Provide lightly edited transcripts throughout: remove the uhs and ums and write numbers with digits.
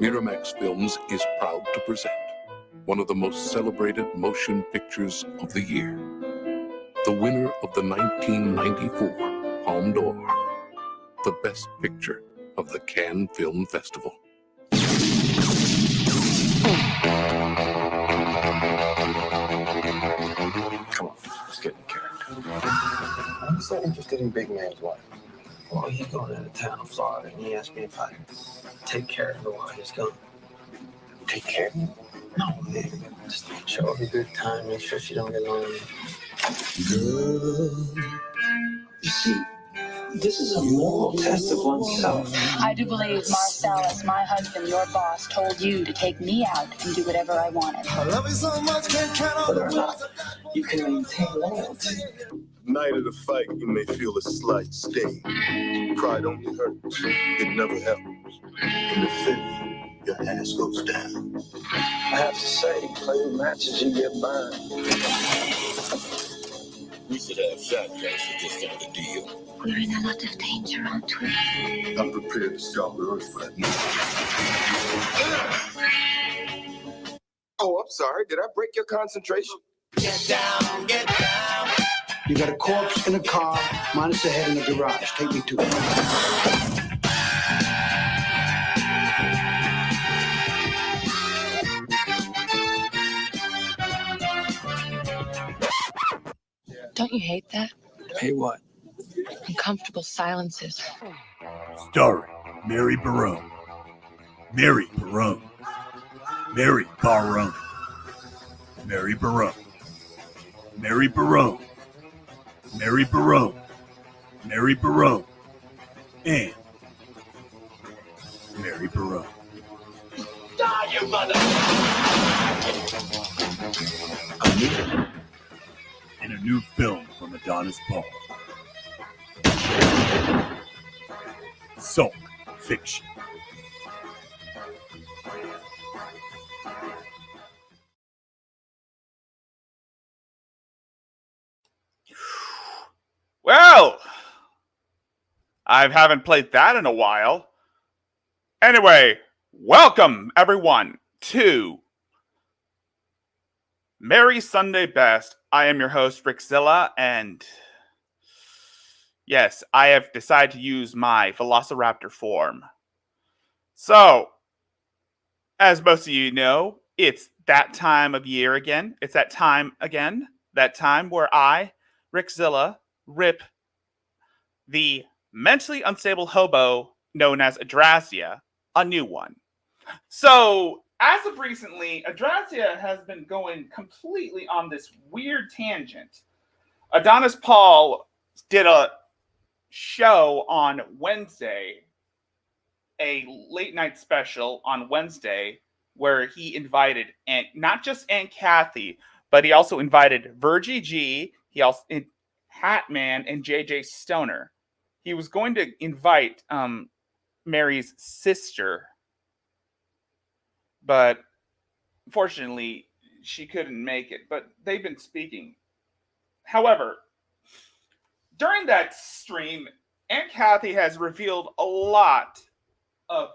Miramax Films is proud to present one of the most celebrated motion pictures of the year. The winner of the 1994 Palme d'Or, the best picture of the Cannes Film Festival. Come on, let's get in character. I'm so interested in Big Man's wife. Well, he's going out of town in Florida, and he asked me if I'd take care of her while he's gone. Take care of him? No, man. Just show her a good time, make sure she don't get lonely. Girl, you see, this is a moral test of oneself. I do believe Marcellus, my husband, your boss, told you to take me out and do whatever I wanted. I love you so much, can't count on whether or not you can maintain loyalty. Night of the fight, you may feel a slight sting. Pride only hurts, it never helps. In the fifth, your ass goes down. I have to say, play with matches, you get burned. We should have shotguns for this kind of deal. We're in a lot of danger, aren't we? I'm prepared to scout the earth right now. Oh, I'm sorry. Did I break your concentration? Get down, get down. You got a corpse in a car, minus the head in the garage. Take me to it. Don't you hate that? Hey, what? Uncomfortable silences. Starring Mary Barone. Mary Barone. Mary Barone. Mary Barone. Mary Barone. Mary Barone. Mary Barone. And Mary Barone. Die, you mother! In a new film from Adonis Paul. Sulk Fiction. Well, I haven't played that in a while. Anyway, welcome everyone to Merry Sunday Best. I am your host, Rickzilla, and yes, I have decided to use my Velociraptor form. So, as most of you know, it's that time of year again. It's that time again. That time where I, Rickzilla, rip the mentally unstable hobo known as Adrasia a new one. So, as of recently, Adrasia has been going completely on this weird tangent. Adonis Paul did a show on Wednesday, a late night special on Wednesday, where he invited not just Aunt Kathy, but he also invited Virgie G, he also Hatman, and JJ Stoner. He was going to invite Mary's sister, but unfortunately she couldn't make it. But they've been speaking. However, during that stream, Aunt Kathy has revealed a lot of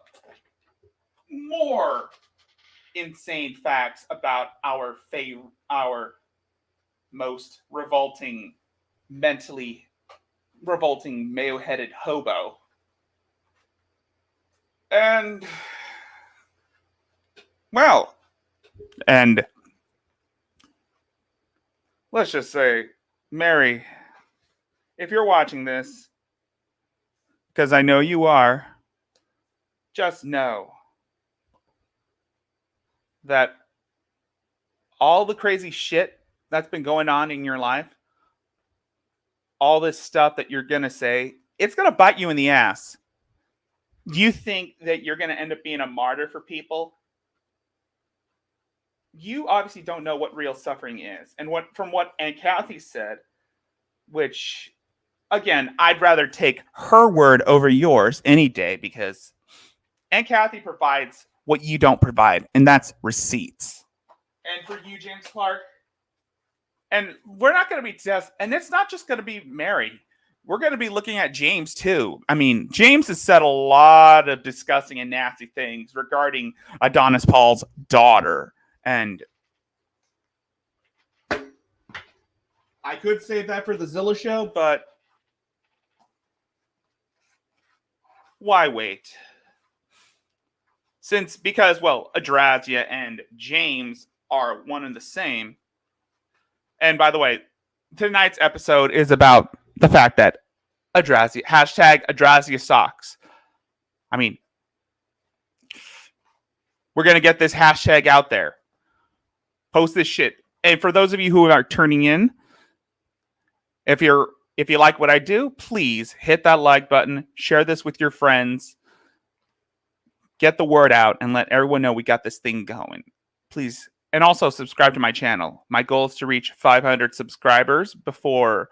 more insane facts about our most mentally revolting, mayo-headed hobo. And, well, and let's just say, Mary, if you're watching this, because I know you are, just know that all the crazy shit that's been going on in your life, all this stuff that you're going to say, it's going to bite you in the ass. Do you think that you're going to end up being a martyr for people? You obviously don't know what real suffering is. And from what Aunt Kathy said, which, again, I'd rather take her word over yours any day, because Aunt Kathy provides what you don't provide, and that's receipts. And for you, James Clark, and we're not going to be just, and it's not just going to be Mary. we're going to be looking at James too. I mean, James has said a lot of disgusting and nasty things regarding Adonis Paul's daughter. And I could save that for the Zilla show, but why wait? Because Adrazia and James are one and the same. And by the way, tonight's episode is about the fact that #Adrazia socks. I mean, we're going to get this hashtag out there. Post this shit. And for those of you who are turning in, if you like what I do, please hit that like button, share this with your friends, get the word out, and let everyone know we got this thing going. Please. And also subscribe to my channel. My goal is to reach 500 subscribers before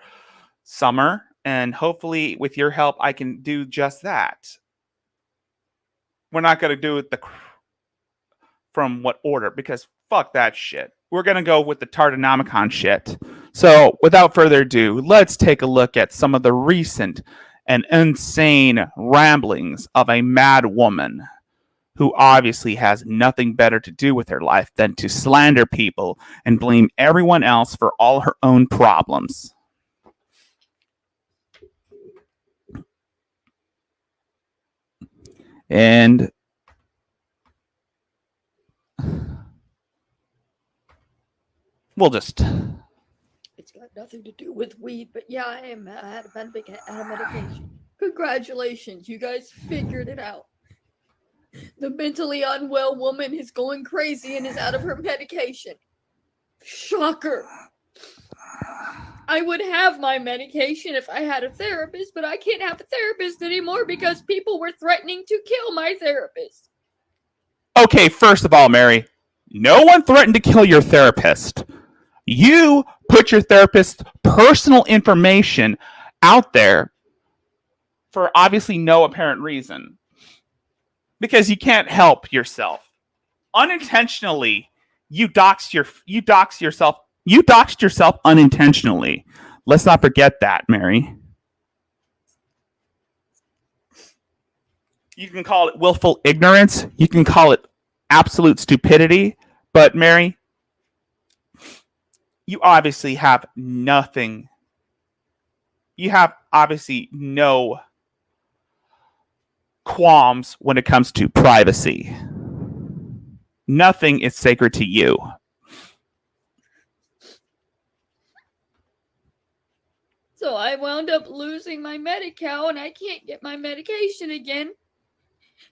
summer. And hopefully, with your help, I can do just that. We're not going to do it from what order, because fuck that shit. We're going to go with the Tartanomicon shit. So, without further ado, let's take a look at some of the recent and insane ramblings of a mad woman who obviously has nothing better to do with her life than to slander people and blame everyone else for all her own problems. And we'll just... It's got nothing to do with weed, but yeah, I had a medication. Congratulations, you guys figured it out. The mentally unwell woman is going crazy and is out of her medication. Shocker. I would have my medication if I had a therapist, but I can't have a therapist anymore because people were threatening to kill my therapist. Okay, first of all, Mary, no one threatened to kill your therapist. You put your therapist's personal information out there for obviously no apparent reason. Because you can't help yourself. Unintentionally, you doxed yourself unintentionally. Let's not forget that, Mary. You can call it willful ignorance. You can call it absolute stupidity. But, Mary, you obviously have nothing. You have obviously no qualms when it comes to privacy. Nothing is sacred to you. So I wound up losing my Medi-Cal and I can't get my medication again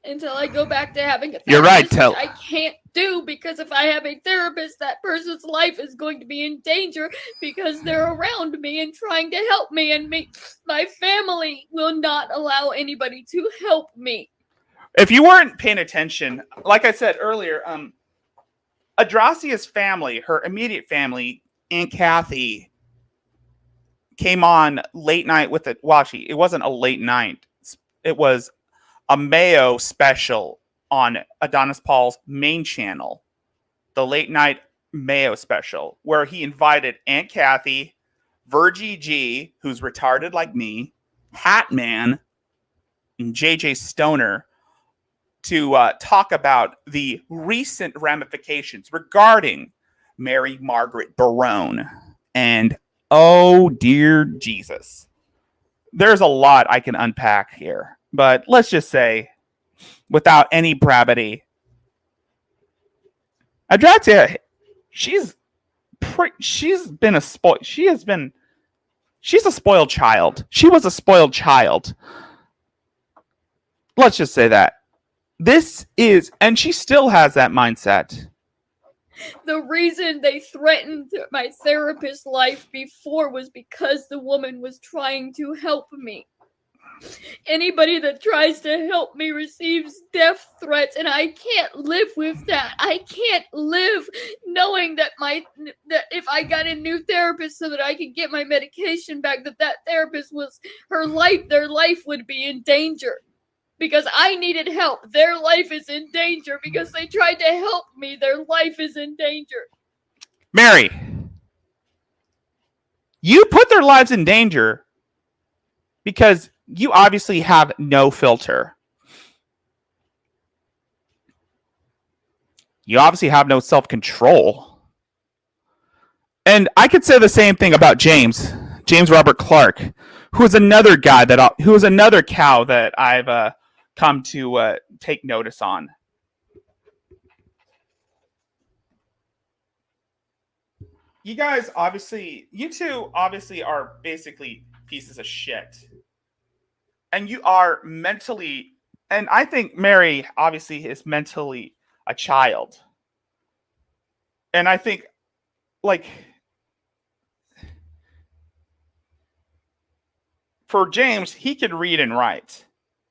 until I go back to having a therapist. You're right, which I can't do because if I have a therapist, that person's life is going to be in danger because they're around me and trying to help me, and my family will not allow anybody to help me. If you weren't paying attention, like I said earlier, Adrasia's family, her immediate family, Aunt Kathy, came on late night with it. Well, actually, it wasn't a late night. It was a Mayo special on Adonis Paul's main channel, the late night Mayo special, where he invited Aunt Kathy, Virgie G, who's retarded like me, Hat Man, and JJ Stoner to talk about the recent ramifications regarding Mary Margaret Barone. And oh dear Jesus, there's a lot I can unpack here. But let's just say, without any brevity, Adrazia, she's a spoiled child. She was a spoiled child. Let's just say that. And she still has that mindset. The reason they threatened my therapist's life before was because the woman was trying to help me. Anybody that tries to help me receives death threats, and I can't live with that. I can't live knowing that if I got a new therapist so that I could get my medication back, that therapist their life would be in danger. Because I needed help. Their life is in danger because they tried to help me. Their life is in danger. Mary, you put their lives in danger because you obviously have no filter. You obviously have no self-control. And I could say the same thing about James Robert Clark, who is another guy who is another cow that I've come to take notice on. You two obviously are basically pieces of shit. And you are mentally, and I think Mary obviously is mentally a child. And I think, like, for James, he can read and write,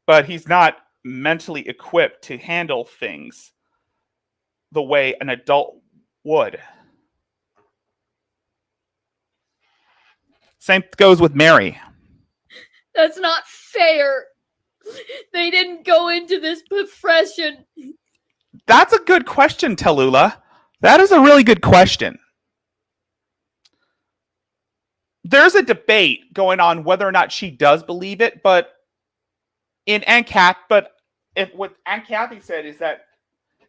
but he's not mentally equipped to handle things the way an adult would. Same goes with Mary. That's not fair. They didn't go into this profession. That's a good question, Tallulah. That is a really good question. There's a debate going on whether or not she does believe it, but what Aunt Kathy said is that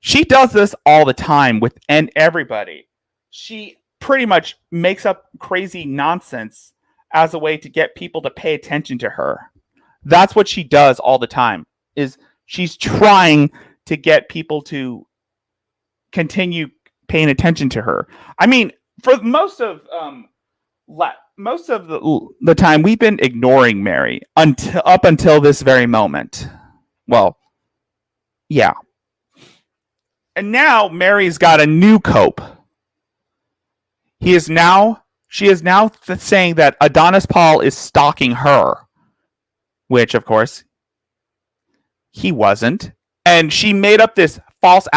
she does this all the time with everybody. She pretty much makes up crazy nonsense as a way to get people to pay attention to her. That's what she does all the time, is she's trying to get people to continue paying attention to her. I mean, for most of the time, we've been ignoring Mary up until this very moment. Well, yeah. And now Mary's got a new cope. She is now saying that Adonis Paul is stalking her, which, of course, he wasn't. And she made up this false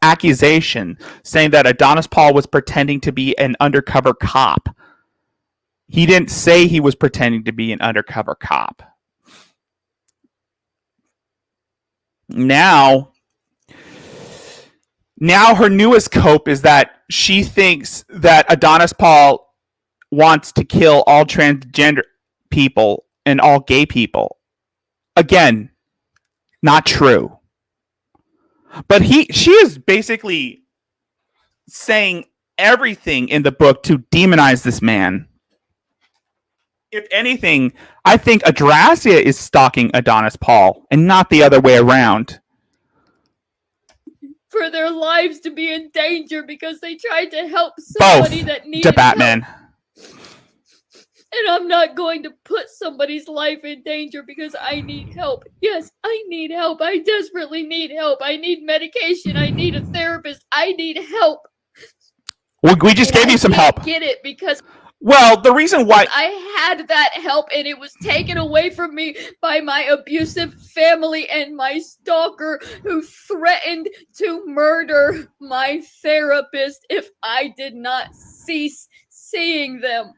accusation saying that Adonis Paul was pretending to be an undercover cop. He didn't say he was pretending to be an undercover cop. Now her newest cope is that she thinks that Adonis Paul wants to kill all transgender people and all gay people. Again, not true. But she is basically saying everything in the book to demonize this man. If anything, I think Adrasia is stalking Adonis Paul and not the other way around. For their lives to be in danger because they tried to help somebody that needed Batman. help. And I'm not going to put somebody's life in danger because I need help. Yes, I need help. I desperately need help. I need medication. I need a therapist. I need help. Well, we just gave you some help. Get it because the reason why I had that help and it was taken away from me by my abusive family and my stalker who threatened to murder my therapist if I did not cease seeing them.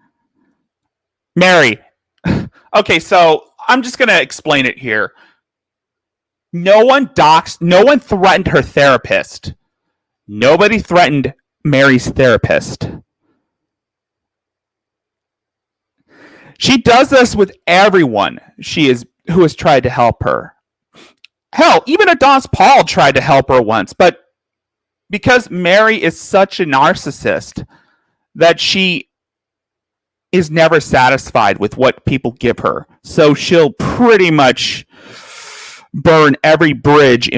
Mary. Okay, so I'm just going to explain it here. No one threatened her therapist. Nobody threatened Mary's therapist. She does this with everyone who has tried to help her. Hell, even Adonis Paul tried to help her once, but because Mary is such a narcissist that she is never satisfied with what people give her. So she'll pretty much burn every bridge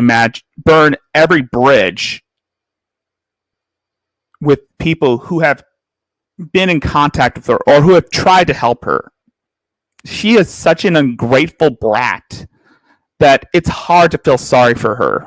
with people who have been in contact with her or who have tried to help her. She is such an ungrateful brat that it's hard to feel sorry for her.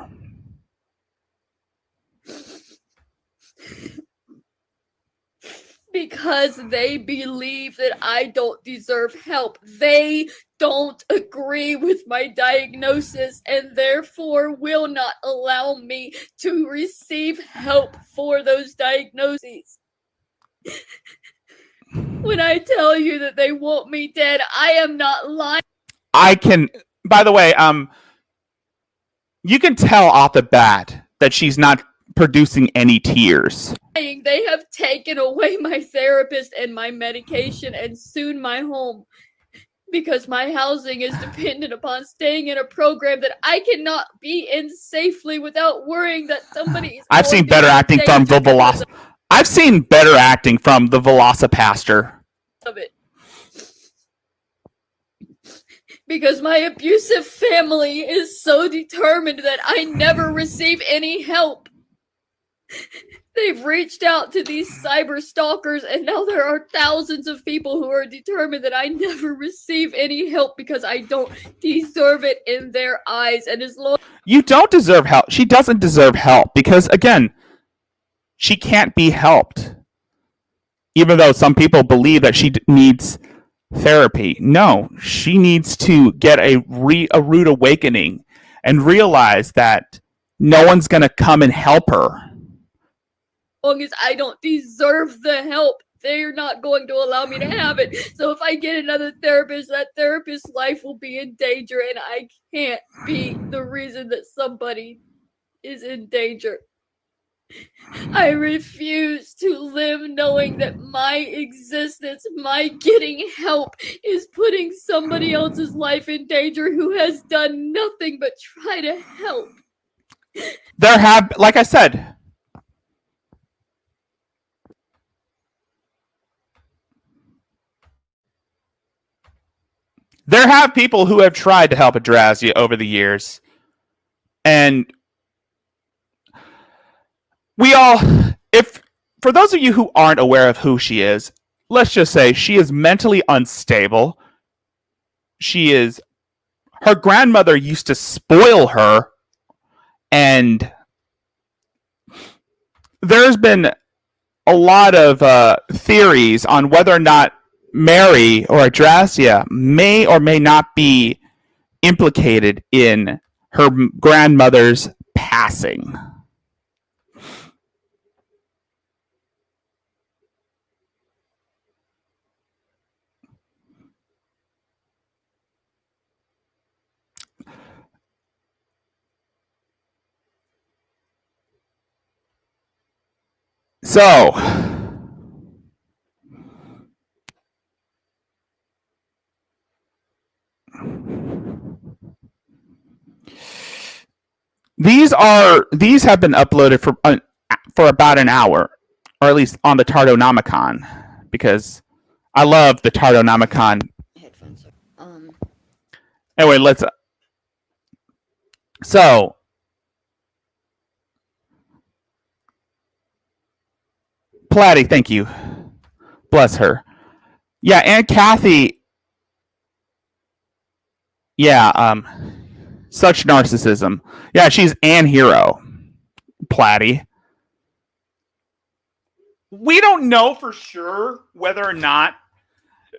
Because they believe that I don't deserve help. They don't agree with my diagnosis and therefore will not allow me to receive help for those diagnoses. When I tell you that they want me dead, I am not lying. By the way, you can tell off the bat that she's not producing any tears. They have taken away my therapist and my medication and soon my home. because my housing is dependent upon staying in a program that I cannot be in safely without worrying that somebody is. I've seen better acting from the I've seen better acting from the Velocipaster. Of it. Because my abusive family is so determined that I never receive any help. They've reached out to these cyber stalkers, and now there are thousands of people who are determined that I never receive any help because I don't deserve it in their eyes. And as long You don't deserve help. She doesn't deserve help because, again, she can't be helped. Even though some people believe that she needs therapy. No, she needs to get a rude awakening and realize that no one's going to come and help her. long as I don't deserve the help, they're not going to allow me to have it. So if I get another therapist, that therapist's life will be in danger, and I can't be the reason that somebody is in danger. I refuse to live knowing that my existence, my getting help, is putting somebody else's life in danger who has done nothing but try to help. There have, like I said, there have people who have tried to help Adrazia over the years. And we all, if for those of you who aren't aware of who she is, let's just say she is mentally unstable. Her grandmother used to spoil her, and there's been a lot of theories on whether or not Mary or Adrazia may or may not be implicated in her grandmother's passing. So, these have been uploaded for about an hour, or at least on the Tardonomicon, because I love the Tardonomicon. Anyway, let's. So, Platty, thank you. Bless her. Yeah, Aunt Kathy. Yeah, such narcissism. Yeah, she's Ann Hero. Platty. We don't know for sure whether or not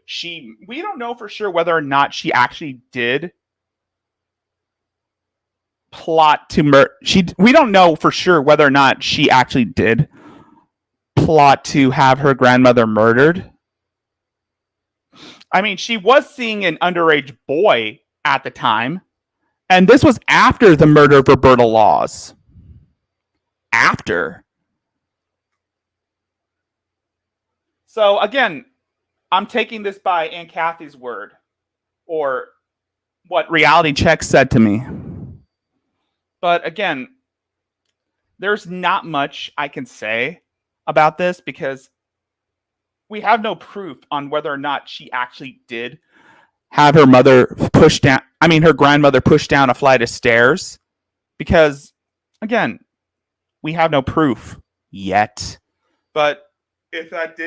she actually did plot to murder. We don't know for sure whether or not she actually did plot to have her grandmother murdered. I mean, she was seeing an underage boy at the time, and this was after the murder of Roberta Laws. After. So again, I'm taking this by Aunt Kathy's word, or what Reality Check said to me. But again, there's not much I can say about this because we have no proof on whether or not she actually did have her grandmother push down a flight of stairs, because again, we have no proof yet. But if that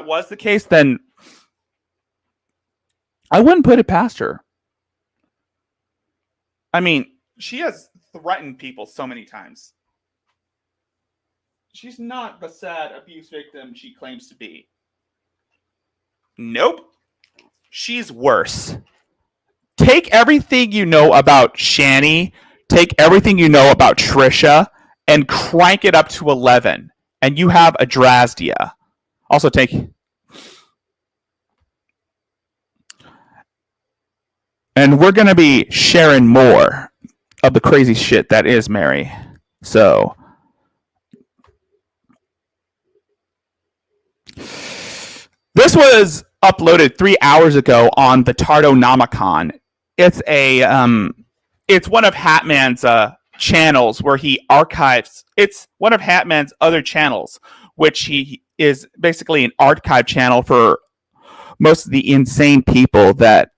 was the case, then I wouldn't put it past her. I mean, she has threatened people so many times. She's not the sad abuse victim she claims to be. Nope. She's worse. Take everything you know about Shani, take everything you know about Trisha, and crank it up to 11, and you have Adrazia. Also take... And we're going to be sharing more of the crazy shit that is Mary. So... This was uploaded 3 hours ago on the Tardonomicon. It's it's one of Hatman's channels where he archives. It's one of Hatman's other channels, which he is basically an archive channel for most of the insane people that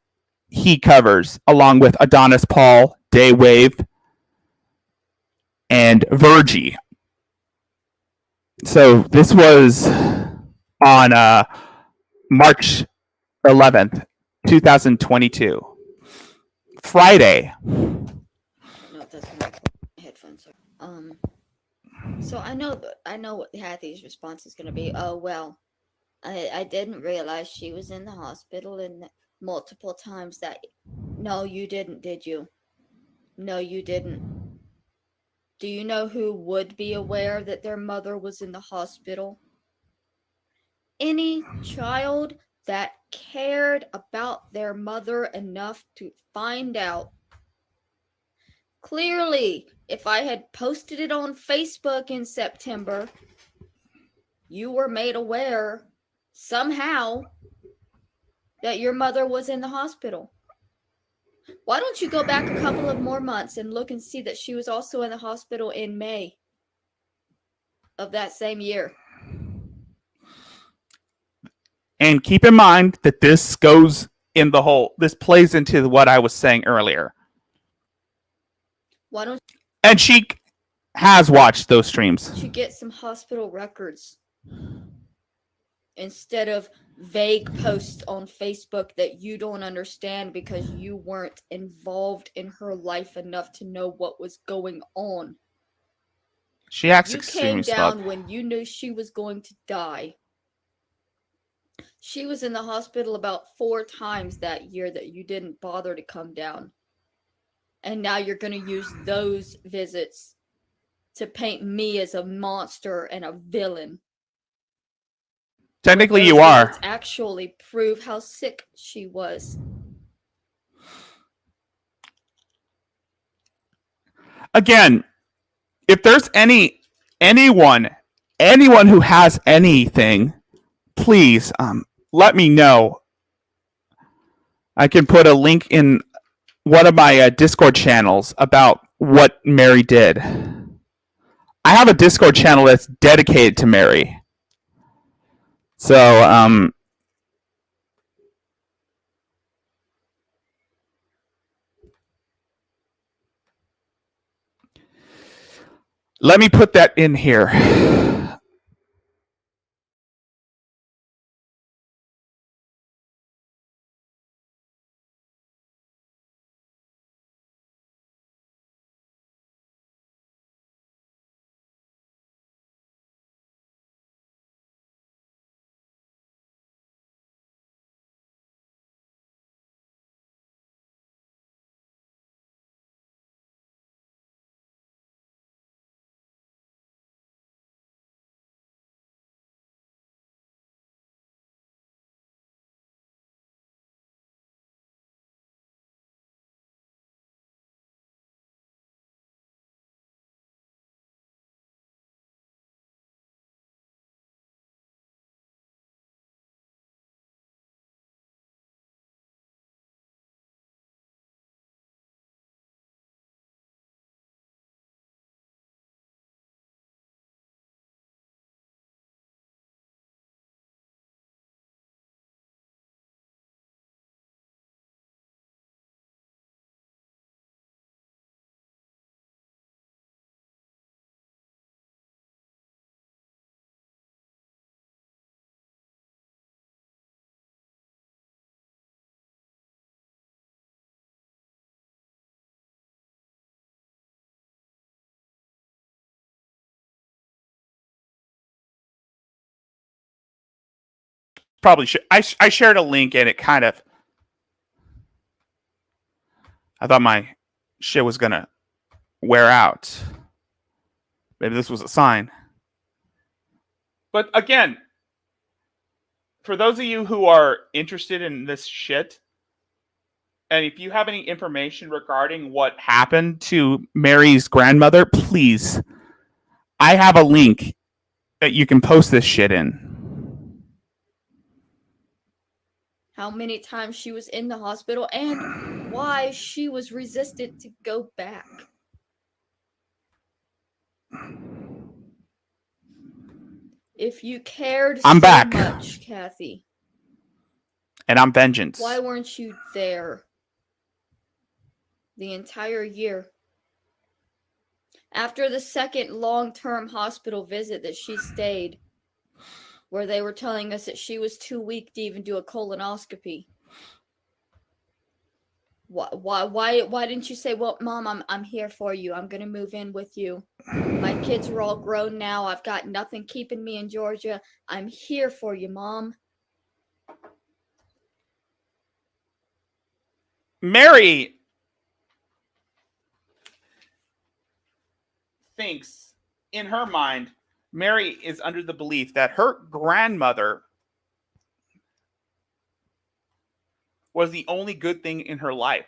he covers, along with Adonis Paul, Daywave, and Virgie. So this was on March 11th, 2022. Friday. No, that's my headphones. So I know what Hathy's response is going to be. Oh well, I didn't realize she was in the hospital and multiple times that. No, you didn't, did you? No, you didn't. Do you know who would be aware that their mother was in the hospital? Any child that cared about their mother enough to find out. Clearly, if I had posted it on Facebook in September, you were made aware somehow that your mother was in the hospital. Why don't you go back a couple of more months and look and see that she was also in the hospital in May of that same year? And keep in mind that this goes in the whole, this plays into what I was saying earlier. Why don't And she has watched those streams. you get some hospital records instead of vague posts on Facebook that you don't understand because you weren't involved in her life enough to know what was going on? She acts You extremely came down smug. when you knew she was going to die. She was in the hospital about 4 times that year that you didn't bother to come down. And now you're going to use those visits to paint me as a monster and a villain. Technically, Those you are. visits actually prove how sick she was. Again, if there's anyone who has anything, please let me know. I can put a link in one of my Discord channels about what Mary did. I have a Discord channel that's dedicated to Mary. So, let me put that in here. Probably should. I shared a link and it kind of. I thought my shit was gonna wear out. Maybe this was a sign. But again, for those of you who are interested in this shit, and if you have any information regarding what happened to Mary's grandmother, please, I have a link that you can post this shit in. how many times she was in the hospital, and why she was resistant to go back. If you cared I'm so back. much, Kathy, And I'm vengeance. why weren't you there the entire year? After the second long-term hospital visit that she stayed, where they were telling us that she was too weak to even do a colonoscopy. Why didn't you say, well, Mom, I'm here for you. I'm going to move in with you. My kids are all grown now. I've got nothing keeping me in Georgia. I'm here for you, Mom. Mary thinks, in her mind, Mary is under the belief that her grandmother was the only good thing in her life.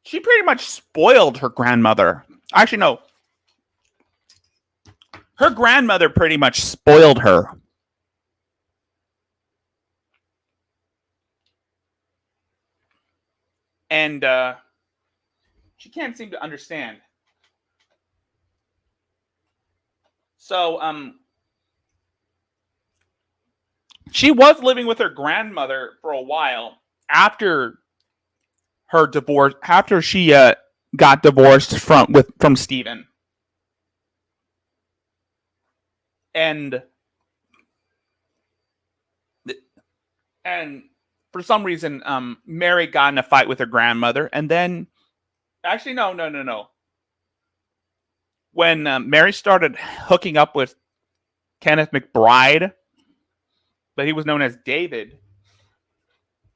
She pretty much spoiled her grandmother. Actually, no. Her grandmother pretty much spoiled her. And she can't seem to understand. So, she was living with her grandmother for a while after her divorce, after she got divorced from Stephen. And for some reason, Mary got in a fight with her grandmother, and then, actually, no. When Mary started hooking up with Kenneth McBride, but he was known as David,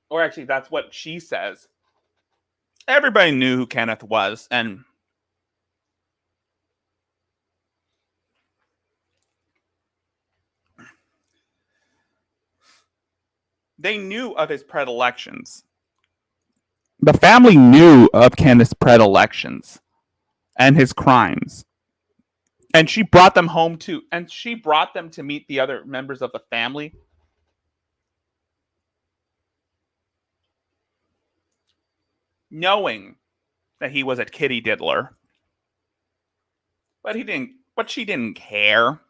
or actually, that's what she says. Everybody knew who Kenneth was, and they knew of his predilections. The family knew of Kenneth's predilections and his crimes. And she brought them home too. And she brought them to meet the other members of the family. Knowing that he was a kitty diddler. But she didn't care.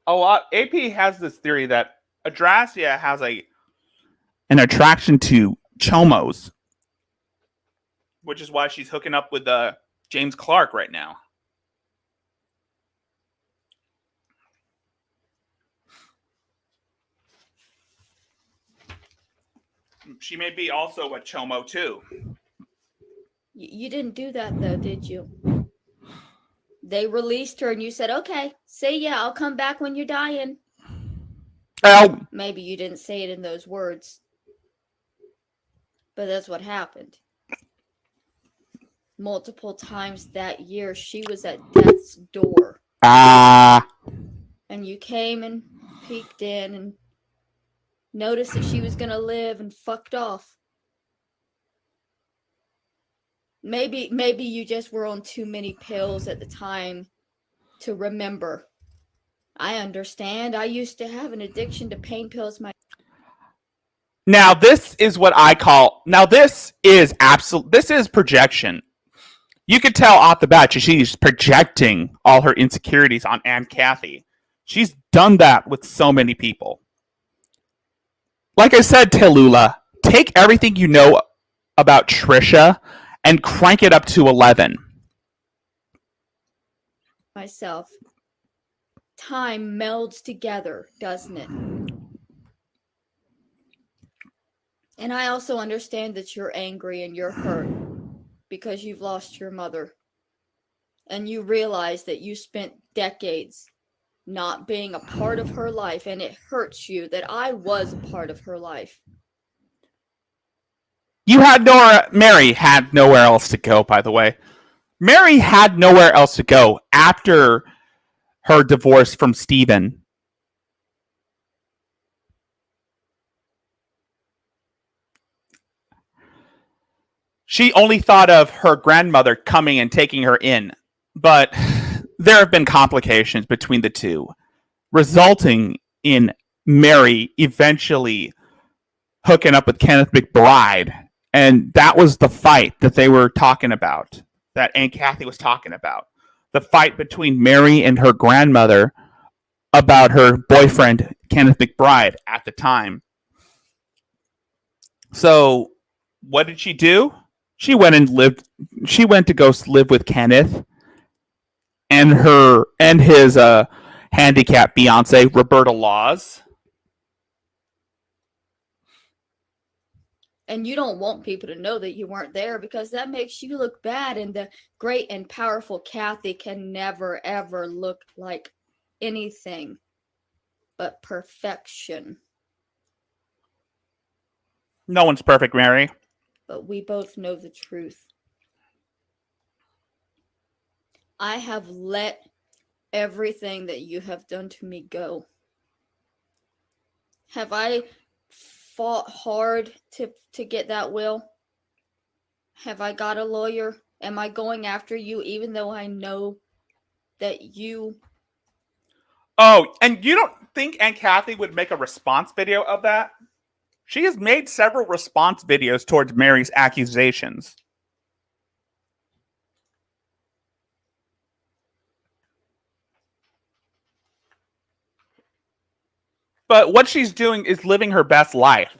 AP has this theory that Adrasia has an attraction to chomos, which is why she's hooking up with James Clark right now. She may be also a chomo too. You didn't do that though, did you? They released her and you said, okay, say yeah, I'll come back when you're dying. Well, maybe you didn't say it in those words, but that's what happened. Multiple times that year, she was at death's door. And you came and peeked in and noticed that she was going to live and fucked off. Maybe you just were on too many pills at the time to remember. I understand. I used to have an addiction to pain pills. Now this is what I call. Now this is projection. You could tell off the bat she's projecting all her insecurities on Aunt Kathy. She's done that with so many people. Like I said, Tallulah, take everything you know about Trisha and crank it up to 11. Myself. Time melds together, doesn't it? And I also understand that you're angry and you're hurt because you've lost your mother. And you realize that you spent decades not being a part of her life, and it hurts you that I was a part of her life. Mary had nowhere else to go, by the way. Mary had nowhere else to go after her divorce from Stephen. She only thought of her grandmother coming and taking her in. But there have been complications between the two, resulting in Mary eventually hooking up with Kenneth McBride. And that was the fight that they were talking about, that Aunt Kathy was talking about. The fight between Mary and her grandmother about her boyfriend, Kenneth McBride, at the time. So, what did she do? She went to go live with Kenneth and his handicapped fiance, Roberta Laws. And you don't want people to know that you weren't there because that makes you look bad. And the great and powerful Kathy can never, ever look like anything but perfection. No one's perfect, Mary. But we both know the truth. I have let everything that you have done to me go. Have I fought hard to get that will? Have I got a lawyer? Am I going after you even though I know that you... Oh, and you don't think Aunt Kathy would make a response video of that? She has made several response videos towards Mary's accusations. But what she's doing is living her best life.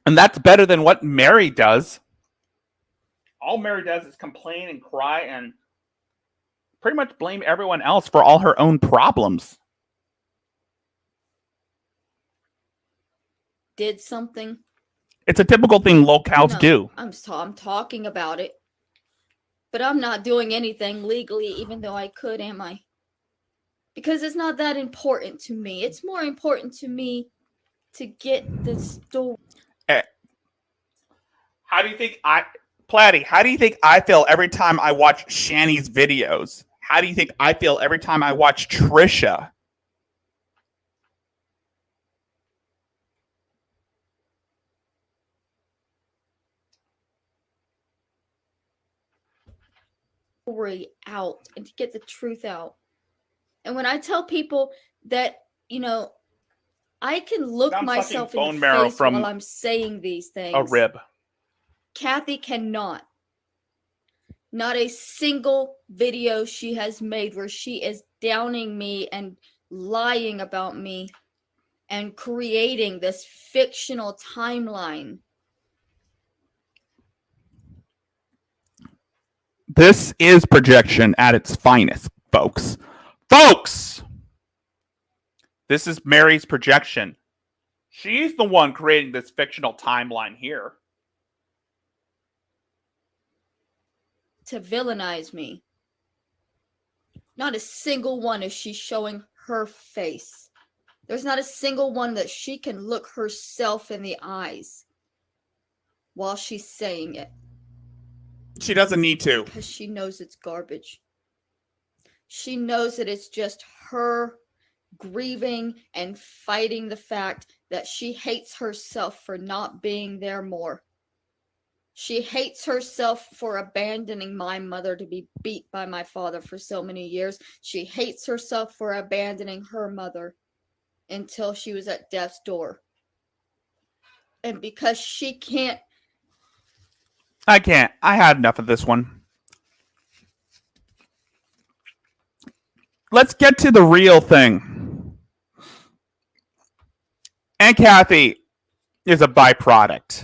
And that's better than what Mary does. All Mary does is complain and cry and pretty much blame everyone else for all her own problems. did something. It's a typical thing locals do. I'm talking about it. But I'm not doing anything legally, even though I could, am I? Because it's not that important to me. It's more important to me to get the story. How do you think Platty, how do you think I feel every time I watch Shani's videos? How do you think I feel every time I watch Trisha? Out and to get the truth out. And when I tell people that, I can look myself in the face while I'm saying these things. A rib. Kathy cannot. Not a single video she has made where she is downing me and lying about me and creating this fictional timeline. This is projection at its finest, folks. Folks! This is Mary's projection. She's the one creating this fictional timeline here. To villainize me. Not a single one is she showing her face. There's not a single one that she can look herself in the eyes while she's saying it. She doesn't need to. Because she knows it's garbage. She knows that it's just her grieving and fighting the fact that she hates herself for not being there more. She hates herself for abandoning my mother to be beat by my father for so many years. She hates herself for abandoning her mother until she was at death's door. And because she can't... I can't. I had enough of this one. Let's get to the real thing. Aunt Kathy is a byproduct.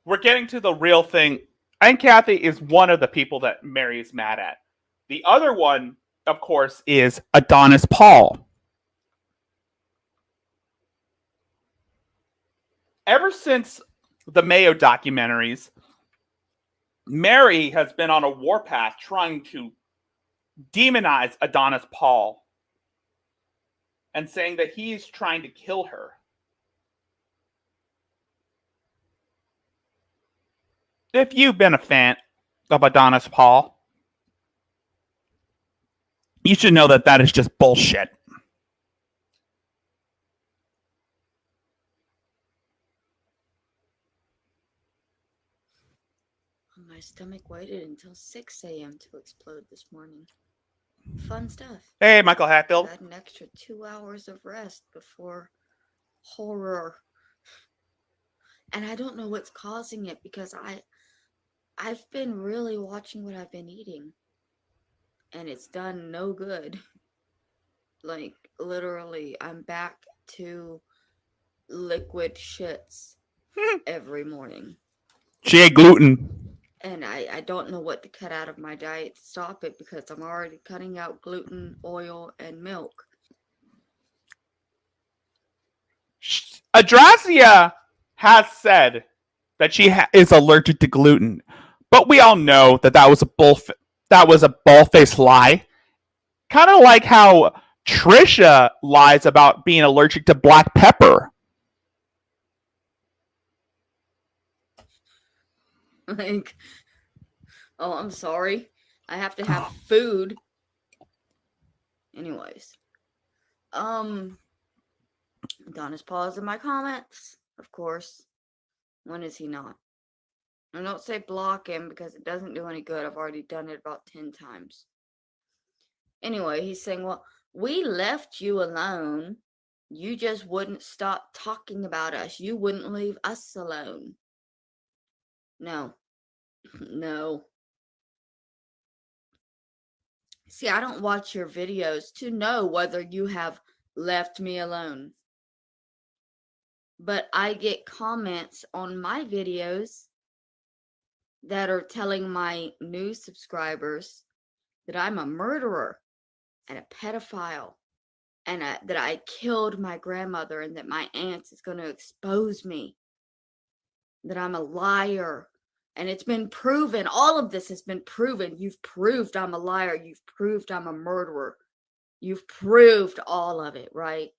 We're getting to the real thing. Aunt Kathy is one of the people that Mary is mad at. The other one, of course, is Adonis Paul. Ever since the Mayo documentaries, Mary has been on a warpath trying to demonize Adonis Paul and saying that he's trying to kill her. If you've been a fan of Adonis Paul, you should know that that is just bullshit. My stomach waited until 6 a.m. to explode this morning. Fun stuff. Hey, Michael Hatfield. Got an extra 2 hours of rest before horror. And I don't know what's causing it because I've been really watching what I've been eating. And it's done no good. Like, literally, I'm back to liquid shits every morning. She ate gluten. And I don't know what to cut out of my diet to stop it because I'm already cutting out gluten, oil, and milk. Adrasia has said that she is allergic to gluten, but we all know that was a bald-faced lie. Kind of like how Trisha lies about being allergic to black pepper. Like, oh, I'm sorry. I have to have food. Anyways. Don is pausing my comments, of course. When is he not? I don't say block him because it doesn't do any good. I've already done it about 10 times. Anyway, he's saying, well, we left you alone. You just wouldn't stop talking about us. You wouldn't leave us alone. No. No. See, I don't watch your videos to know whether you have left me alone. But I get comments on my videos that are telling my new subscribers that I'm a murderer and a pedophile and that I killed my grandmother and that my aunt is going to expose me, that I'm a liar. And it's been proven. All of this has been proven. You've proved I'm a liar. You've proved I'm a murderer. You've proved all of it, right?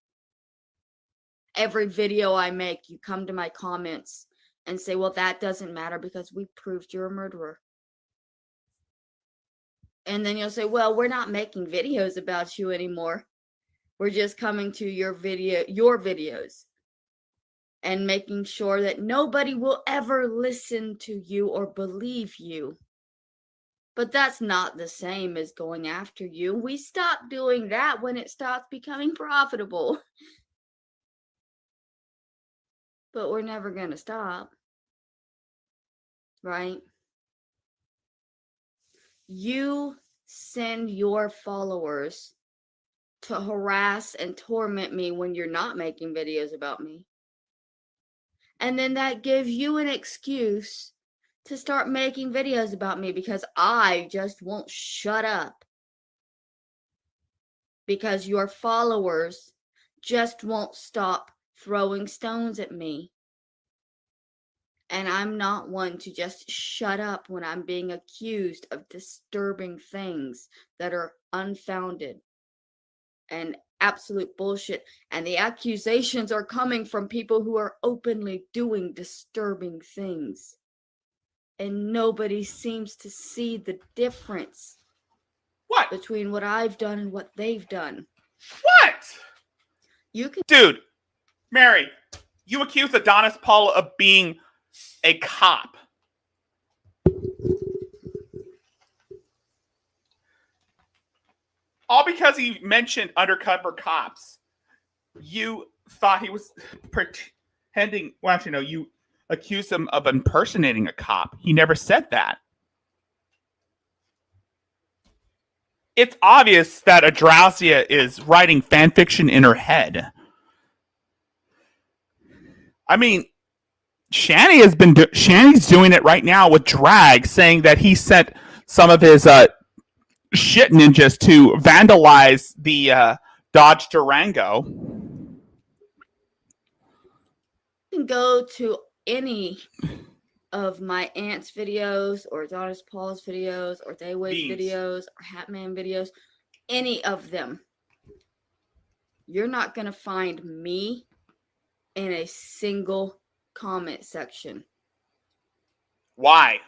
Every video I make, you come to my comments and say, well, that doesn't matter because we proved you're a murderer. And then you'll say, well, we're not making videos about you anymore. We're just coming to your videos and making sure that nobody will ever listen to you or believe you. But that's not the same as going after you. We stop doing that when it stops becoming profitable. But we're never going to stop. Right? You send your followers to harass and torment me when you're not making videos about me. And then that gives you an excuse to start making videos about me because I just won't shut up. Because your followers just won't stop throwing stones at me. And I'm not one to just shut up when I'm being accused of disturbing things that are unfounded and absolute bullshit. And the accusations are coming from people who are openly doing disturbing things. And nobody seems to see the difference. What? Between what I've done and what they've done. What? You can... Dude, Mary, you accused Adonis Paul of being a cop. All because he mentioned undercover cops. You thought he was pretending. Well, actually, no, you accused him of impersonating a cop. He never said that. It's obvious that Adrasia is writing fan fiction in her head. I mean, Shanny's doing it right now with Drag, saying that he sent some of his shit ninjas to vandalize the Dodge Durango. You can go to any of my aunt's videos or Adonis Paul's videos or Daywave videos or Hatman videos, any of them. You're not going to find me in a single comment section. Why?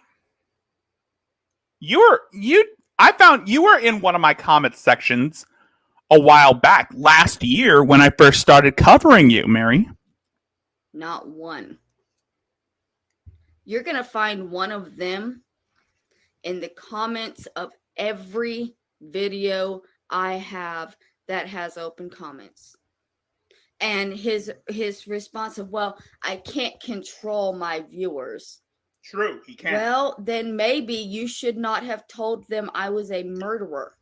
I found you were in one of my comment sections a while back, last year when I first started covering you, Mary. Not one. You're going to find one of them in the comments of every video I have that has open comments. And his response of, well, I can't control my viewers. True, he can't. Well, then maybe you should not have told them I was a murderer.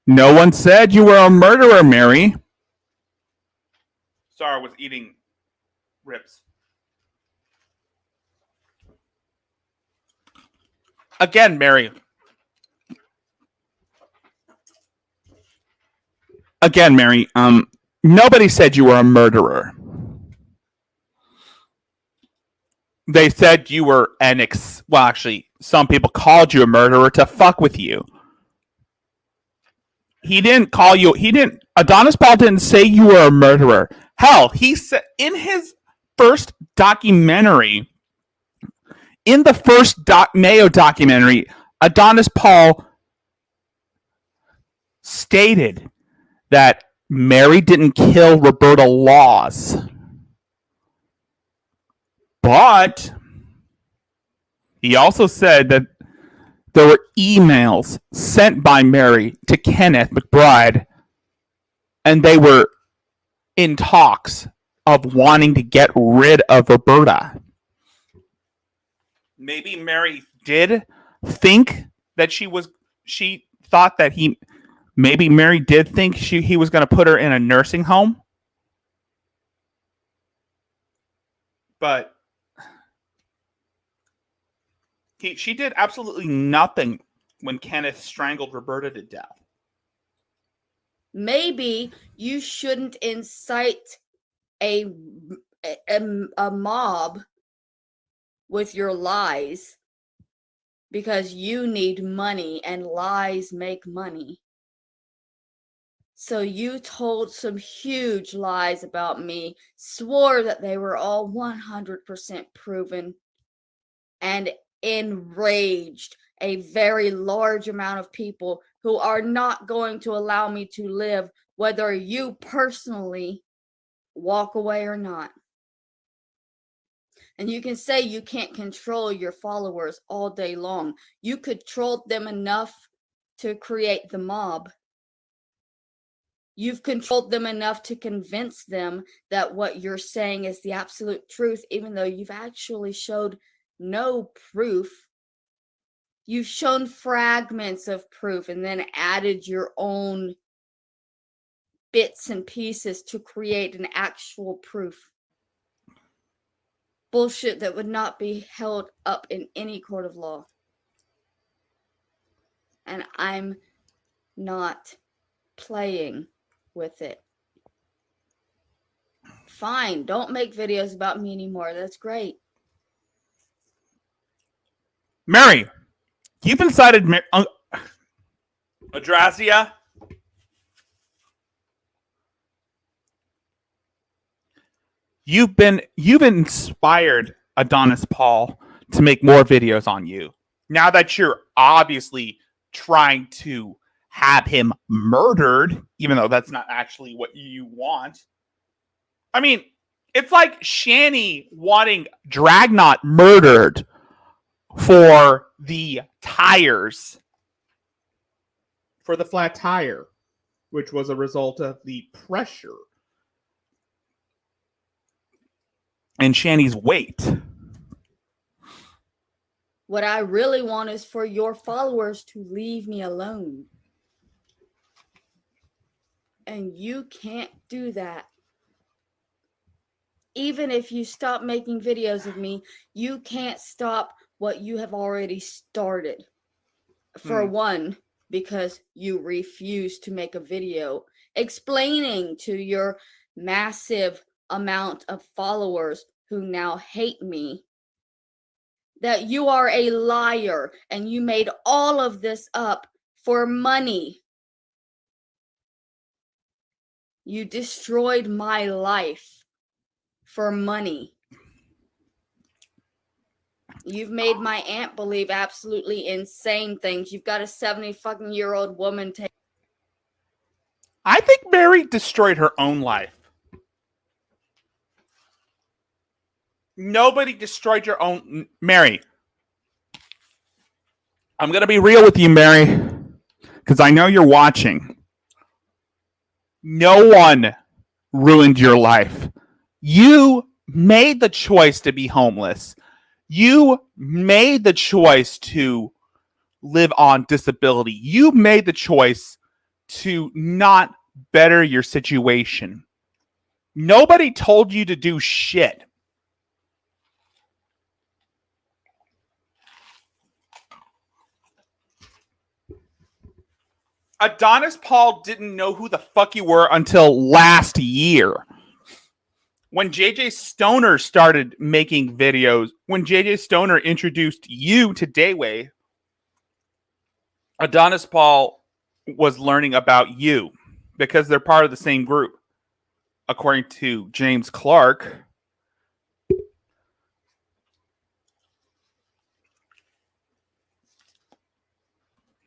No one said you were a murderer, Mary. Sorry, I was eating ribs. Again, Mary. Again, Mary. Nobody said you were a murderer. They said you were well, actually, some people called you a murderer to fuck with you. He didn't call you. Adonis Paul didn't say you were a murderer. Hell, he said in his first documentary, in the first Mayo documentary, Adonis Paul stated that Mary didn't kill Roberta Laws. But he also said that there were emails sent by Mary to Kenneth McBride, and they were in talks of wanting to get rid of Roberta. Maybe Mary did think that maybe Mary did think he was going to put her in a nursing home. But she did absolutely nothing when Kenneth strangled Roberta to death. Maybe you shouldn't incite a mob with your lies because you need money and lies make money. So you told some huge lies about me, swore that they were all 100% proven, and enraged a very large amount of people who are not going to allow me to live, whether you personally walk away or not. And you can say you can't control your followers all day long. You controlled them enough to create the mob. You've controlled them enough to convince them that what you're saying is the absolute truth, even though you've actually showed no proof. You've shown fragments of proof and then added your own bits and pieces to create an actual proof. Bullshit that would not be held up in any court of law. And I'm not playing with it. Fine, don't make videos about me anymore. That's great. Mary, you've incited Adrasia. You've inspired Adonis Paul to make more videos on you. Now that you're obviously trying to have him murdered, even though that's not actually what you want. I mean, it's like Shani wanting Dragnot murdered for the tires, for the flat tire, which was a result of the pressure and Shani's weight. What I really want is for your followers to leave me alone. And you can't do that. Even if you stop making videos of me, you can't stop what you have already started. For one, because you refuse to make a video explaining to your massive amount of followers who now hate me that you are a liar and you made all of this up for money. You destroyed my life for money. You've made my aunt believe absolutely insane things. You've got a 70-fucking-year-old woman take. I think Mary destroyed her own life Nobody destroyed your own. Mary, I'm going to be real with you, Mary, because I know you're watching. No one ruined your life. You made the choice to be homeless. You made the choice to live on disability. You made the choice to not better your situation. Nobody told you to do shit. Adonis Paul didn't know who the fuck you were until last year. When JJ Stoner started making videos, when JJ Stoner introduced you to Daywave, Adonis Paul was learning about you because they're part of the same group. According to James Clark,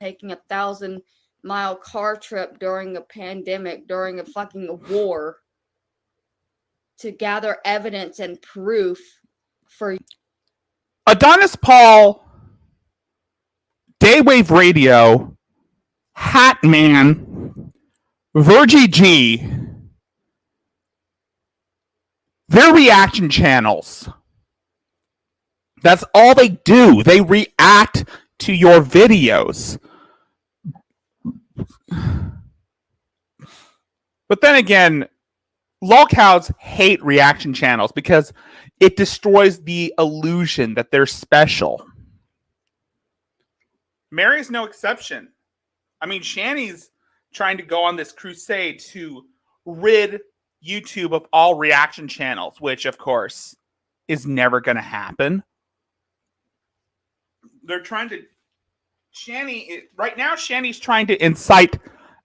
taking 1,000-mile car trip during a pandemic, during a fucking war, to gather evidence and proof for Adonis Paul, Daywave Radio, Hat Man, Virgie G, their reaction channels. That's all they do. They react to your videos. But then again, lolcows hate reaction channels because it destroys the illusion that they're special. Mary's no exception. I mean, Shanny's trying to go on this crusade to rid YouTube of all reaction channels, which, of course, is never going to happen. They're trying to... Right now, Shanny's trying to incite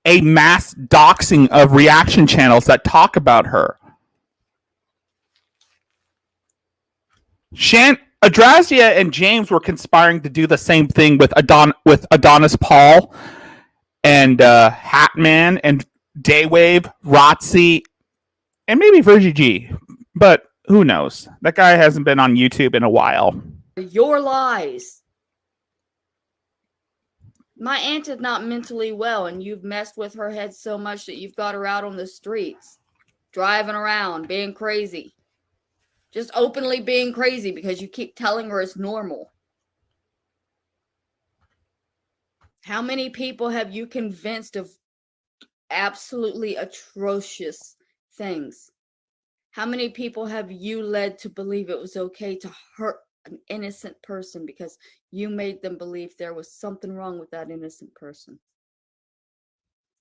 a mass doxing of reaction channels that talk about her. Adrazia and James were conspiring to do the same thing with Adonis Paul and Hatman and Daywave, Rotzi, and maybe Virgie G. But who knows? That guy hasn't been on YouTube in a while. your lies. My aunt is not mentally well, and you've messed with her head so much that you've got her out on the streets, driving around, being crazy. Just openly being crazy because you keep telling her it's normal. How many people have you convinced of absolutely atrocious things? How many people have you led to believe it was okay to hurt an innocent person because you made them believe there was something wrong with that innocent person?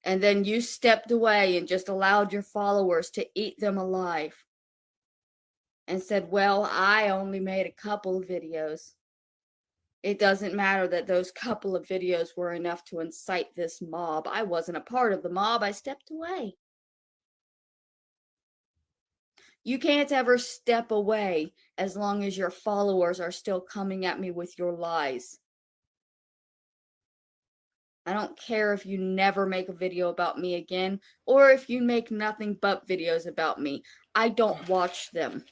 And then you stepped away and just allowed your followers to eat them alive and said, well, I only made a couple of videos. It doesn't matter that those couple of videos were enough to incite this mob. I wasn't a part of the mob. I stepped away. You can't ever step away as long as your followers are still coming at me with your lies. I don't care if you never make a video about me again or if you make nothing but videos about me. I don't watch them.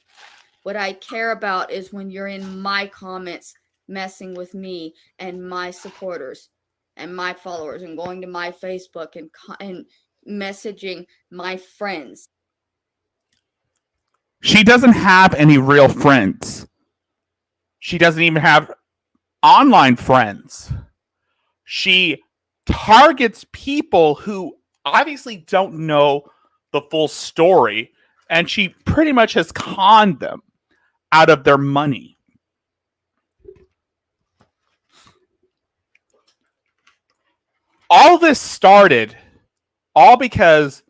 What I care about is when you're in my comments messing with me and my supporters and my followers and going to my Facebook and messaging my friends. She doesn't have any real friends. She doesn't even have online friends. She targets people who obviously don't know the full story, and she pretty much has conned them out of their money. All this started all because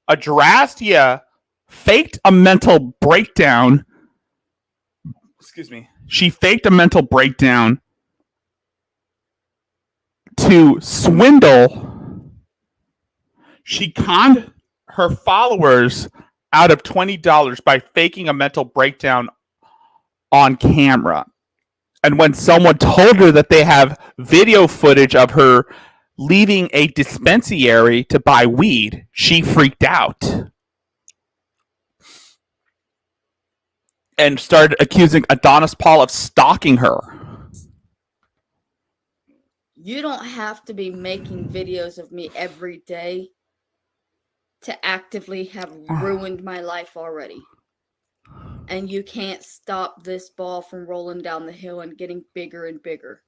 Adrastia faked a mental breakdown. Excuse me. She faked a mental breakdown to swindle. She conned her followers out of $20 by faking a mental breakdown on camera. And when someone told her that they have video footage of her leaving a dispensary to buy weed, she freaked out. and started accusing Adonis Paul of stalking her. You don't have to be making videos of me every day to actively have ruined my life already. And you can't stop this ball from rolling down the hill and getting bigger and bigger.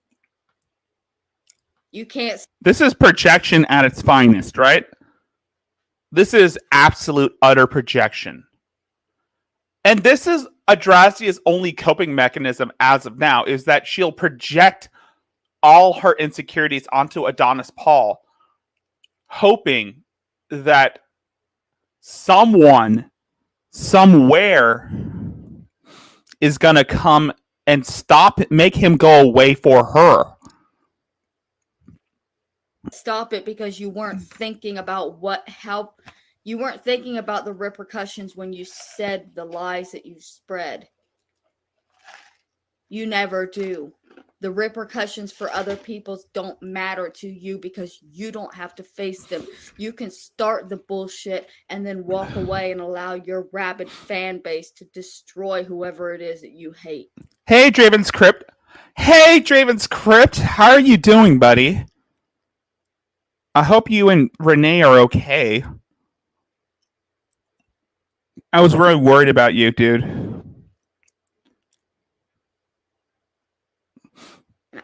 You can't. This is projection at its finest, right? This is absolute, utter projection. And this is Adrazia's only coping mechanism as of now, is that she'll project all her insecurities onto Adonis Paul, hoping that someone, somewhere, is going to come and make him go away for her. Stop it because you weren't thinking about you weren't thinking about the repercussions when you said the lies that you spread. You never do. The repercussions for other people don't matter to you because you don't have to face them. You can start the bullshit and then walk away and allow your rabid fan base to destroy whoever it is that you hate. Hey, Draven's Crypt. Hey, Draven's Crypt. How are you doing, buddy? I hope you and Renee are okay. I was really worried about you, dude.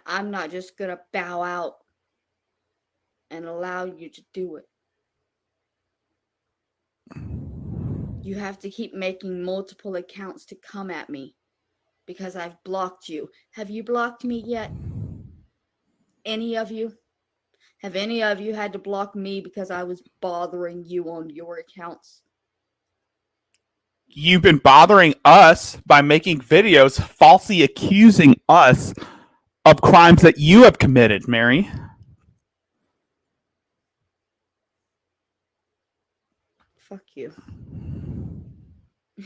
I'm not just going to bow out and allow you to do it. You have to keep making multiple accounts to come at me because I've blocked you. Have you blocked me yet? Any of you? Have any of you had to block me because I was bothering you on your accounts? You've been bothering us by making videos falsely accusing us of crimes that you have committed, Mary. Fuck you.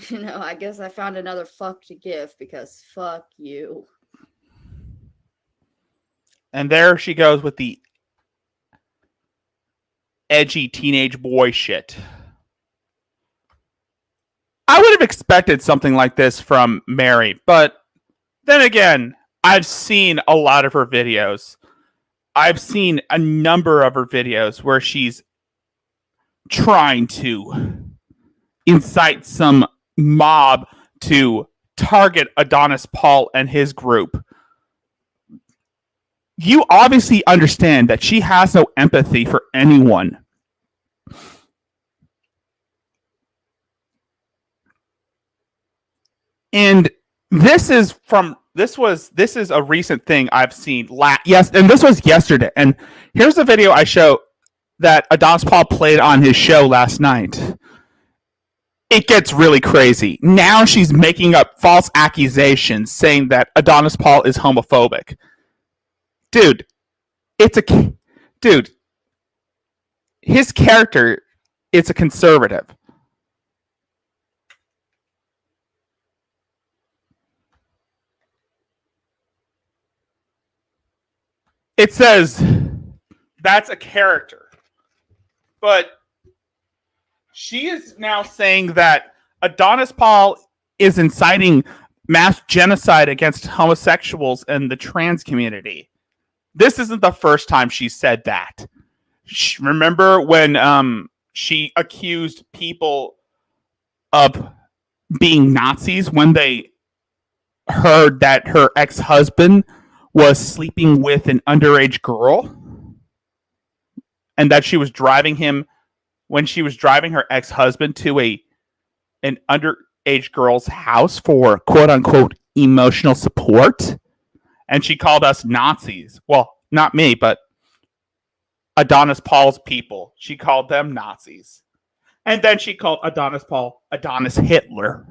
You know, I guess I found another fuck to give because fuck you. And there she goes with the edgy teenage boy shit. I would have expected something like this from Mary, but then again, I've seen a lot of her videos. I've seen a number of her videos where she's trying to incite some mob to target Adonis Paul and his group. You obviously understand that she has no empathy for anyone. And this is a recent thing I've seen. Yes, and this was yesterday. And here's the video I show that Adonis Paul played on his show last night. It gets really crazy. Now she's making up false accusations saying that Adonis Paul is homophobic. Dude, his character is a conservative. It says that's a character. But she is now saying that Adonis Paul is inciting mass genocide against homosexuals and the trans community. This isn't the first time she said that. Remember when she accused people of being Nazis when they heard that her ex-husband was sleeping with an underage girl? And that she was driving him when she was driving her ex-husband to an underage girl's house for quote unquote emotional support. And she called us Nazis. Well, not me, but Adonis Paul's people. She called them Nazis. And then she called Adonis Paul Adonis Hitler.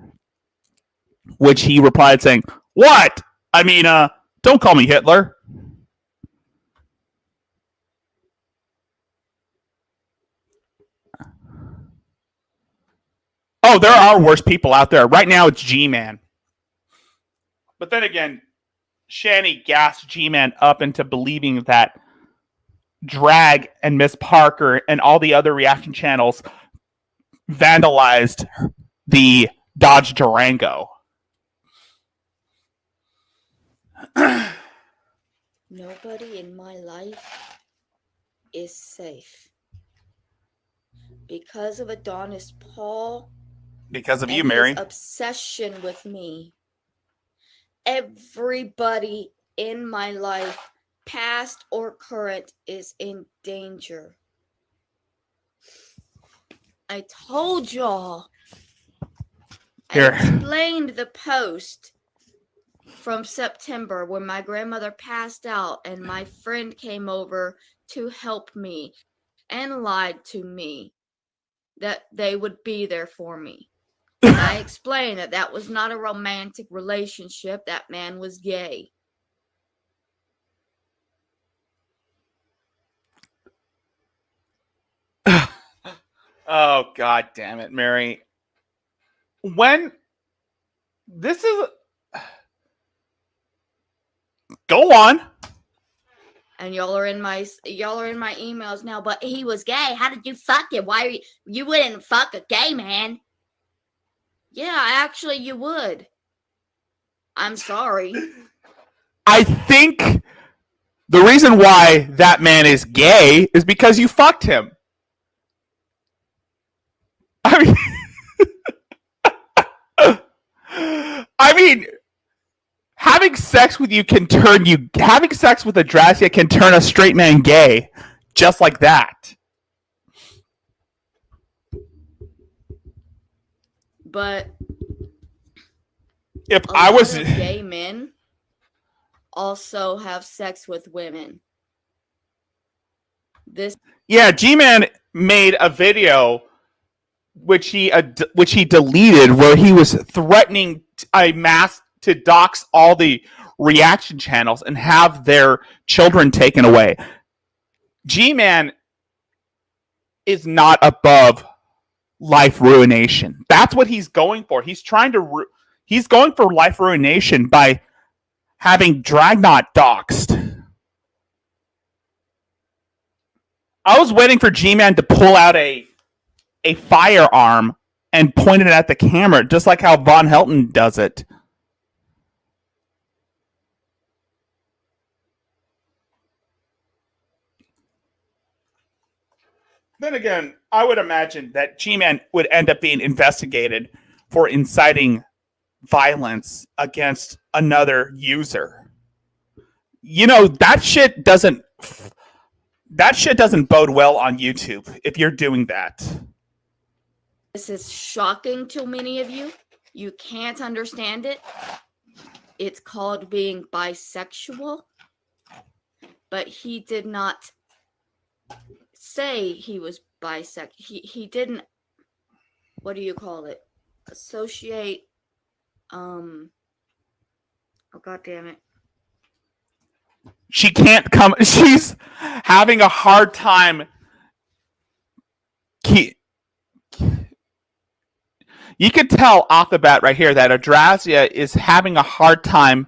Which he replied saying, "What? I mean, don't call me Hitler." Oh, there are worse people out there. Right now, it's G-Man. But then again, Shani gassed G-Man up into believing that Drag and Miss Parker and all the other reaction channels vandalized the Dodge Durango. Nobody in my life is safe because of Adonis Paul. Because of you, and Mary. His obsession with me. Everybody in my life, past or current, is in danger. I told y'all. Here. I explained the post from September when my grandmother passed out and my friend came over to help me and lied to me that they would be there for me. And I explained that that was not a romantic relationship. That man was gay. Oh, God damn it, Mary. When this is... Go on. And y'all are in my emails now, but he was gay. How did you fuck him? Why are you wouldn't fuck a gay man? Yeah, actually you would. I'm sorry. I think the reason why that man is gay is because you fucked him. I mean, having sex with you can turn you. Having sex with a Dracia can turn a straight man gay, just like that. But if a I lot was of gay men also have sex with women. Yeah, G-Man made a video which he deleted where he was threatening a mass to dox all the reaction channels and have their children taken away. G-Man is not above life ruination. That's what he's going for. He's trying to he's going for life ruination by having Dragnot doxed. I was waiting for G-Man to pull out a firearm and point it at the camera, just like how Von Helton does it. Then again, I would imagine that G-Man would end up being investigated for inciting violence against another user. You know, that shit doesn't bode well on YouTube if you're doing that. This is shocking to many of you. You can't understand it. It's called being bisexual. But he did not say he was bisexual. He didn't, what do you call it? Associate, oh god damn it. She can't come, she's having a hard time. You could tell off the bat right here that Adrasia is having a hard time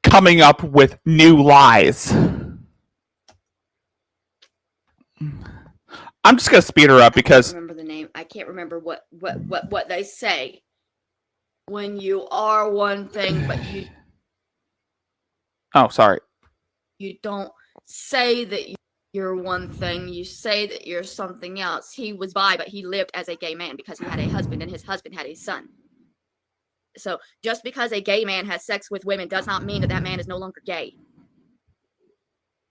coming up with new lies. I'm just gonna speed her up because I can't remember the name. I can't remember what they say when you are one thing, but you. Oh, sorry. You don't say that you're one thing. You say that you're something else. He was bi, but he lived as a gay man because he had a husband, and his husband had a son. So just because a gay man has sex with women does not mean that that man is no longer gay.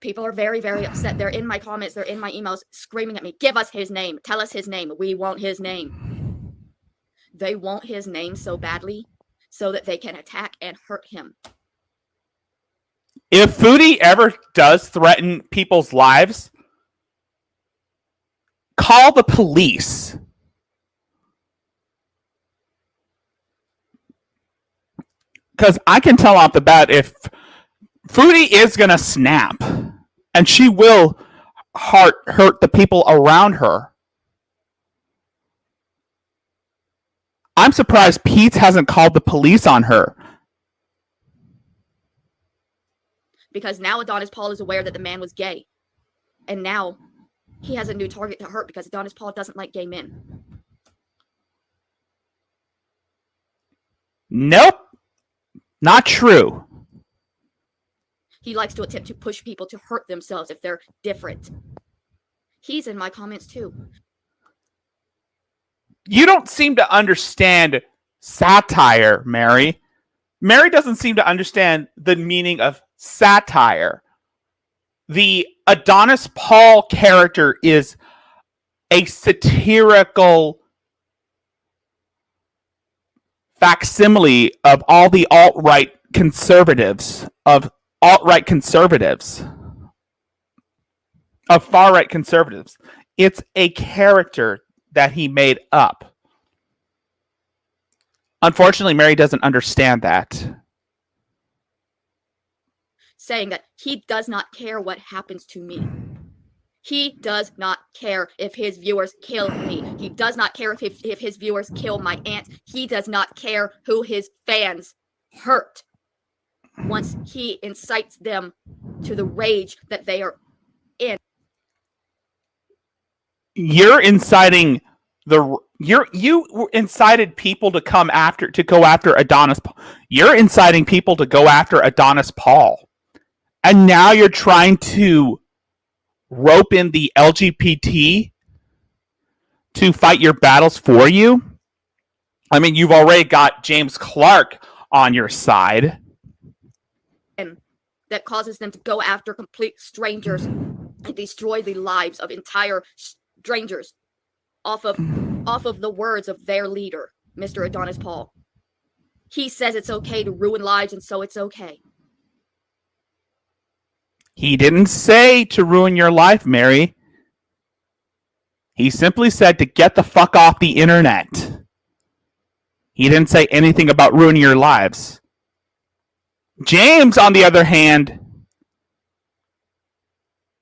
People are very, very upset. They're in my comments. They're in my emails screaming at me. Give us his name. Tell us his name. We want his name. They want his name so badly so that they can attack and hurt him. If Foodie ever does threaten people's lives, call the police. Because I can tell off the bat if Foodie is going to snap, and she will hurt the people around her. I'm surprised Pete hasn't called the police on her. Because now Adonis Paul is aware that the man was gay. And now he has a new target to hurt because Adonis Paul doesn't like gay men. Nope. Not true. He likes to attempt to push people to hurt themselves if they're different. He's in my comments too. You don't seem to understand satire, Mary. Mary doesn't seem to understand the meaning of satire. The Adonis Paul character is a satirical facsimile of all the alt-right conservatives, of far-right conservatives. It's a character that he made up. Unfortunately, Mary doesn't understand that. Saying that he does not care what happens to me. He does not care if his viewers kill me. He does not care if his viewers kill my aunt. He does not care who his fans hurt. Once he incites them to the rage that they are in. You're inciting you incited people to go after Adonis. You're inciting people to go after Adonis Paul. And now you're trying to rope in the LGBT to fight your battles for you? I mean, you've already got James Clark on your side. And that causes them to go after complete strangers and destroy the lives of entire strangers off of the words of their leader, Mr. Adonis Paul. He says it's okay to ruin lives, and so it's okay. He didn't say to ruin your life, Mary. He simply said to get the fuck off the internet. He didn't say anything about ruining your lives. James, on the other hand,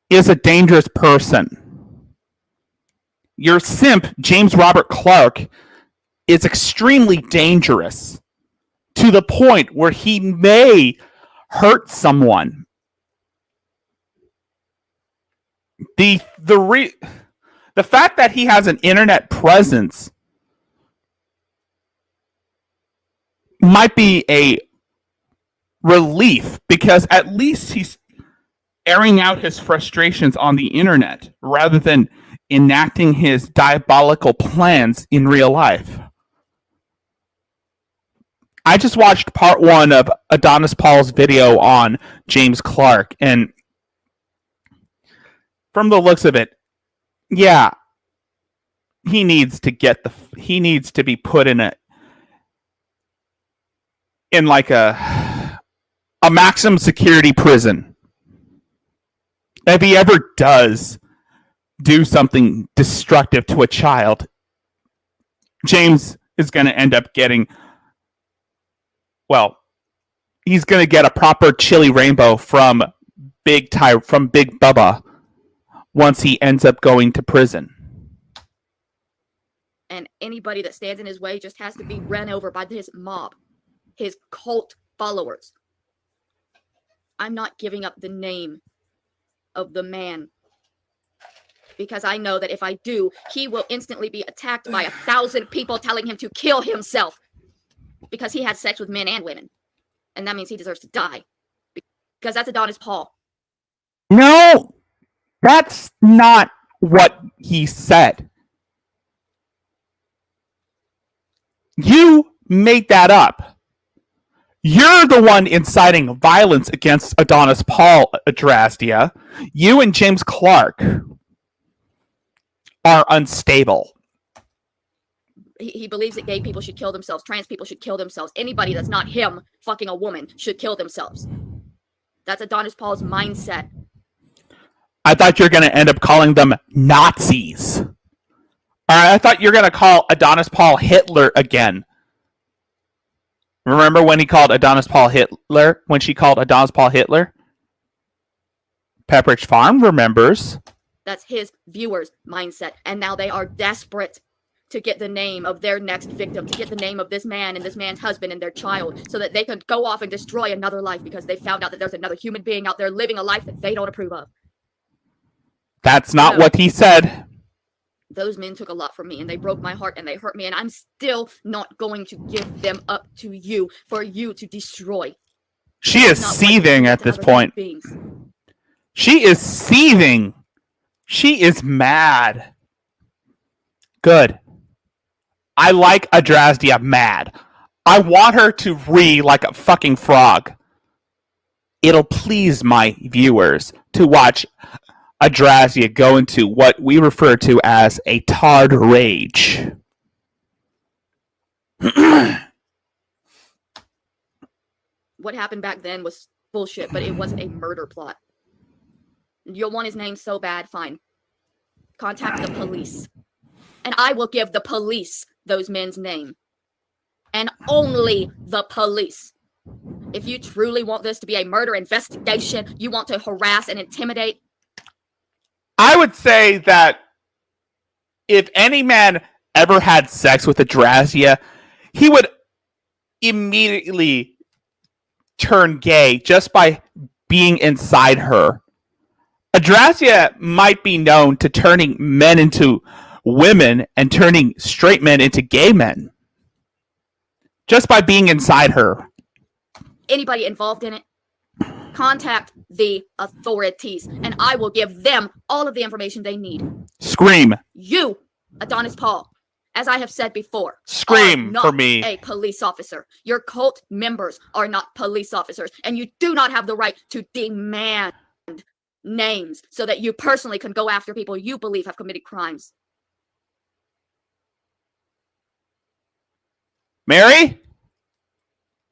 is a dangerous person. Your simp, James Robert Clark, is extremely dangerous to the point where he may hurt someone. The fact that he has an internet presence might be a relief, because at least he's airing out his frustrations on the internet rather than enacting his diabolical plans in real life. I just watched part 1 of Adonis Paul's video on James Clark, and from the looks of it, yeah, he needs to be put in like a maximum security prison. If he ever does do something destructive to a child, James is going to end up getting, well, he's going to get a proper chili rainbow from Big Bubba once he ends up going to prison. And anybody that stands in his way just has to be run over by his mob, his cult followers. I'm not giving up the name of the man, because I know that if I do, he will instantly be attacked by 1,000 people telling him to kill himself because he had sex with men and women, and that means he deserves to die, because that's Adonis Paul. No, that's not what he said. You made that up. You're the one inciting violence against Adonis Paul, Adrastia. You and James Clark are unstable. He believes that gay people should kill themselves, trans people should kill themselves. Anybody that's not him fucking a woman should kill themselves. That's Adonis Paul's mindset. I thought you were going to end up calling them Nazis. I thought you were going to call Adonis Paul Hitler again. Remember when he called Adonis Paul Hitler? When she called Adonis Paul Hitler? Pepperidge Farm remembers. That's his viewers' mindset. And now they are desperate to get the name of their next victim, to get the name of this man and this man's husband and their child, so that they can go off and destroy another life because they found out that there's another human being out there living a life that they don't approve of. That's not what he said. Those men took a lot from me, and they broke my heart, and they hurt me, and I'm still not going to give them up to you for you to destroy. She That is not what seething you at to this other human point. beings. She is seething. She is mad. Good. I like Adrastia mad. I want her to ree like a fucking frog. It'll please my viewers to watch Adrastia go into what we refer to as a tard rage. What happened back then was bullshit, but it wasn't a murder plot. You'll want his name so bad, fine. Contact the police. And I will give the police those men's name. And only the police. If you truly want this to be a murder investigation, you want to harass and intimidate. I would say that if any man ever had sex with Adrastia, he would immediately turn gay just by being inside her. Adrastia might be known to turning men into women and turning straight men into gay men just by being inside her. Anybody involved in it, contact the authorities, and I will give them all of the information they need. Scream. You, Adonis Paul, as I have said before, Scream are not for me. a police officer. Your cult members are not police officers, and you do not have the right to demand names so that you personally can go after people you believe have committed crimes. Mary,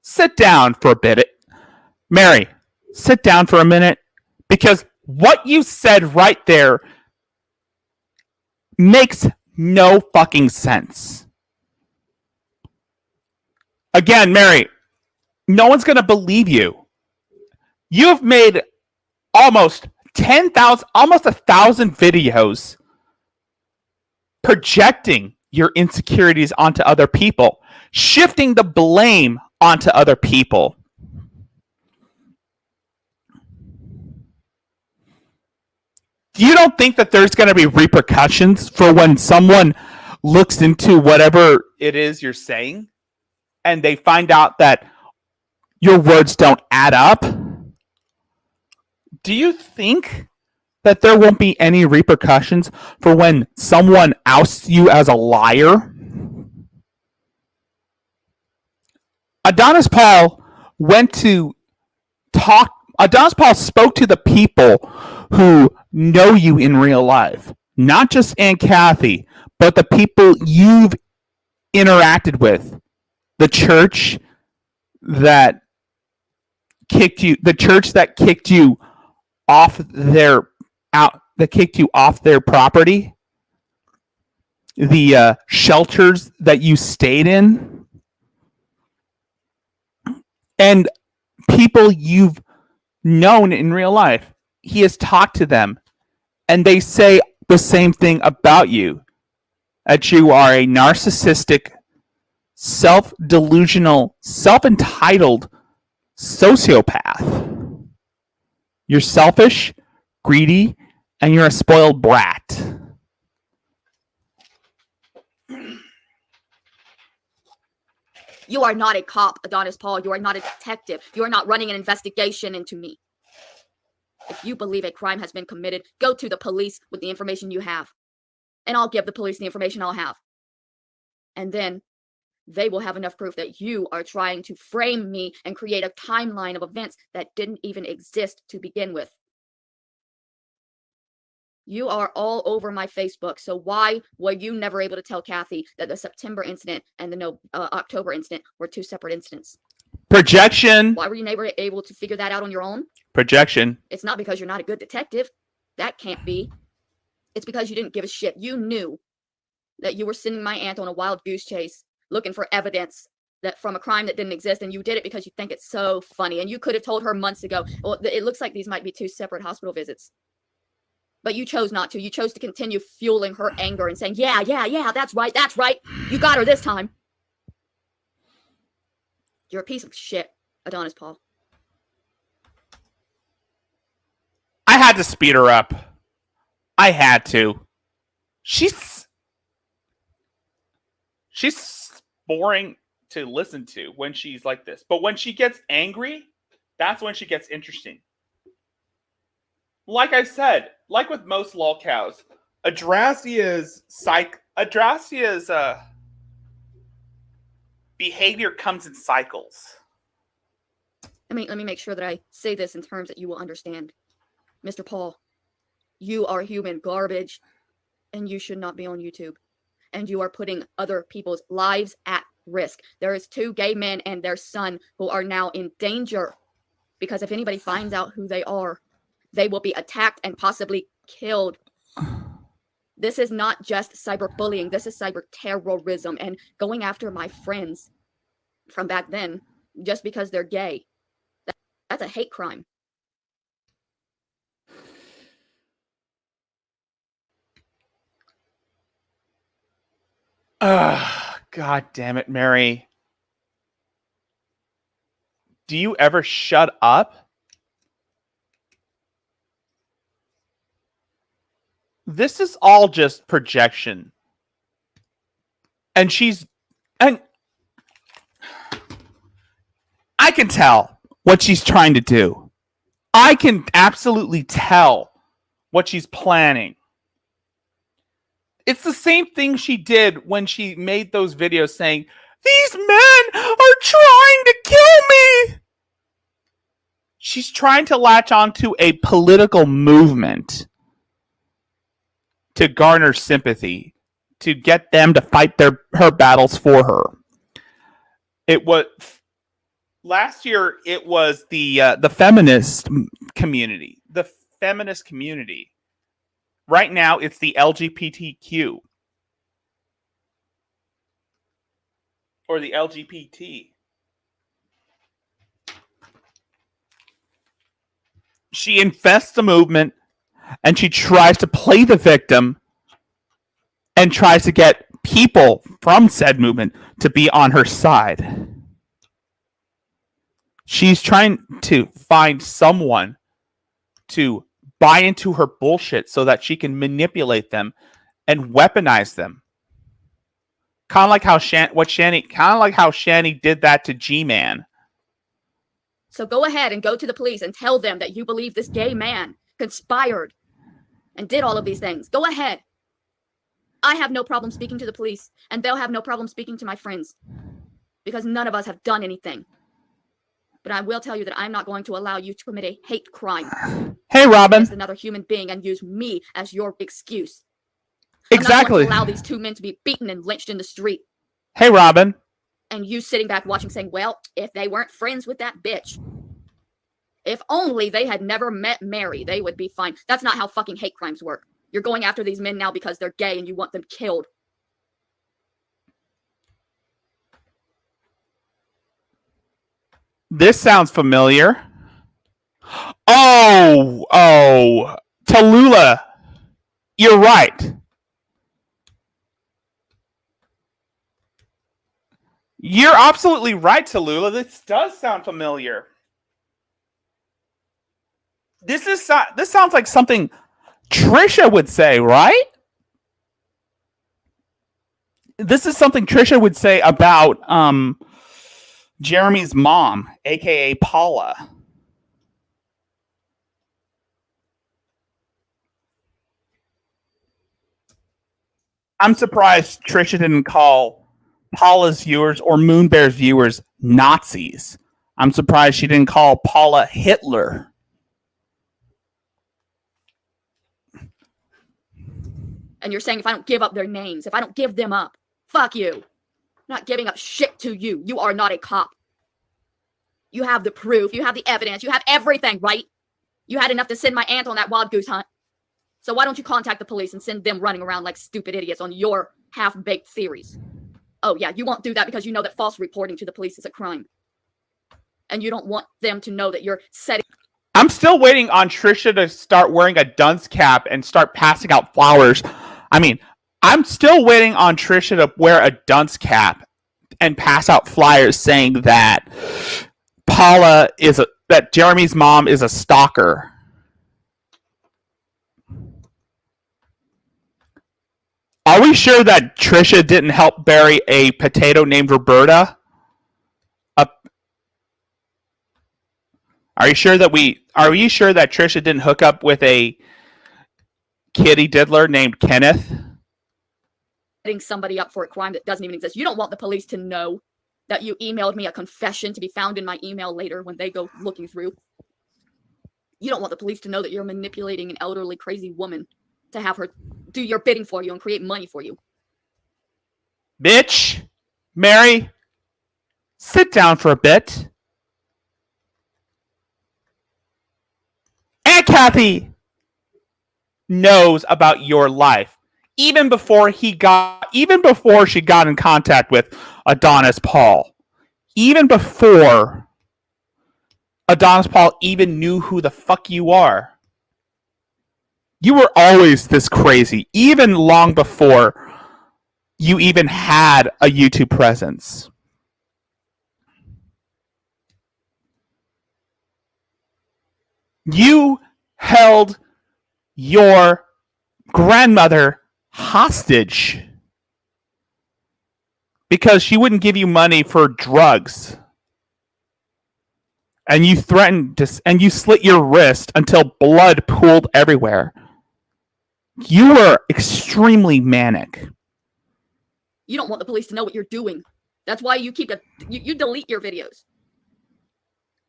sit down for a bit. Mary, sit down for a minute, because what you said right there makes no fucking sense. Again, Mary, no one's going to believe you. You've made almost 10,000, almost 1,000 videos projecting your insecurities onto other people, shifting the blame onto other people. You don't think that there's going to be repercussions for when someone looks into whatever it is you're saying and they find out that your words don't add up? Do you think that there won't be any repercussions for when someone ousts you as a liar? Adonis Paul Adonis Paul spoke to the people who know you in real life, not just Aunt Kathy, but the people you've interacted with. The church that kicked you off their property, the shelters that you stayed in, and people you've known in real life. He has talked to them, and they say the same thing about you, that you are a narcissistic, self-delusional, self-entitled sociopath. You're selfish, greedy, and you're a spoiled brat. You are not a cop, Adonis Paul. You are not a detective. You are not running an investigation into me. If you believe a crime has been committed, go to the police with the information you have. And I'll give the police the information I'll have. And then they will have enough proof that you are trying to frame me and create a timeline of events that didn't even exist to begin with. You are all over my Facebook, so why were you never able to tell Kathy that the September incident and the October incident were two separate incidents? Projection. Why were you never able to figure that out on your own? Projection. It's not because you're not a good detective. That can't be. It's because you didn't give a shit. You knew that you were sending my aunt on a wild goose chase looking for evidence that from a crime that didn't exist, and you did it because you think it's so funny. And you could have told her months ago, well, it looks like these might be two separate hospital visits. But you chose not to. You chose to continue fueling her anger and saying, yeah, that's right. You got her this time. You're a piece of shit, Adonis Paul. I had to speed her up. I had to. She's boring to listen to when she's like this. But when she gets angry, That's when she gets interesting. Like I said, like with most lolcows, Adrasia's behavior comes in cycles. Let me make sure that I say this in terms that you will understand. Mr. Paul, you are human garbage, and you should not be on YouTube. And you are putting other people's lives at risk. There is 2 gay men and their son who are now in danger, because if anybody finds out who they are, they will be attacked and possibly killed. This is not just cyberbullying. This is cyber terrorism and going after my friends from back then just because they're gay. That's a hate crime. God damn it, Mary. Do you ever shut up? This is all just projection. And I can tell what she's trying to do. I can absolutely tell what she's planning. It's the same thing she did when she made those videos saying, "These men are trying to kill me." She's trying to latch onto a political movement to garner sympathy, to get them to fight her battles for her. It was last year. It was the feminist community. The feminist community. Right now, it's the LGBTQ or the LGBT. She infests the movement, and she tries to play the victim and tries to get people from said movement to be on her side. She's trying to find someone to buy into her bullshit so that she can manipulate them and weaponize them. Kind of like how Shani did that to G-Man. So go ahead and go to the police and tell them that you believe this gay man conspired and did all of these things. Go ahead. I have no problem speaking to the police, and they'll have no problem speaking to my friends, because none of us have done anything. But I will tell you that I'm not going to allow you to commit a hate crime. Hey, Robin. Against another human being and use me as your excuse. Exactly. I'm not going to allow these 2 men to be beaten and lynched in the street. Hey, Robin. And you sitting back watching saying, well, if they weren't friends with that bitch, if only they had never met Mary, they would be fine. That's not how fucking hate crimes work. You're going after these men now because they're gay and you want them killed. This sounds familiar. Oh, Tallulah. You're right. You're absolutely right, Tallulah. This does sound familiar. This sounds like something Trisha would say, right? This is something Trisha would say about Jeremy's mom, aka Paula. I'm surprised Trisha didn't call Paula's viewers or Moonbear's viewers Nazis. I'm surprised she didn't call Paula Hitler. And you're saying if I don't give up their names, if I don't give them up, fuck you. I'm not giving up shit to you. You are not a cop. You have the proof. You have the evidence. You have everything, right? You had enough to send my aunt on that wild goose hunt. So why don't you contact the police and send them running around like stupid idiots on your half-baked theories? Oh, yeah, you won't do that because you know that false reporting to the police is a crime. And you don't want them to know that you're setting... I'm still waiting on Trisha to start wearing a dunce cap and start passing out flowers. I mean, I'm still waiting on Trisha to wear a dunce cap and pass out flyers saying that that Jeremy's mom is a stalker. Are we sure that Trisha didn't help bury a potato named Roberta? Are you sure that Trisha didn't hook up with a kitty diddler named Kenneth? Setting somebody up for a crime that doesn't even exist. You don't want the police to know that you emailed me a confession to be found in my email later when they go looking through. You don't want the police to know that you're manipulating an elderly, crazy woman to have her do your bidding for you and create money for you. Bitch, Mary, sit down for a bit. Aunt Kathy knows about your life even before she got in contact with Adonis Paul. Even before Adonis Paul even knew who the fuck you are. You were always this crazy, even long before you even had a YouTube presence. You held your grandmother hostage because she wouldn't give you money for drugs. And you threatened to, and you slit your wrist until blood pooled everywhere. You were extremely manic. You don't want the police to know what you're doing. That's why you you delete your videos.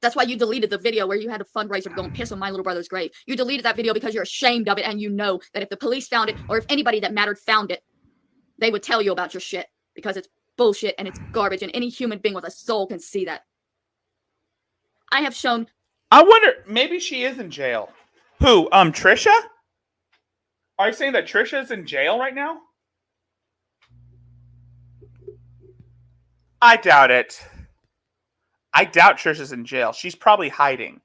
That's why you deleted the video where you had a fundraiser to go and piss on my little brother's grave. You deleted that video because you're ashamed of it, and you know that if the police found it, or if anybody that mattered found it, they would tell you about your shit because it's bullshit and it's garbage, and any human being with a soul can see that. I have shown. I wonder, maybe she is in jail. Who? Trisha? Are you saying that Trisha is in jail right now? I doubt it. I doubt Trisha's in jail. She's probably hiding.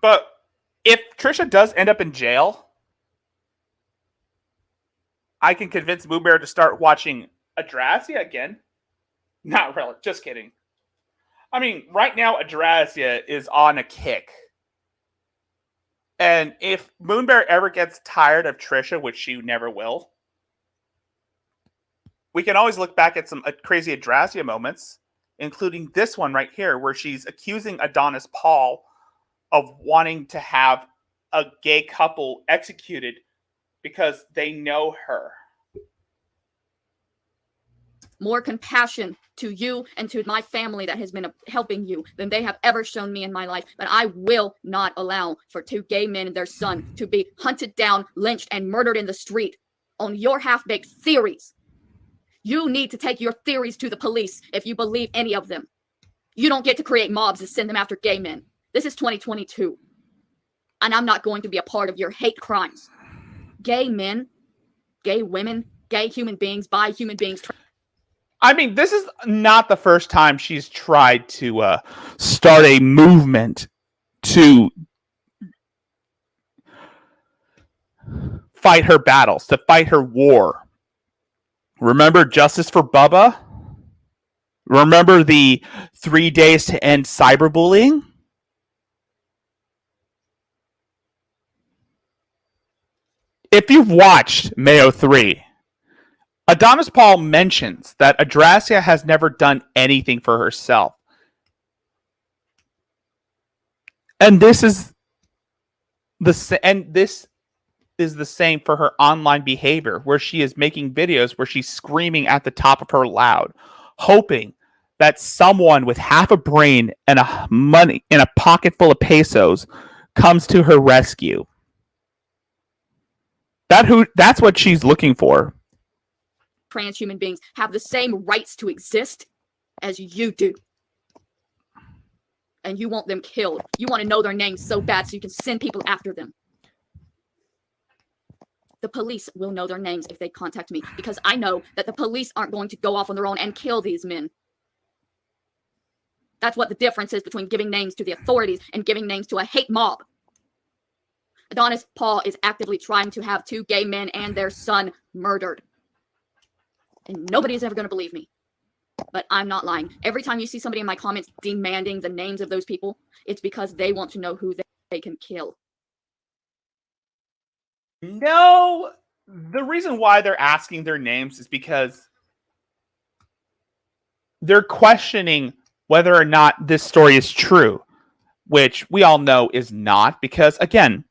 But if Trisha does end up in jail, I can convince Moo Bear to start watching Adrasia again. Not really. Just kidding. I mean, right now, Adrasia is on a kick. And if Moonbear ever gets tired of Trisha, which she never will, we can always look back at some crazy Adrasia moments, including this one right here, where she's accusing Adonis Paul of wanting to have a gay couple executed because they know her. More compassion to you and to my family that has been helping you than they have ever shown me in my life. But I will not allow for two gay men and their son to be hunted down, lynched, and murdered in the street on your half-baked theories. You need to take your theories to the police if you believe any of them. You don't get to create mobs and send them after gay men. This is 2022. And I'm not going to be a part of your hate crimes. Gay men, gay women, gay human beings, bi human beings. I mean, this is not the first time she's tried to start a movement to fight her battles, to fight her war. Remember Justice for Bubba? Remember the 3 days to end cyberbullying? If you've watched Mayo 3, Adonis Paul mentions that Adrasia has never done anything for herself. And this is the same for her online behavior, where she is making videos where she's screaming at the top of her loud, hoping that someone with half a brain and a pocket full of pesos comes to her rescue. That's what she's looking for. Trans human beings have the same rights to exist as you do. And you want them killed. You want to know their names so bad so you can send people after them. The police will know their names if they contact me, because I know that the police aren't going to go off on their own and kill these men. That's what the difference is between giving names to the authorities and giving names to a hate mob. Adonis Paul is actively trying to have two gay men and their son murdered. And nobody's ever going to believe me. But I'm not lying. Every time you see somebody in my comments demanding the names of those people, it's because they want to know who they can kill. No The reason why they're asking their names is because they're questioning whether or not this story is true, which we all know is not, because, again,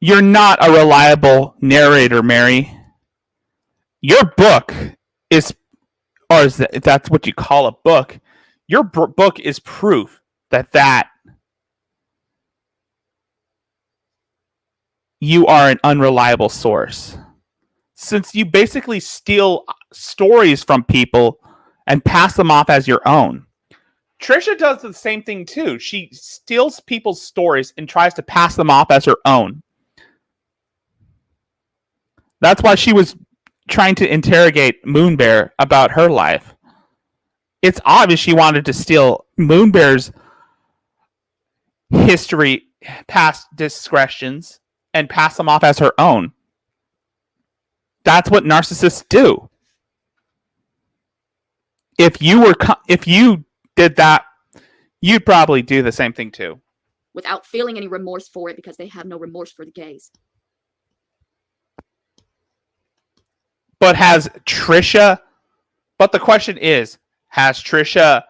you're not a reliable narrator, Mary. Your book is, or is that, if that's what you call a book, your book is proof that you are an unreliable source. Since you basically steal stories from people and pass them off as your own. Trisha does the same thing too. She steals people's stories and tries to pass them off as her own. That's why she was trying to interrogate Moonbear about her life. It's obvious she wanted to steal Moonbear's history, past discretions, and pass them off as her own. That's what narcissists do. If you did that, you'd probably do the same thing too. Without feeling any remorse for it, because they have no remorse for the gays. But the question is, has Trisha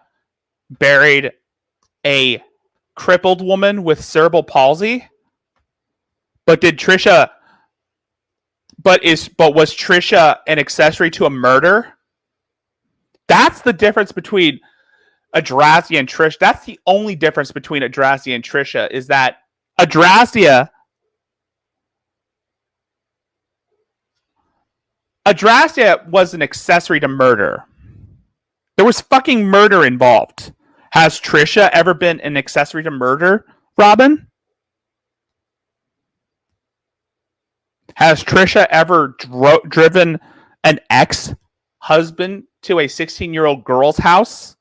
buried a crippled woman with cerebral palsy? But was Trisha an accessory to a murder? That's the difference between Adrastia and Trish. That's the only difference between Adrastia and Trisha, is that Adrastia was an accessory to murder. There was fucking murder involved. Has Trisha ever been an accessory to murder, Robin? Has Trisha ever driven an ex-husband to a 16-year-old girl's house?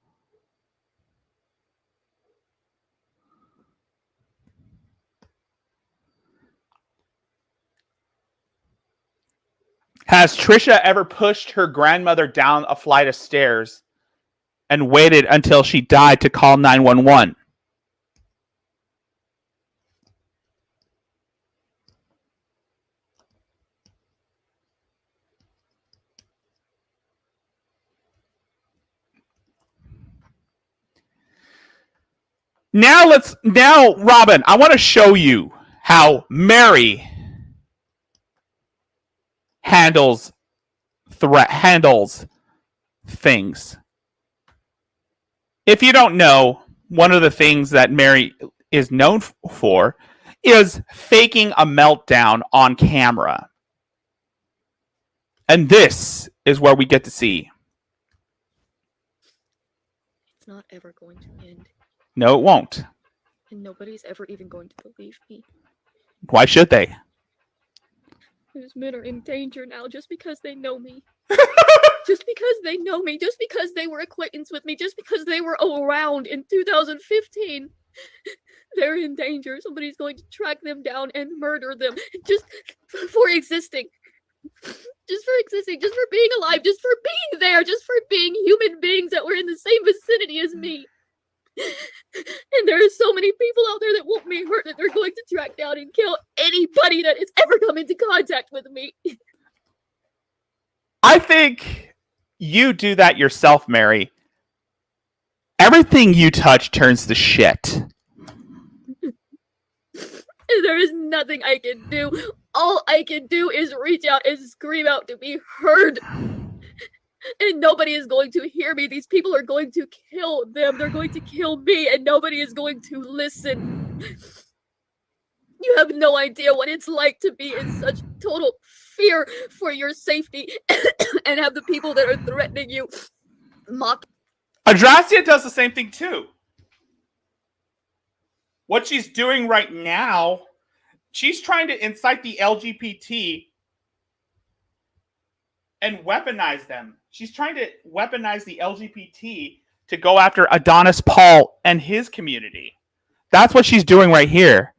Has Trisha ever pushed her grandmother down a flight of stairs and waited until she died to call 911? Now, Robin, I want to show you how Mary handles things. If you don't know, one of the things that Mary is known for is faking a meltdown on camera. And this is where we get to see. It's not ever going to end. No, it won't. And nobody's ever even going to believe me. Why should they? These men are in danger now just because they know me. Just because they know me. Just because they were acquaintance with me. Just because they were around in 2015. They're in danger. Somebody's going to track them down and murder them. Just for existing. Just for existing. Just for being alive. Just for being there. Just for being human beings that were in the same vicinity as me. And there are so many people out there that want me hurt that they're going to track down and kill anybody that has ever come into contact with me. I think you do that yourself, Mary. Everything you touch turns to shit. There is nothing I can do. All I can do is reach out and scream out to be heard. And nobody is going to hear me. These people are going to kill them. They're going to kill me, and nobody is going to listen. You have no idea what it's like to be in such total fear for your safety and have the people that are threatening you mock. Adrastia does the same thing too. What she's doing right now, she's trying to incite the LGBT and weaponize them. She's trying to weaponize the LGBT to go after Adonis Paul and his community. That's what she's doing right here.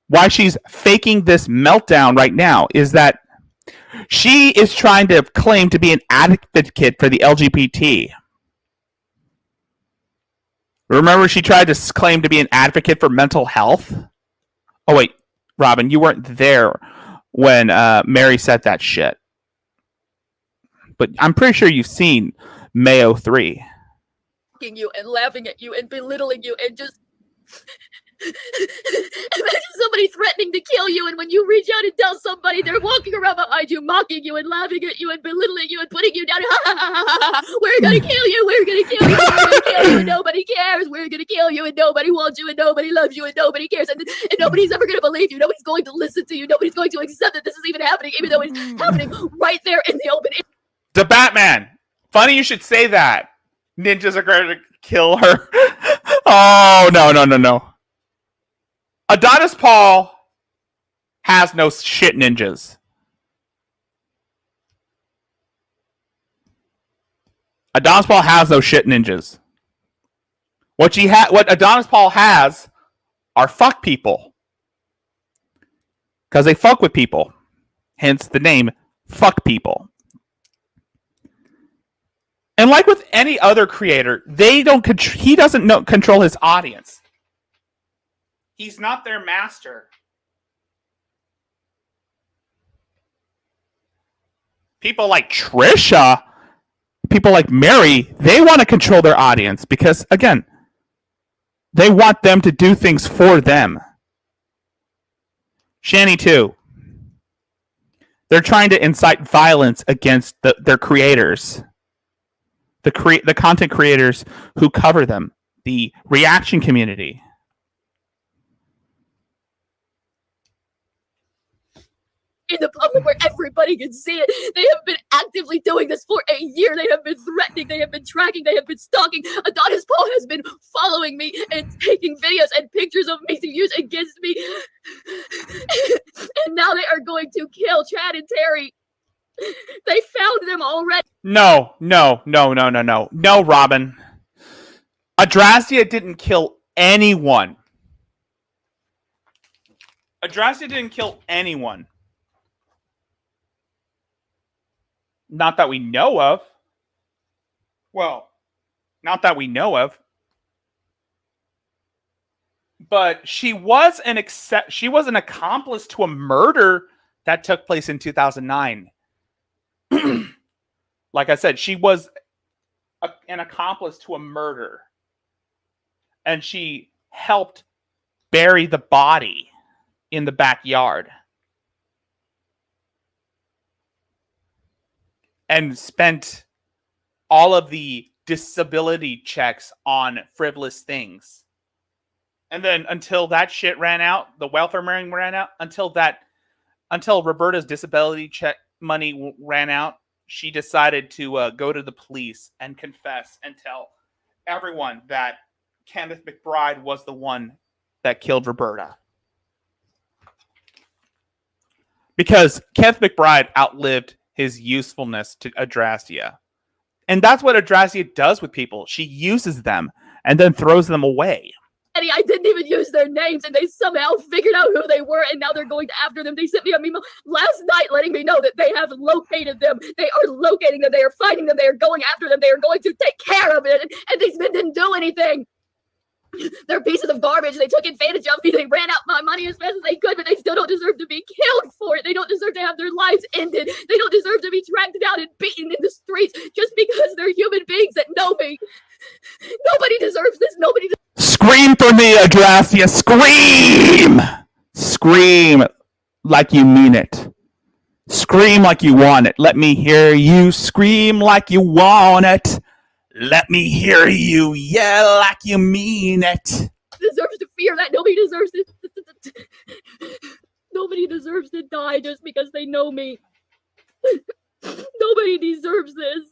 Why she's faking this meltdown right now is that she is trying to claim to be an advocate for the LGBT. Remember, she tried to claim to be an advocate for mental health? Oh, wait, Robin, you weren't there when Mary said that shit. But I'm pretty sure you've seen Mayo 3. You and laughing at you and belittling you and just imagine somebody threatening to kill you, and when you reach out and tell somebody, they're walking around behind you, mocking you and laughing at you and belittling you and putting you down. We're gonna kill you. We're gonna kill you. We're gonna kill you, and nobody cares. We're gonna kill you, and nobody wants you, and nobody loves you, and nobody cares, and nobody's ever gonna believe you. Nobody's going to listen to you. Nobody's going to accept that this is even happening, even though it's happening right there in the open. The Batman. Funny you should say that. Ninjas are going to kill her. Oh, no. Adonis Paul has no shit ninjas. Adonis Paul has no shit ninjas. What Adonis Paul has are fuck people. Because they fuck with people. Hence the name fuck people. And like with any other creator, he doesn't control his audience. He's not their master. People like Trisha, people like Mary, they want to control their audience because, again, they want them to do things for them. Shani too. They're trying to incite violence against their creators. The content creators who cover them, the reaction community. In the public where everybody can see it. They have been actively doing this for a year. They have been threatening, they have been tracking, they have been stalking. Adonis Paul has been following me and taking videos and pictures of me to use against me. And now they are going to kill Chad and Terry. They found them already. No, Robin. Adrastia didn't kill anyone. Adrastia didn't kill anyone. Not that we know of. Well, not that we know of. But she was an accomplice to a murder that took place in 2009. Like I said, she was an accomplice to a murder. And she helped bury the body in the backyard. And spent all of the disability checks on frivolous things. And then until that shit ran out, the welfare money ran out, until Roberta's disability check money ran out, she decided to go to the police and confess and tell everyone that Kenneth McBride was the one that killed Roberta. Because Kenneth McBride outlived his usefulness to Adrastia. And that's what Adrastia does with people. She uses them and then throws them away. I didn't even use their names, and they somehow figured out who they were, and now they're going after them. They sent me a memo last night letting me know that they have located them. They are locating them. They are finding them. They are going after them. They are going to take care of it. And these men didn't do anything. They're pieces of garbage. They took advantage of me. They ran out my money as fast as they could, but they still don't deserve to be killed for it. They don't deserve to have their lives ended. They don't deserve to be tracked down and beaten in the streets just because they're human beings that know me. Nobody deserves this. Nobody Scream for me, Adrastia. Scream! Scream like you mean it. Scream like you want it. Let me hear you scream like you want it. Let me hear you yell like you mean it. Deserves to fear that. Nobody deserves this. Nobody deserves to die just because they know me. Nobody deserves this.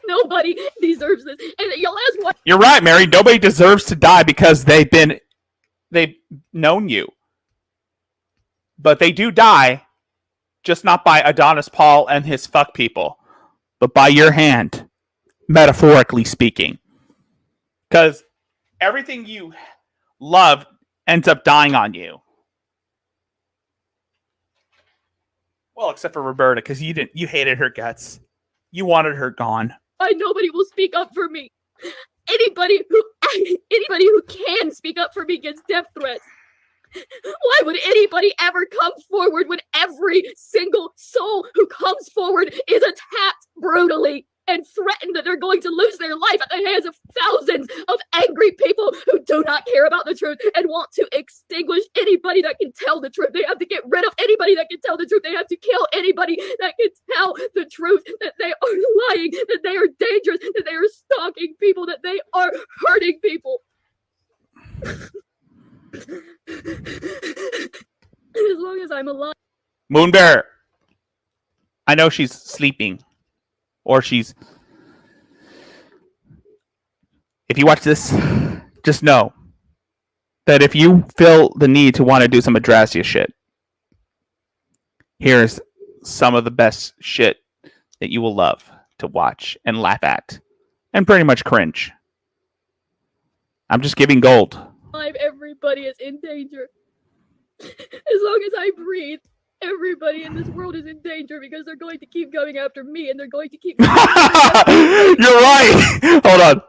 Nobody deserves this. And you'll ask what? You're right, Mary. Nobody deserves to die because they've known you. But they do die, just not by Adonis Paul and his fuck people, but by your hand, metaphorically speaking. Because everything you love ends up dying on you. Well, except for Roberta, because you hated her guts. You wanted her gone. Nobody will speak up for me. Anybody who can speak up for me gets death threats. Why would anybody ever come forward when every single soul who comes forward is attacked brutally and threatened that they're going to lose their life at the hands of thousands of angry people who do not care about the truth and want to extinguish anybody that can tell the truth? They have to get rid of anybody that can tell the truth. They have to kill anybody that can tell the truth, that they are lying, that they are dangerous, that they are stalking people, that they are hurting people. As long as I'm alive. Moonbear. I know she's sleeping. Or she's... If you watch this, just know that if you feel the need to want to do some Adrasia shit, here's some of the best shit that you will love to watch and laugh at. And pretty much cringe. I'm just giving gold. Everybody is in danger. As long as I breathe, everybody in this world is in danger because they're going to keep going after me and they're going to keep... You're right! Hold on.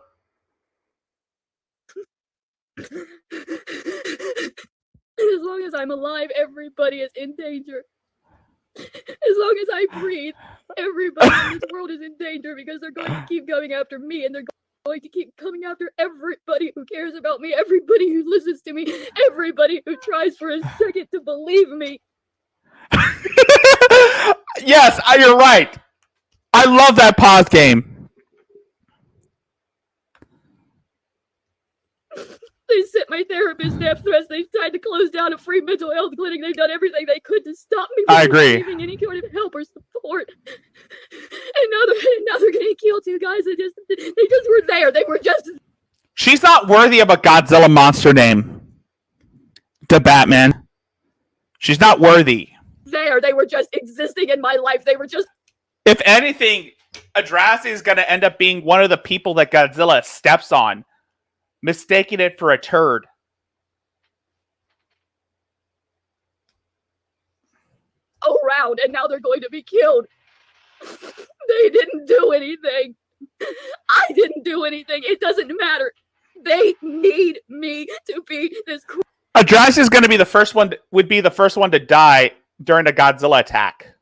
As long as I'm alive, everybody is in danger. As long as I breathe, everybody in this world is in danger because they're going to keep going after me and they're going to keep coming after everybody who cares about me, everybody who listens to me, everybody who tries for a second to believe me. Yes, you're right. I love that pause game. They sent my therapist death threats. They've tried to close down a free mental health clinic. They've done everything they could to stop me from receiving any kind of help or support. And now they're getting killed. Two guys that they just were there. They were just... She's not worthy of a Godzilla monster name. To Batman. She's not worthy. There. They were just existing in my life. They were just... If anything, Adrasia is going to end up being one of the people that Godzilla steps on, mistaking it for a turd. Around, and now they're going to be killed. They didn't do anything. I didn't do anything. It doesn't matter. They need me to be this... Adrasia is going to be the first one, would be the first one to die during a Godzilla attack.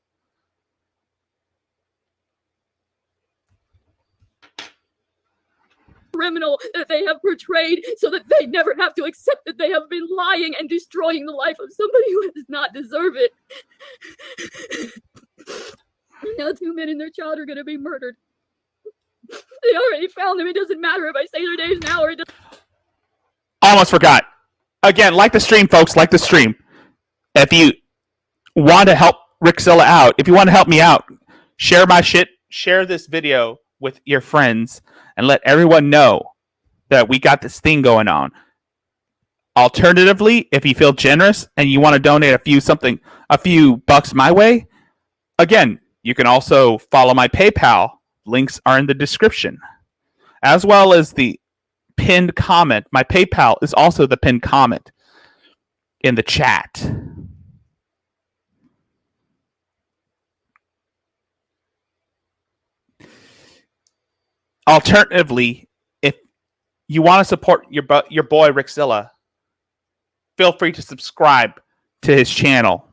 Criminal that they have portrayed so that they never have to accept that they have been lying and destroying the life of somebody who does not deserve it. Now 2 men and their child are going to be murdered. They already found them. It doesn't matter if I say their names now or it doesn't. Almost forgot. Again, like the stream, folks. Like the stream. If you want to help Rickzilla out, if you want to help me out, share my shit. Share this video with your friends and let everyone know that we got this thing going on. Alternatively, if you feel generous and you want to donate a few bucks my way, again, you can also follow my PayPal. Links are in the description, as well as the pinned comment. My PayPal is also the pinned comment in the chat. Alternatively, if you want to support your boy Rickzilla, feel free to subscribe to his channel.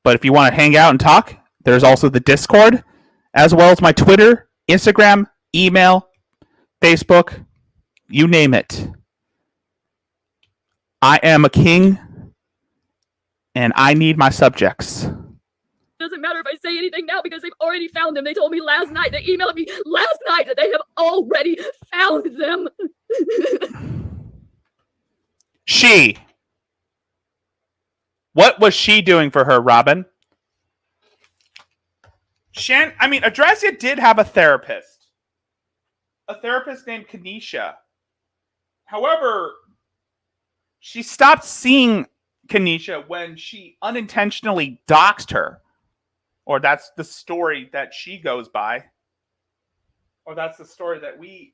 But if you want to hang out and talk, there's also the Discord, as well as my Twitter, Instagram, email, Facebook, you name it. I am a king, and I need my subjects. Doesn't matter if I say anything now because they've already found them. They told me last night, they emailed me last night that they have already found them. She. What was she doing for her, Robin? Adrasia did have a therapist. A therapist named Kanisha. However, she stopped seeing Kanisha when she unintentionally doxed her. Or that's the story that she goes by. Or that's the story that we...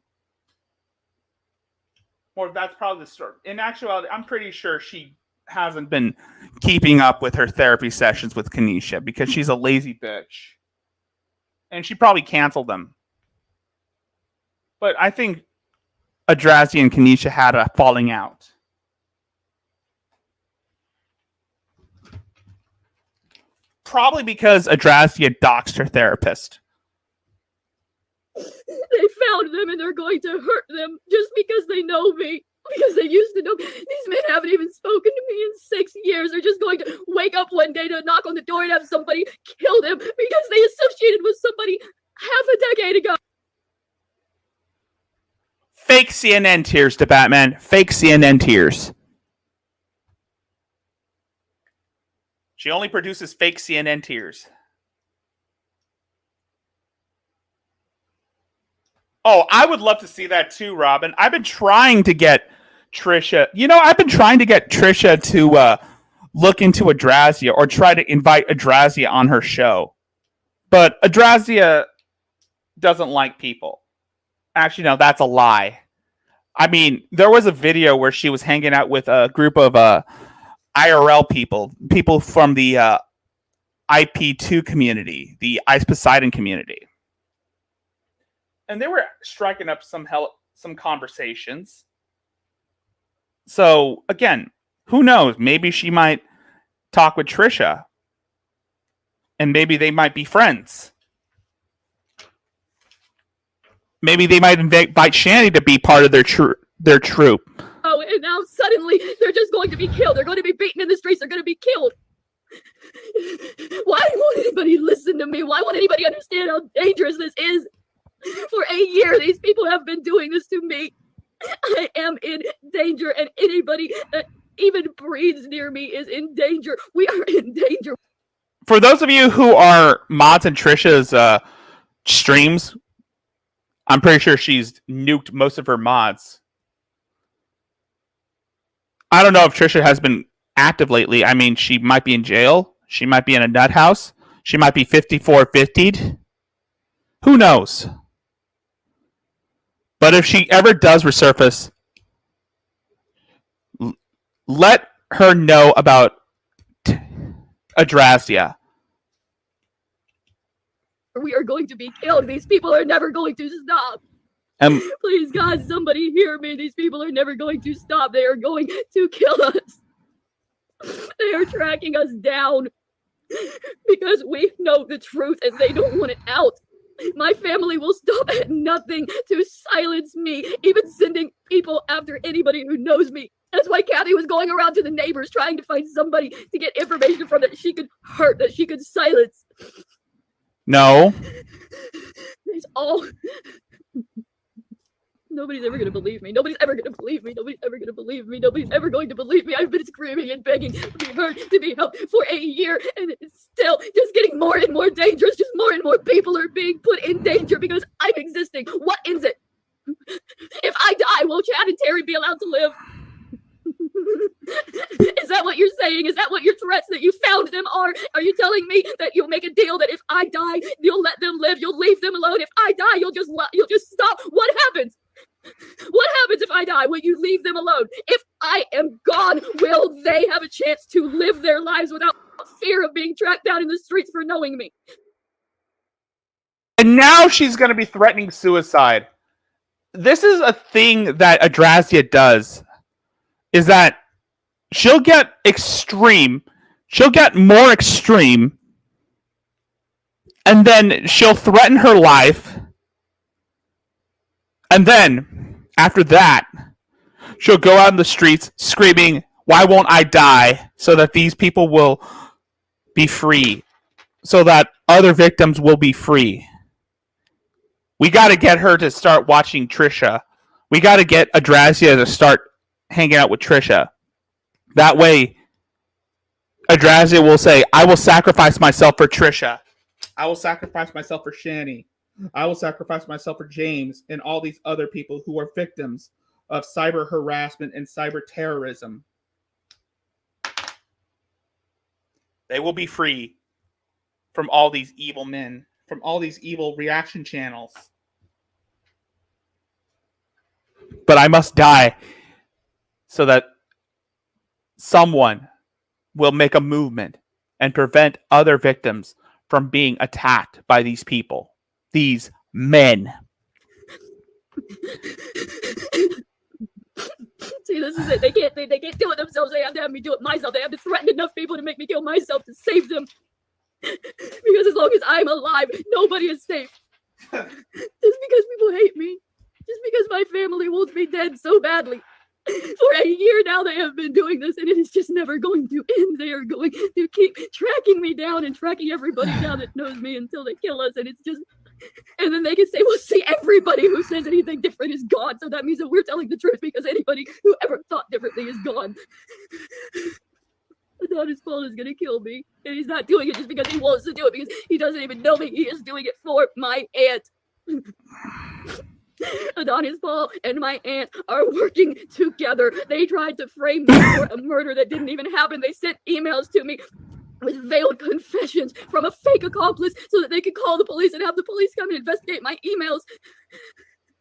Or that's probably the story. In actuality, I'm pretty sure she hasn't been keeping up with her therapy sessions with Kanisha because she's a lazy bitch. And she probably canceled them. But I think Adrasia and Kanisha had a falling out. probably because Adrazia doxed her therapist. They found them and they're going to hurt them just because they know me. Because they used to know. These men haven't even spoken to me in 6 years. They're just going to wake up one day to knock on the door and have somebody kill them because they associated with somebody half a decade ago. Fake CNN tears to Batman. Fake CNN tears. She only produces fake CNN tears. Oh, I would love to see that too, Robin. I've been trying to get Trisha. I've been trying to get Trisha to look into Adrazia or try to invite Adrazia on her show. But Adrazia doesn't like people. Actually, no, that's a lie. I mean, there was a video where she was hanging out with a group of IRL people from the IP2 community, the Ice Poseidon community. And they were striking up some conversations. So, again, who knows? Maybe she might talk with Trisha. And maybe they might be friends. Maybe they might invite Shanny to be part of their troop. Oh, and now suddenly they're just going to be killed. They're going to be beaten in the streets. They're going to be killed. Why won't anybody listen to me? Why won't anybody understand how dangerous this is? For a year, these people have been doing this to me. I am in danger, and anybody that even breathes near me is in danger. We are in danger. For those of you who are mods in Trisha's streams, I'm pretty sure she's nuked most of her mods. I don't know if Trisha has been active lately. I mean, she might be in jail. She might be in a nut house. She might be 54-50'd. Who knows? But if she ever does resurface, let her know about Adrazia. We are going to be killed. These people are never going to stop. Please, God, somebody hear me. These people are never going to stop. They are going to kill us. They are tracking us down because we know the truth and they don't want it out. My family will stop at nothing to silence me, even sending people after anybody who knows me. That's why Kathy was going around to the neighbors trying to find somebody to get information from that she could hurt, that she could silence. No. It's all... Nobody's ever going to believe me. Nobody's ever going to believe me. Nobody's ever going to believe me. Nobody's ever going to believe me. I've been screaming and begging to be heard, to be helped for a year, and it's still just getting more and more dangerous. Just more and more people are being put in danger because I'm existing. What ends it? If I die, will Chad and Terry be allowed to live? Is that what you're saying? Is that what your threats that you found them are? Are you telling me that you'll make a deal that if I die, you'll let them live, you'll leave them alone? If I die, you'll just stop? What happens? What happens if I die? Will you leave them alone? If I am gone, will they have a chance to live their lives without fear of being tracked down in the streets for knowing me? And now she's going to be threatening suicide. This is a thing that Adrazia does, is that she'll get extreme, she'll get more extreme, and then she'll threaten her life. And then, after that, she'll go out in the streets screaming, "Why won't I die?" so that these people will be free. So that other victims will be free. We got to get her to start watching Trisha. We got to get Adrazia to start hanging out with Trisha. That way, Adrazia will say, "I will sacrifice myself for Trisha. I will sacrifice myself for Shani. I will sacrifice myself for James and all these other people who are victims of cyber harassment and cyber terrorism. They will be free from all these evil men, from all these evil reaction channels. But I must die so that someone will make a movement and prevent other victims from being attacked by these people. These men." See, this is it. They can't do it themselves. They have to have me do it myself. They have to threaten enough people to make me kill myself to save them. Because as long as I'm alive, nobody is safe. Just because people hate me. Just because my family wants me dead so badly. For a year now they have been doing this, and it is just never going to end. They are going to keep tracking me down and tracking everybody down that knows me until they kill us, and it's just... And then they can say, well, see, everybody who says anything different is gone, so that means that we're telling the truth because anybody who ever thought differently is gone. Adonis Paul is gonna kill me, and he's not doing it just because he wants to do it, because he doesn't even know me. He is doing it for my aunt. Adonis Paul and my aunt are working together. They tried to frame me for a murder that didn't even happen. They sent emails to me with veiled confessions from a fake accomplice so that they could call the police and have the police come and investigate my emails.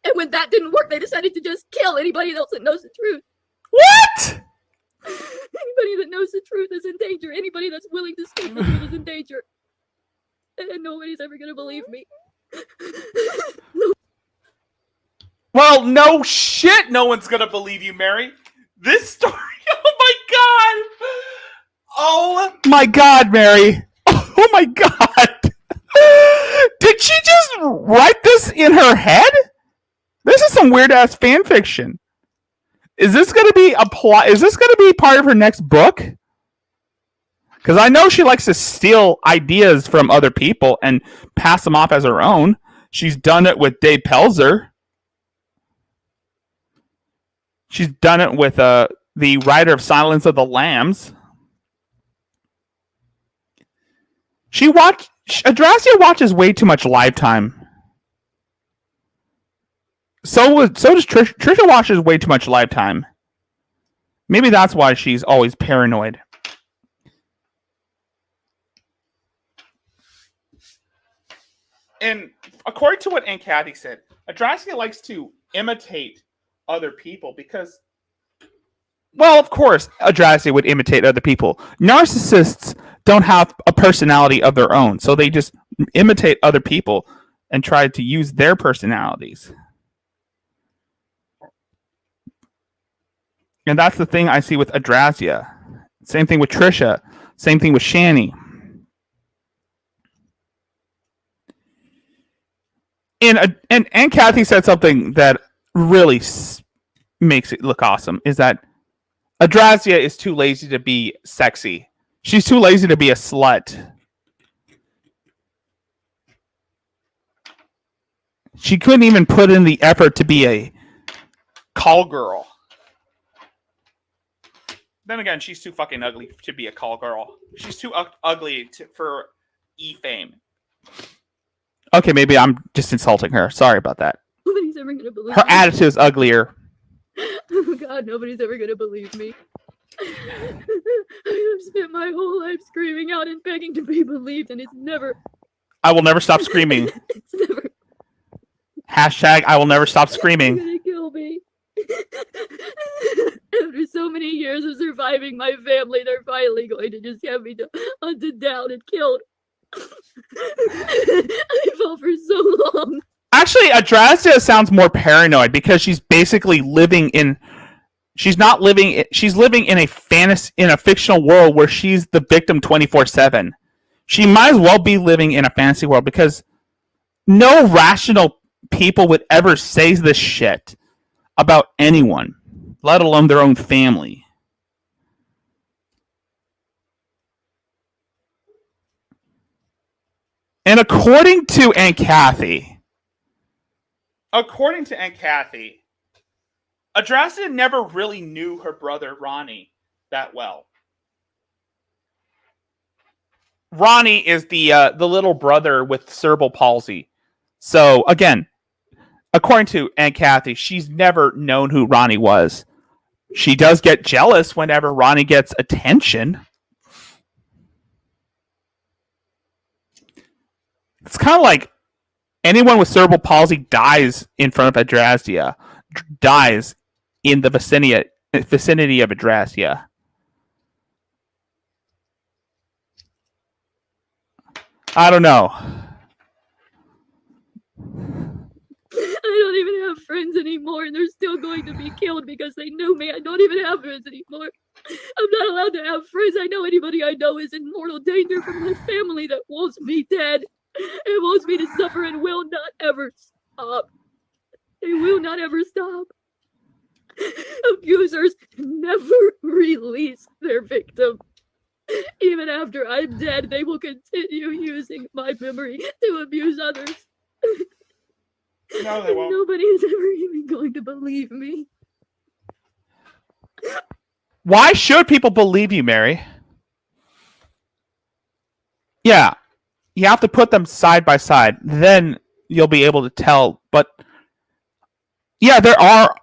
And when that didn't work, they decided to just kill anybody else that knows the truth. What? Anybody that knows the truth is in danger. Anybody that's willing to speak the truth is in danger. And nobody's ever gonna believe me. Well, no shit, no one's gonna believe you, Mary. This story, oh my god, Mary. Oh my god. Did she just write this in her head? This is some weird ass fan fiction. Is this gonna be a plot? Is this gonna be part of her next book? Because I know she likes to steal ideas from other people and pass them off as her own. She's done it with Dave Pelzer. She's done it with the writer of Silence of the Lambs. Adrasia watches way too much Lifetime. So does Trisha. Trisha watches way too much Lifetime. Maybe that's why she's always paranoid. And according to what Aunt Kathy said, Adrasia likes to imitate other people because, well, of course, Adrasia would imitate other people. Narcissists don't have a personality of their own, so they just imitate other people and try to use their personalities. And that's the thing I see with Adrasia. Same thing with Trisha. Same thing with Shani. And Aunt Kathy said something that really makes it look awesome, is that Adrasia is too lazy to be sexy. She's too lazy to be a slut. She couldn't even put in the effort to be a call girl. Then again, she's too fucking ugly to be a call girl. She's too ugly for E-fame. Okay, maybe I'm just insulting her. Sorry about that. Nobody's ever gonna believe Her me. attitude is uglier. Oh God, nobody's ever gonna believe me. I have spent my whole life screaming out and begging to be believed, and it's never... I will never stop screaming. It's never... Hashtag I will never stop screaming. They're gonna kill me. After so many years of surviving my family, they're finally going to just have me hunted down and killed. I fought for so long. Actually, Adrasia sounds more paranoid because she's basically living in... She's living in a fictional world where she's the victim 24/7. She might as well be living in a fantasy world because no rational people would ever say this shit about anyone, let alone their own family. And according to Aunt Kathy, Adrasia never really knew her brother Ronnie that well. Ronnie is the little brother with cerebral palsy. So again, according to Aunt Kathy, she's never known who Ronnie was. She does get jealous whenever Ronnie gets attention. It's kind of like anyone with cerebral palsy dies in front of Adrasia, dies in the vicinity of Adrasia. I don't know. I don't even have friends anymore, and they're still going to be killed because they knew me. I don't even have friends anymore. I'm not allowed to have friends. I know anybody I know is in mortal danger from my family that wants me dead. It wants me to suffer and will not ever stop. They will not ever stop. Abusers never release their victim. Even after I'm dead, they will continue using my memory to abuse others. No, they won't. Nobody's ever even going to believe me. Why should people believe you, Mary? Yeah, you have to put them side by side. Then you'll be able to tell. But yeah, there are.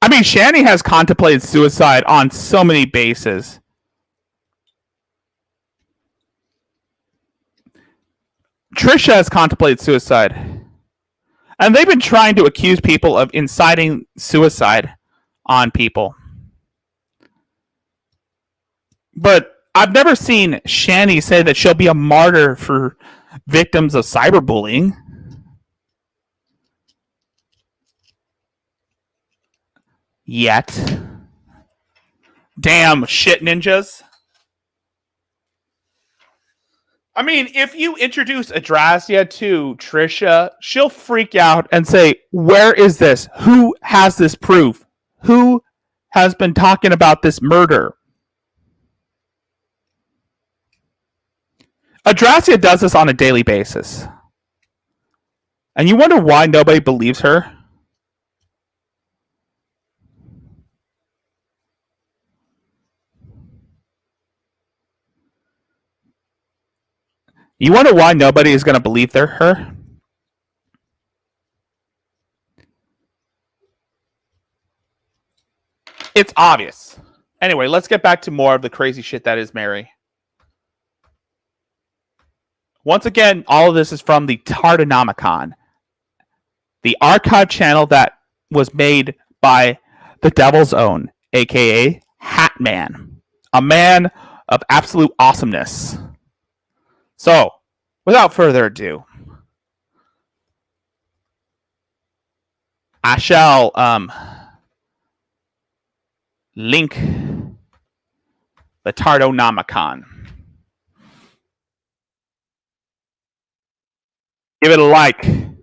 I mean, Shani has contemplated suicide on so many bases. Trisha has contemplated suicide. And they've been trying to accuse people of inciting suicide on people. But I've never seen Shani say that she'll be a martyr for victims of cyberbullying. Yet. Damn shit ninjas. I mean, if you introduce Adrasia to Trisha, she'll freak out and say, where is this? Who has this proof? Who has been talking about this murder? Adrasia does this on a daily basis. And you wonder why nobody believes her? You wonder why nobody is going to believe her? It's obvious. Anyway, let's get back to more of the crazy shit that is Mary. Once again, all of this is from the Tartanomicon, the archive channel that was made by the Devil's Own, aka Hatman, a man of absolute awesomeness. So, without further ado, I shall link the Tartanomicon. Give it a like. Give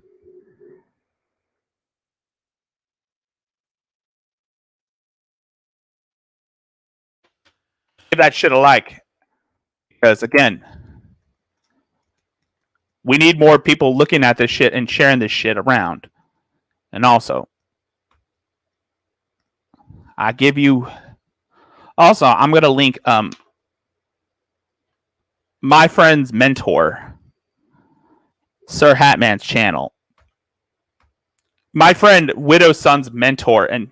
that shit a like. Because, again, we need more people looking at this shit and sharing this shit around. And also, I give you... Also, I'm going to link my friend's mentor, Sir Hatman's channel. My friend Widow's son's mentor, and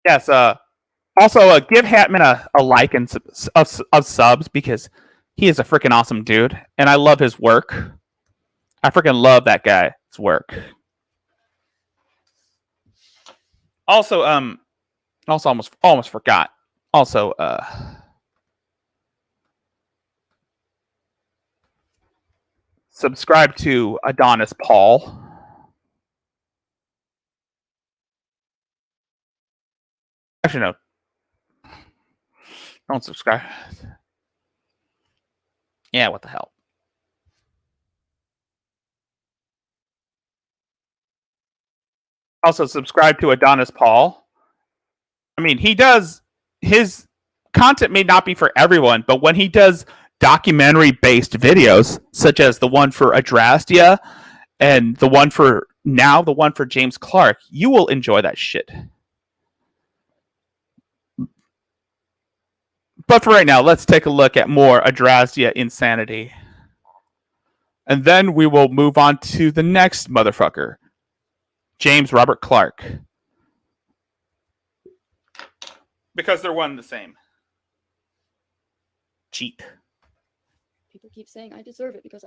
yes, also give Hatman a like and of subs because he is a freaking awesome dude, and I love his work. I freaking love that guy's work. Also, almost forgot. Also, subscribe to Adonis Paul. Actually, no. Don't subscribe. Yeah, what the hell? Also, subscribe to Adonis Paul. I mean, he does... His content may not be for everyone, but when he does documentary-based videos, such as the one for Adrastia and the one for James Clark, you will enjoy that shit. But for right now, let's take a look at more Adrastia insanity. And then we will move on to the next motherfucker, James Robert Clark. Because they're one and the same. Cheat. People keep saying I deserve it because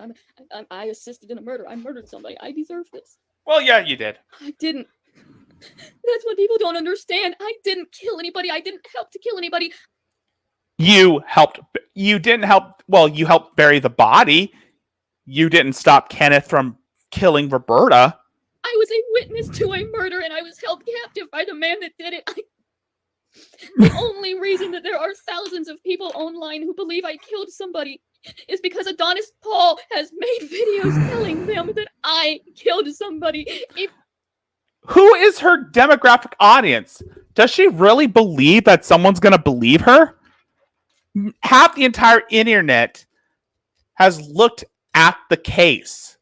I assisted in a murder. I murdered somebody. I deserve this. Well, yeah, you did. I didn't. That's what people don't understand. I didn't kill anybody. I didn't help to kill anybody. You didn't help. Well, you helped bury the body. You didn't stop Kenneth from killing Roberta. I was a witness to a murder, and I was held captive by the man that did it. The only reason that there are thousands of people online who believe I killed somebody is because Adonis Paul has made videos telling them that I killed somebody. Who is her demographic audience? Does she really believe that someone's going to believe her? Half the entire internet has looked at the case,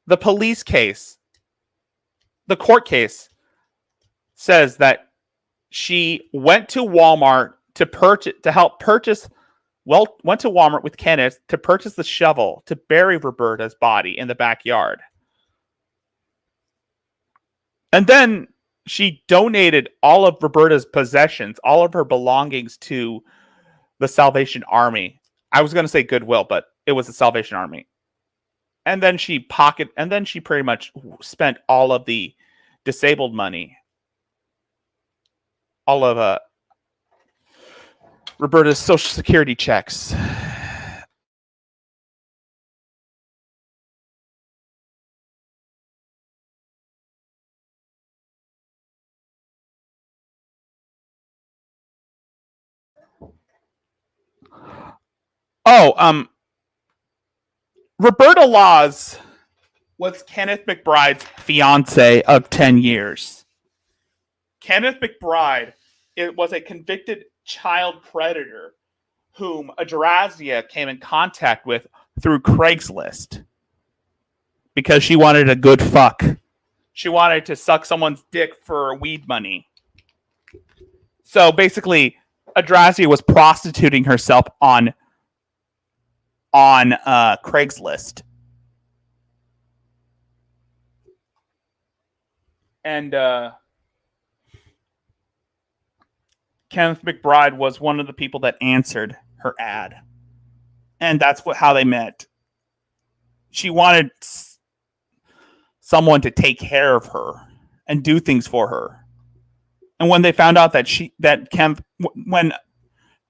the police case, the court case says that she went to Walmart to went to Walmart with Kenneth to purchase the shovel to bury Roberta's body in the backyard. And then she donated all of Roberta's possessions, all of her belongings to the Salvation Army. I was going to say Goodwill, but it was the Salvation Army. And then she pretty much spent all of the disabled money, all of Roberta's Social Security checks. Oh, Roberta Laws was Kenneth McBride's fiance of 10 years. Kenneth McBride was a convicted child predator whom Adrazia came in contact with through Craigslist because she wanted a good fuck. She wanted to suck someone's dick for weed money. So basically, Adrazia was prostituting herself on Craigslist. And Kenneth McBride was one of the people that answered her ad. And that's how they met. She wanted someone to take care of her and do things for her. And when they found out when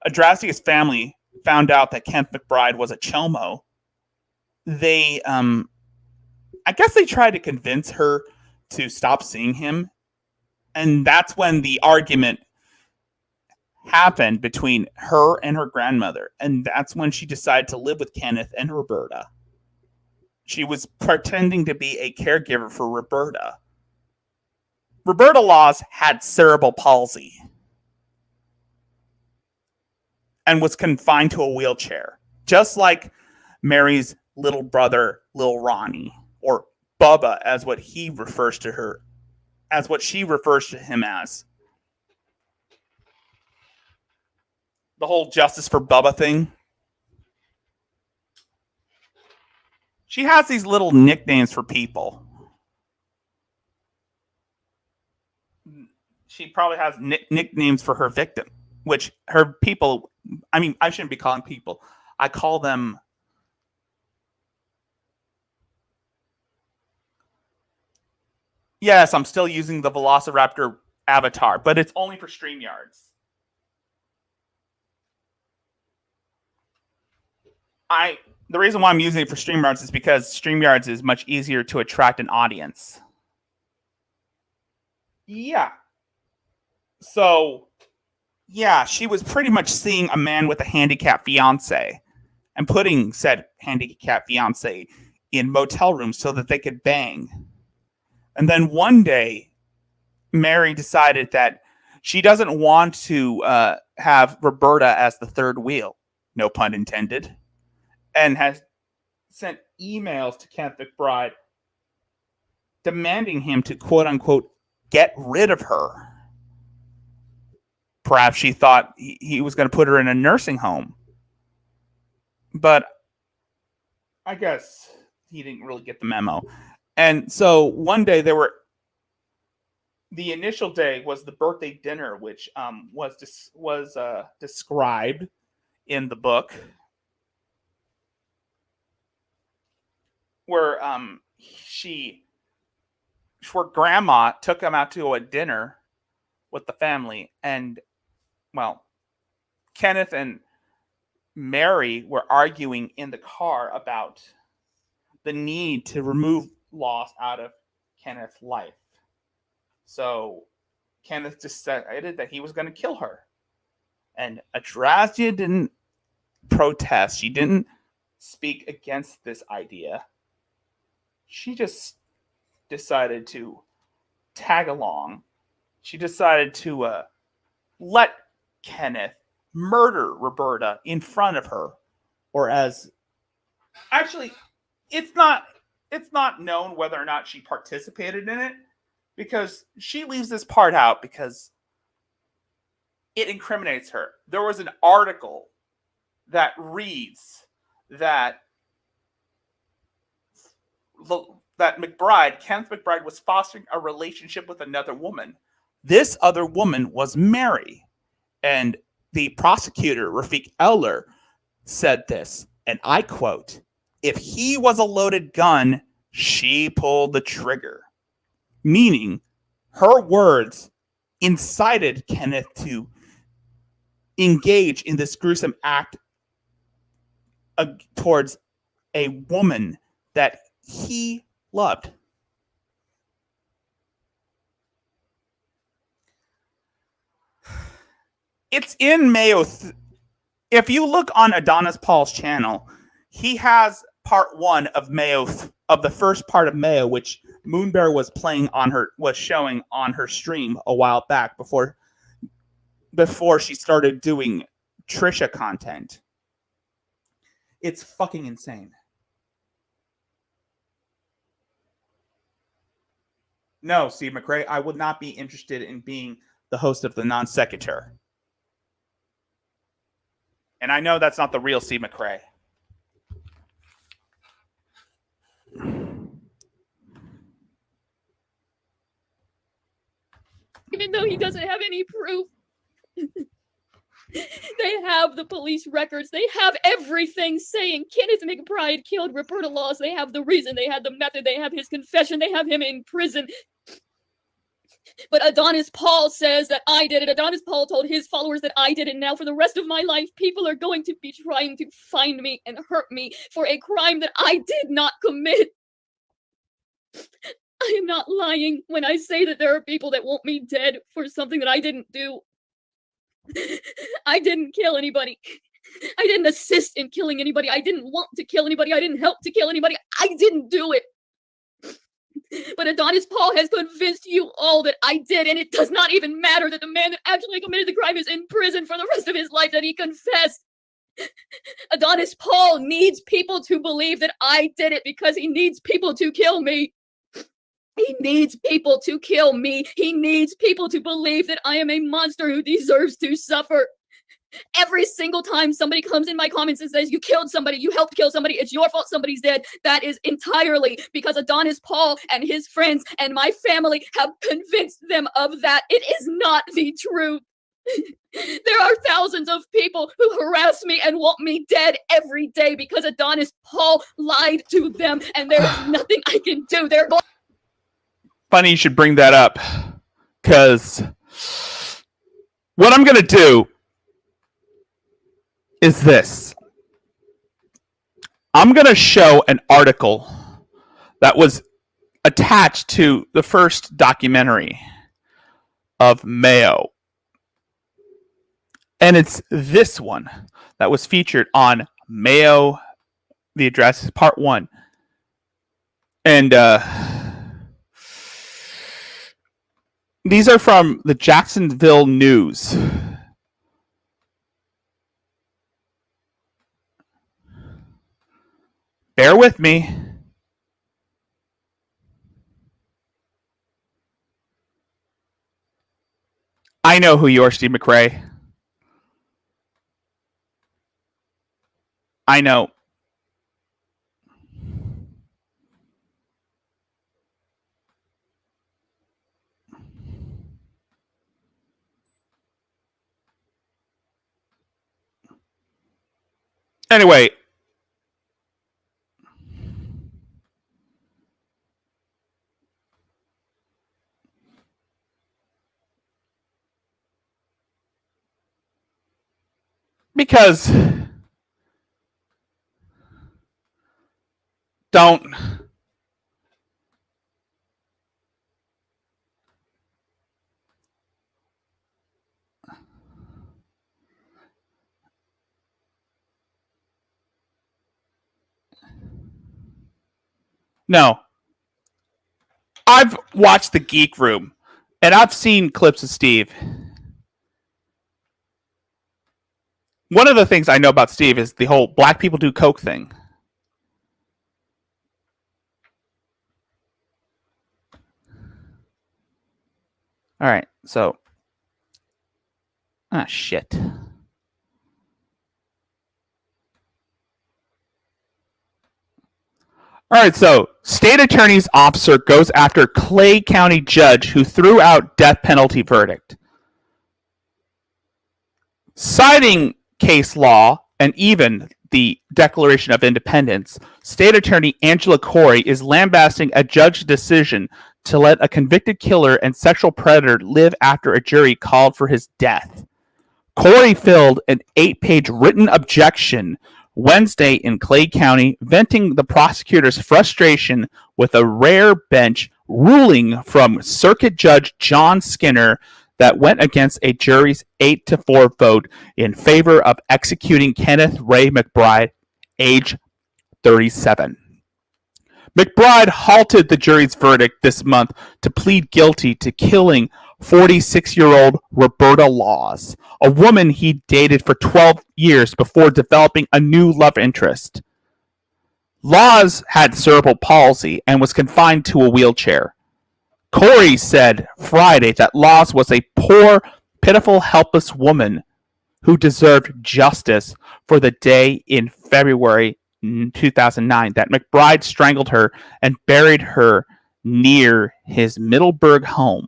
Adrazia's family found out that Kenneth McBride was a chomo, they, I guess they tried to convince her to stop seeing him. And that's when the argument happened between her and her grandmother. And that's when she decided to live with Kenneth and Roberta. She was pretending to be a caregiver for Roberta. Roberta Laws had cerebral palsy and was confined to a wheelchair, just like Mary's little brother, Lil Ronnie, or Bubba, as what he refers to her, as what she refers to him as. The whole justice for Bubba thing. She has these little nicknames for people. She probably has nicknames for her victim, which her people, I mean, I shouldn't be calling people. I call them, yes, I'm still using the Velociraptor avatar, but it's only for StreamYards. The reason why I'm using it for StreamYards is because StreamYards is much easier to attract an audience. Yeah. So, yeah, she was pretty much seeing a man with a handicapped fiance and putting said handicapped fiance in motel rooms so that they could bang. And then one day, Mary decided that she doesn't want to have Roberta as the third wheel, no pun intended, and has sent emails to Kenneth McBride demanding him to, quote unquote, get rid of her. Perhaps she thought he was going to put her in a nursing home. But I guess he didn't really get the memo. And so one day the initial day was the birthday dinner, which was described in the book, where she where grandma took him out to a dinner with the family. And, well, Kenneth and Mary were arguing in the car about the need to remove loss out of Kenneth's life. So Kenneth decided that he was going to kill her. And Adrasia didn't protest. She didn't speak against this idea. She just decided to tag along. She decided to let Kenneth murder Roberta in front of her. Or as... Actually, it's not known whether or not she participated in it, because she leaves this part out because it incriminates her. There was an article that reads that Kenneth McBride, was fostering a relationship with another woman. This other woman was Mary. And the prosecutor, Rafik Eller, said this, and I quote, "If he was a loaded gun, she pulled the trigger." Meaning, her words incited Kenneth to engage in this gruesome act towards a woman that he loved. It's in Mayo. If you look on Adonis Paul's channel, he has part 1 of Mayo, of the first part of Mayo, which Moonbear was showing on her stream a while back before she started doing Trisha content. It's fucking insane. No, Steve McRae, I would not be interested in being the host of the Non Sequitur. And I know that's not the real Steve McRae. Even though he doesn't have any proof. They have the police records. They have everything saying Kenneth McBride killed Roberta Laws. They have the reason. They had the method. They have his confession. They have him in prison. But Adonis Paul says that I did it. Adonis Paul told his followers that I did it. Now for the rest of my life, people are going to be trying to find me and hurt me for a crime that I did not commit. I am not lying when I say that there are people that want me dead for something that I didn't do. I didn't kill anybody. I didn't assist in killing anybody. I didn't want to kill anybody. I didn't help to kill anybody. I didn't do it. But Adonis Paul has convinced you all that I did, and it does not even matter that the man that actually committed the crime is in prison for the rest of his life, that he confessed. Adonis Paul needs people to believe that I did it because he needs people to kill me. He needs people to kill me. He needs people to believe that I am a monster who deserves to suffer. Every single time somebody comes in my comments and says, you killed somebody, you helped kill somebody, it's your fault somebody's dead, that is entirely because Adonis Paul and his friends and my family have convinced them of that. It is not the truth. There are thousands of people who harass me and want me dead every day because Adonis Paul lied to them, and there is nothing I can do. They're going. Funny you should bring that up, because what I'm going to do is this. I'm going to show an article that was attached to the first documentary of Mayo. And it's this one that was featured on Mayo, the address is part 1. And these are from the Jacksonville News. Bear with me. I know who you are, Steve McRae. I know. Anyway. Because don't. No. I've watched The Geek Room, and I've seen clips of Steve. One of the things I know about Steve is the whole black people do coke thing. All right, so. Ah, shit. All right, so state attorney's officer goes after Clay County judge who threw out death penalty verdict. Citing case law and even the Declaration of Independence, State Attorney Angela Corey is lambasting a judge's decision to let a convicted killer and sexual predator live after a jury called for his death. Corey filed an 8-page written objection Wednesday in Clay County, venting the prosecutor's frustration with a rare bench ruling from Circuit Judge John Skinner that went against a jury's 8-4 vote in favor of executing Kenneth Ray McBride, age 37. McBride halted the jury's verdict this month to plead guilty to killing 46-year-old Roberta Laws, a woman he dated for 12 years before developing a new love interest. Laws had cerebral palsy and was confined to a wheelchair. Corey said Friday that Laws was a poor, pitiful, helpless woman who deserved justice for the day in February 2009 that McBride strangled her and buried her near his Middleburg home.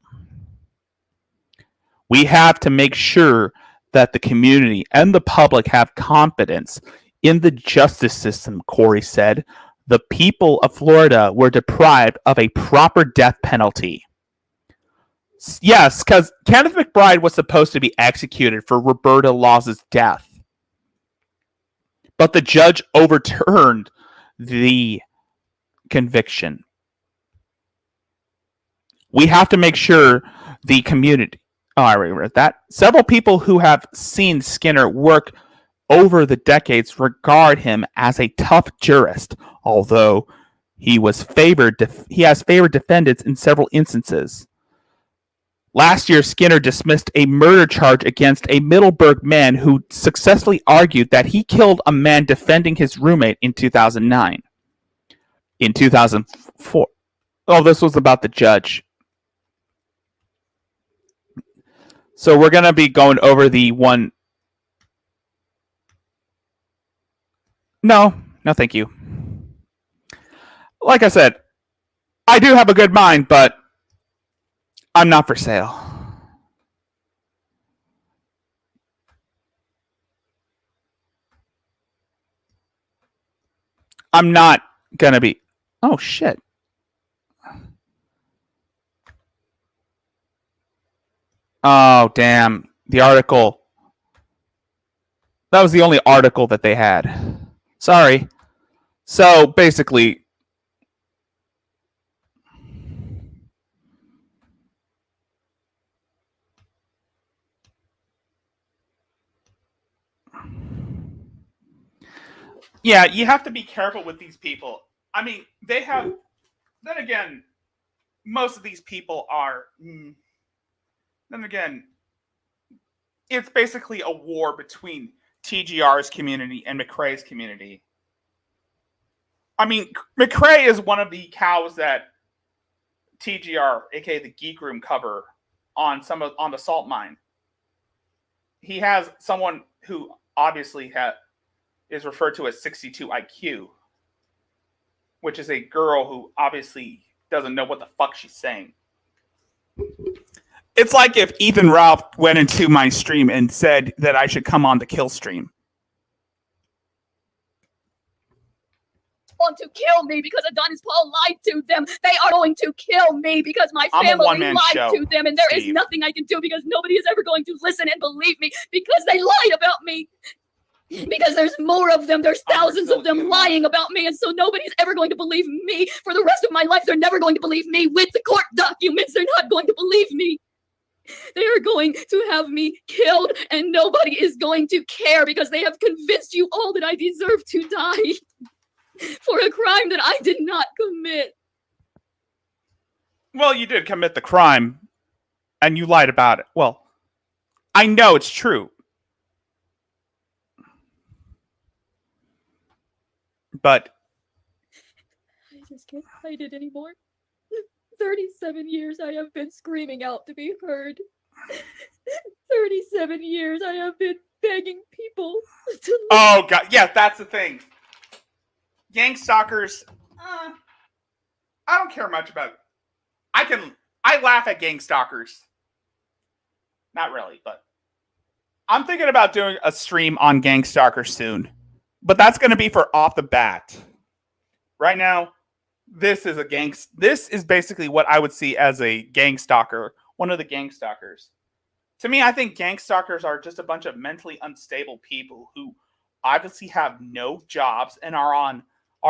We have to make sure that the community and the public have confidence in the justice system, Corey said. The people of Florida were deprived of a proper death penalty. Yes, because Kenneth McBride was supposed to be executed for Roberta Laws' death. But the judge overturned the conviction. We have to make sure the community... Oh, I already read that. Several people who have seen Skinner work over the decades regard him as a tough jurist, although he has favored defendants in several instances. Last year, Skinner dismissed a murder charge against a Middleburg man who successfully argued that he killed a man defending his roommate in 2009. In 2004. Oh, this was about the judge. So we're going to be going over the one... No, thank you. Like I said, I do have a good mind, but I'm not for sale. I'm not gonna be... Oh, shit. Oh, damn. The article. That was the only article that they had. Sorry. So, basically... Yeah, you have to be careful with these people. I mean, they have... Then again, most of these people are... Then again, it's basically a war between TGR's community and McCrae's community. I mean, McCrae is one of the cows that TGR, aka the Geek Room, cover on the salt mine. He has someone who obviously is referred to as 62 IQ, which is a girl who obviously doesn't know what the fuck she's saying. It's like if Ethan Ralph went into my stream and said that I should come on the kill stream. Want to kill me because Adonis Paul lied to them. They are going to kill me because my family lied to them, and there is nothing I can do because nobody is ever going to listen and believe me because they lied about me. Because there's more of them. There's I'm thousands still of them kidding. lying about me, and so nobody's ever going to believe me for the rest of my life. They're never going to believe me with the court documents. They're not going to believe me. They are going to have me killed, and nobody is going to care because they have convinced you all that I deserve to die for a crime that I did not commit. Well, you did commit the crime, and you lied about it. Well, I know it's true. But I just can't hide it anymore. 37 years I have been screaming out to be heard. 37 years I have been begging people to oh god, yeah, that's the thing. Gang stalkers. I don't care much about. I laugh at gang stalkers. Not really, but I'm thinking about doing a stream on gang stalkers soon. But that's going to be for off the bat. Right now, this is basically what I would see as a gang stalker, one of the gang stalkers. To me, I think gang stalkers are just a bunch of mentally unstable people who obviously have no jobs and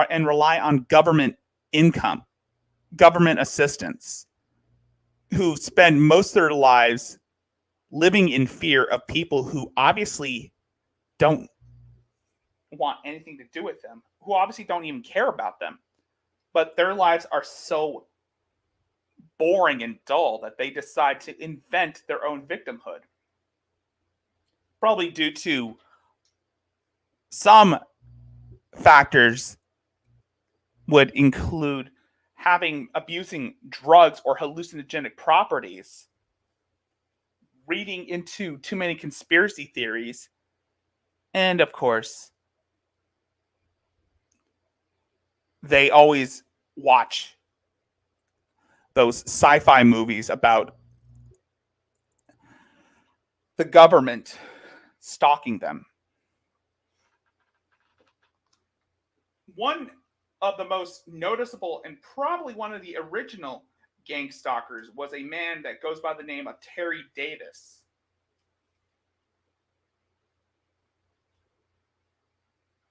and rely on government income, government assistance, who spend most of their lives living in fear of people who obviously don't want anything to do with them, who obviously don't even care about them. But their lives are so boring and dull that they decide to invent their own victimhood. Probably due to some factors would include abusing drugs or hallucinogenic properties, reading into too many conspiracy theories, and of course, they always watch those sci-fi movies about the government stalking them. One of the most noticeable and probably one of the original gang stalkers was a man that goes by the name of Terry Davis.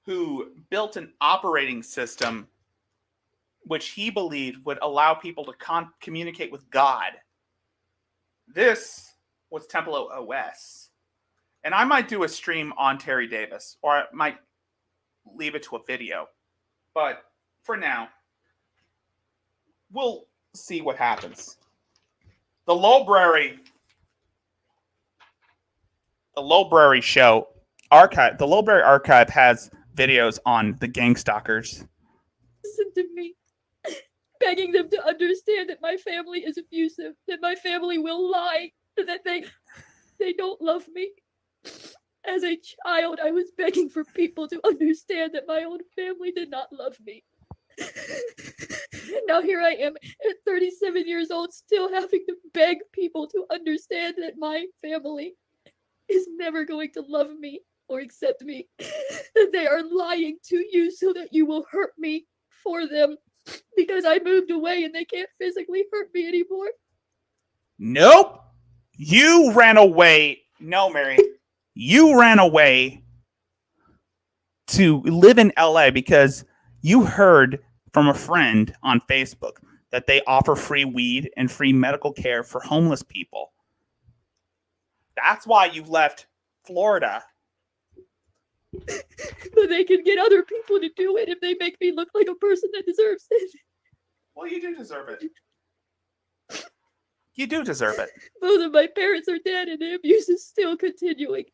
Who built an operating system which he believed would allow people to communicate with God. This was Temple OS. And I might do a stream on Terry Davis, or I might leave it to a video. But for now, we'll see what happens. The Lowberry show archive, the Lowberry archive has videos on the gang stalkers. listen to me, begging them to understand that my family is abusive, that my family will lie, that they don't love me. As a child, I was begging for people to understand that my own family did not love me. And now here I am at 37 years old, still having to beg people to understand that my family is never going to love me or accept me. That they are lying to you so that you will hurt me for them because I moved away and they can't physically hurt me anymore. Nope. You ran away. No, Mary. You ran away to live in LA because you heard from a friend on Facebook that they offer free weed and free medical care for homeless people. That's why you left Florida. But they can get other people to do it if they make me look like a person that deserves it. Well, you do deserve it. You do deserve it. Both of my parents are dead and the abuse is still continuing.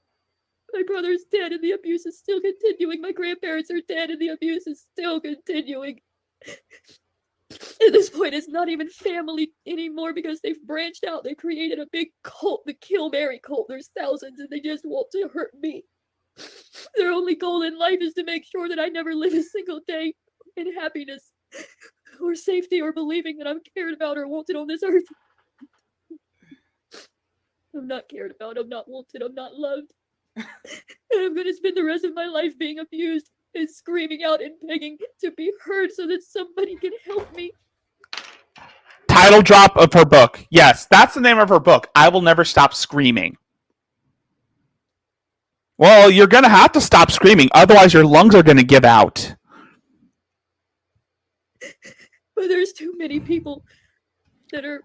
My brother's dead and the abuse is still continuing. My grandparents are dead and the abuse is still continuing. At this point, it's not even family anymore because they've branched out. They created a big cult, the Kill Mary cult. There's thousands and they just want to hurt me. Their only goal in life is to make sure that I never live a single day in happiness or safety or believing that I'm cared about or wanted on this earth. I'm not cared about, I'm not wanted, I'm not loved. And I'm going to spend the rest of my life being abused and screaming out and begging to be heard so that somebody can help me. Title drop of her book. Yes, that's the name of her book. I Will Never Stop Screaming. Well, you're going to have to stop screaming. Otherwise, your lungs are going to give out. But there's too many people that are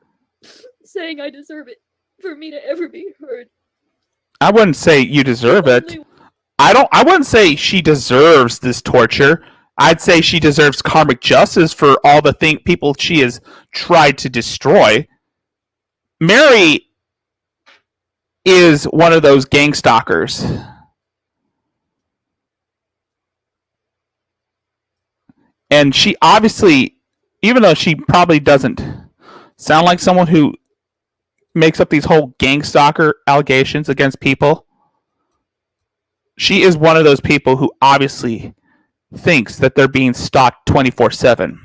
saying I deserve it for me to ever be heard. I wouldn't say you deserve it. I wouldn't say she deserves this torture. I'd say she deserves karmic justice for all the people she has tried to destroy. Mary is one of those gang stalkers. And she obviously, even though she probably doesn't sound like someone who makes up these whole gang stalker allegations against people, she is one of those people who obviously thinks that they're being stalked 24/7.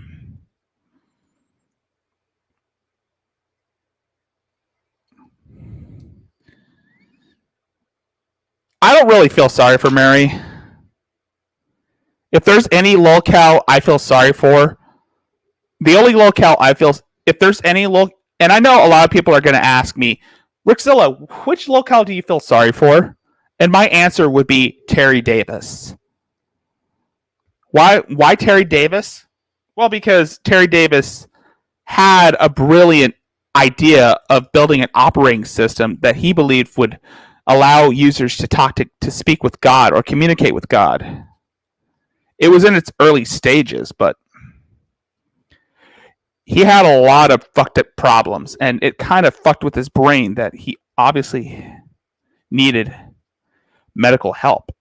I don't really feel sorry for Mary. If there's any locale I feel sorry for, the only locale I feel, if there's any and I know a lot of people are going to ask me, Rickzilla, which locale do you feel sorry for? And my answer would be Terry Davis. Why Terry Davis? Well, because Terry Davis had a brilliant idea of building an operating system that he believed would allow users to speak with God or communicate with God. It was in its early stages, but he had a lot of fucked up problems, and it kind of fucked with his brain that he obviously needed medical help,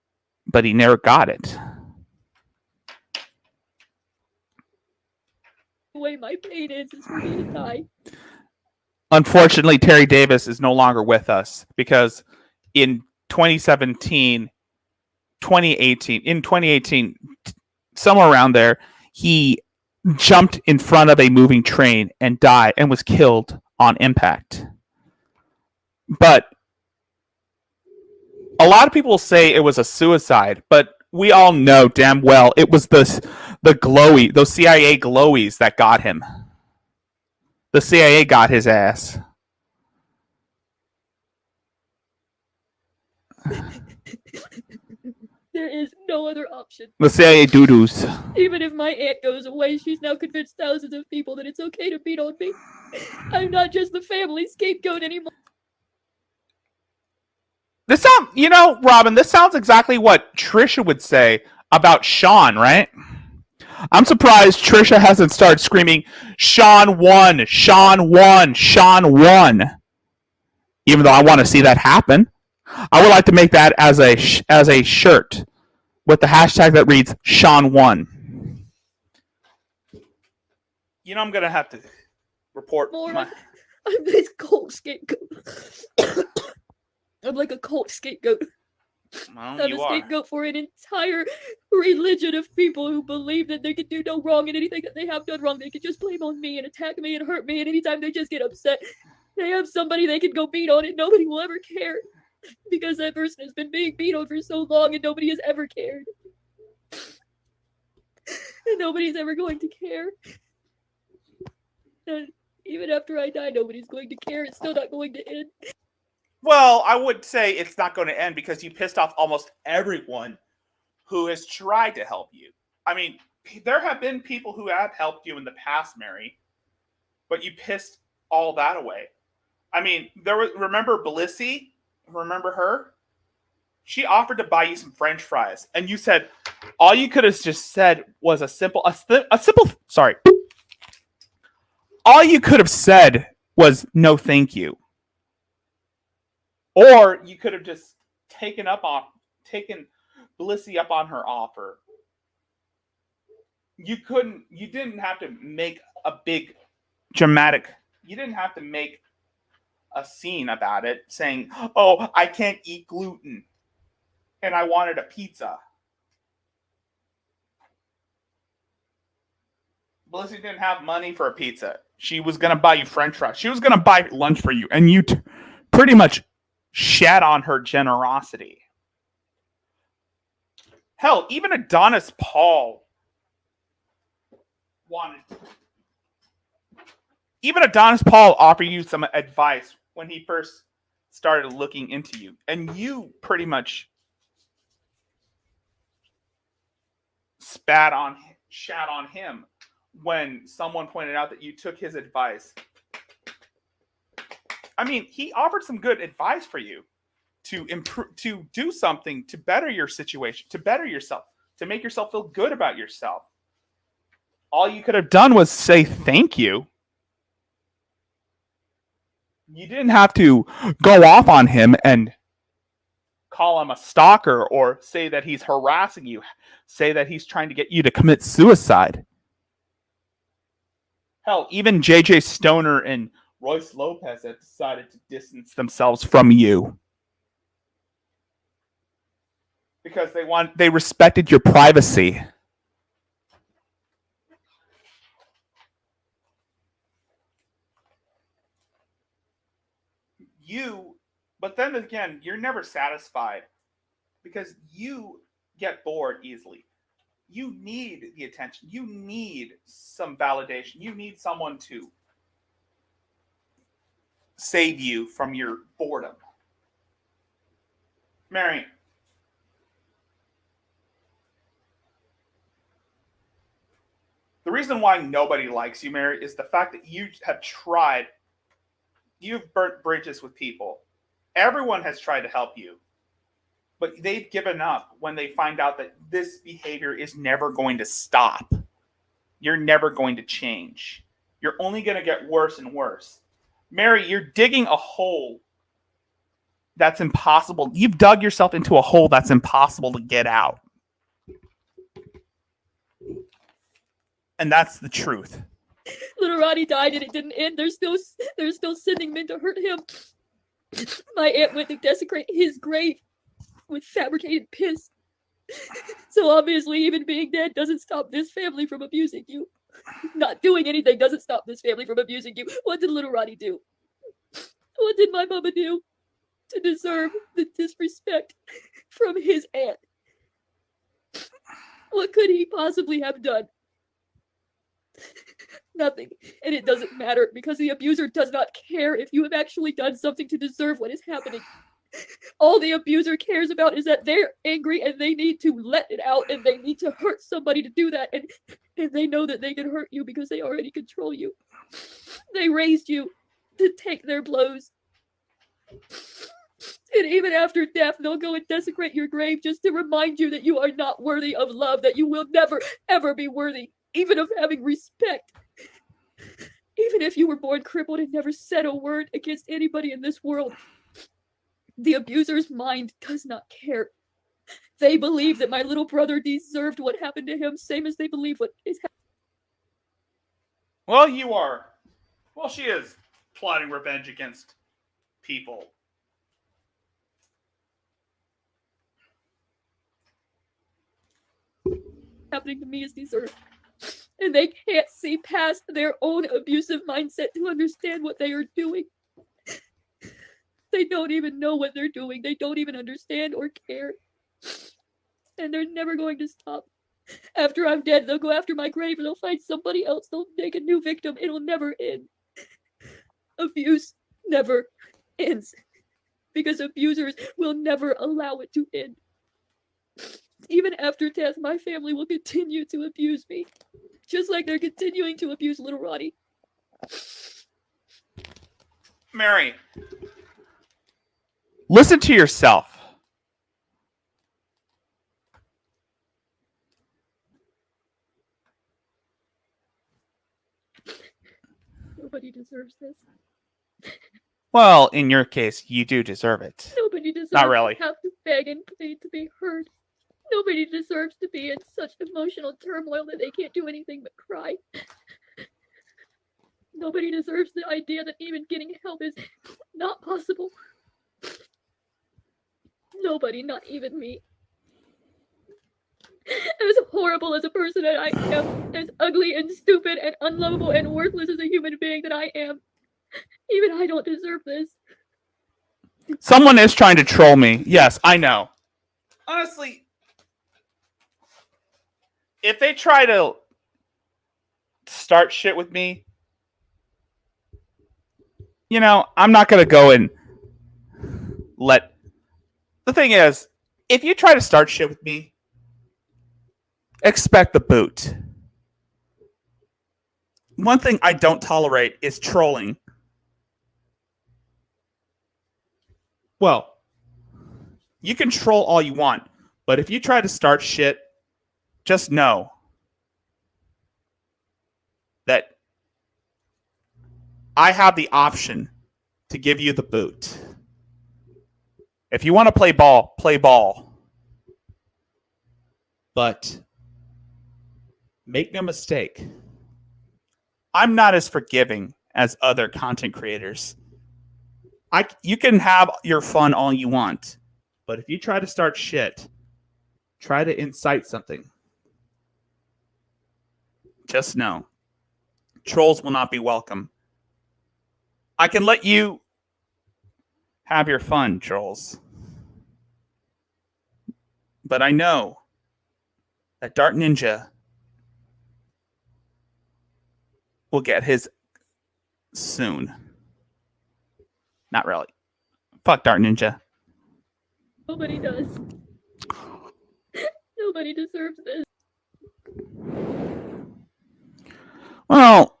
but he never got it. The way my pain is for me to die. Unfortunately, Terry Davis is no longer with us because in 2018, somewhere around there, he jumped in front of a moving train and died and was killed on impact. But a lot of people say it was a suicide, but we all know damn well it was those CIA glowies that got him. The CIA got his ass. There is no other option. The CIA doo-doos. Even if my aunt goes away, she's now convinced thousands of people that it's okay to beat on me. I'm not just the family scapegoat anymore. This sounds, Robin, this sounds exactly what Trisha would say about Sean, right? I'm surprised Trisha hasn't started screaming, Sean won, Sean won, Sean won. Even though I want to see that happen. I would like to make that as a shirt with the hashtag that reads Sean won. I'm going to have to report I'm this cult scapegoat. I'm like a cult scapegoat. Well, I'm a scapegoat for an entire religion of people who believe that they can do no wrong, and anything that they have done wrong, they can just blame on me and attack me and hurt me, and anytime they just get upset, they have somebody they can go beat on and nobody will ever care. Because that person has been being beat on for so long and nobody has ever cared. And nobody's ever going to care. And even after I die, nobody's going to care. It's still not going to end. Well, I would say it's not going to end because you pissed off almost everyone who has tried to help you. I mean, there have been people who have helped you in the past, Mary, but you pissed all that away. I mean, remember Belissy? Remember her? She offered to buy you some French fries, and you said all you could have just said was a simple. Sorry. All you could have said was no, thank you. Or you could have just taken Belissy up on her offer. You didn't have to make a big dramatic. You didn't have to make a scene about it saying, oh, I can't eat gluten and I wanted a pizza. Belissy didn't have money for a pizza. She was going to buy you French fries. She was going to buy lunch for you, and you pretty much shat on her generosity. Hell, even Adonis Paul offered you some advice when he first started looking into you. And you pretty much shat on him when someone pointed out that you took his advice. I mean, he offered some good advice for you to improve, to do something to better your situation, to better yourself, to make yourself feel good about yourself. All you could have done was say thank you. You didn't have to go off on him and call him a stalker or say that he's harassing you, say that he's trying to get you to commit suicide. Hell, even JJ Stoner and Royce Lopez have decided to distance themselves from you because they respected your privacy. But then again, you're never satisfied because you get bored easily. You need the attention. You need some validation. You need someone to save you from your boredom. Mary, the reason why nobody likes you, Mary, is the fact that you have tried. You've burnt bridges with people. Everyone has tried to help you, but they've given up when they find out that this behavior is never going to stop. You're never going to change. You're only going to get worse and worse. Mary, you're digging a hole that's impossible. You've dug yourself into a hole that's impossible to get out. And that's the truth. Little Ronnie died and it didn't end. They're still sending men to hurt him. My aunt went to desecrate his grave with fabricated piss. So obviously, even being dead doesn't stop this family from abusing you. Not doing anything doesn't stop this family from abusing you. What did little Ronnie do? What did my mama do to deserve the disrespect from his aunt? What could he possibly have done? Nothing. And it doesn't matter because the abuser does not care if you have actually done something to deserve what is happening. All the abuser cares about is that they're angry and they need to let it out and they need to hurt somebody to do that. And they know that they can hurt you because they already control you. They raised you to take their blows. And even after death, they'll go and desecrate your grave just to remind you that you are not worthy of love, that you will never, ever be worthy, even of having respect. Even if you were born crippled and never said a word against anybody in this world, the abuser's mind does not care. They believe that my little brother deserved what happened to him, same as they believe what is happening. Well, she is plotting revenge against people. Happening to me is deserved. And they can't see past their own abusive mindset to understand what they are doing. They don't even know what they're doing. They don't even understand or care. And they're never going to stop. After I'm dead, they'll go after my grave and they'll find somebody else. They'll make a new victim. It'll never end. Abuse never ends. Because abusers will never allow it to end. Even after death, my family will continue to abuse me. Just like they're continuing to abuse little Ronnie. Mary, listen to yourself. Nobody deserves this. Well, in your case, you do deserve it. Nobody deserves Not really. to have to beg and plead to be heard. Nobody deserves to be in such emotional turmoil that they can't do anything but cry. Nobody deserves the idea that even getting help is not possible. Nobody, not even me. As horrible as a person that I am, as ugly and stupid and unlovable and worthless as a human being that I am, even I don't deserve this. Someone is trying to troll me. Yes, I know. Honestly, if they try to start shit with me, I'm not going to go and let... The thing is, if you try to start shit with me, expect the boot. One thing I don't tolerate is trolling. Well, you can troll all you want, but if you try to start shit, just know that I have the option to give you the boot. If you want to play ball, play ball. But make no mistake, I'm not as forgiving as other content creators. You can have your fun all you want, but if you try to start shit, try to incite something, just know, trolls will not be welcome. I can let you have your fun, trolls. But I know that Dark Ninja will get his soon. Not really. Fuck Dark Ninja. Nobody does. Nobody deserves this. Well,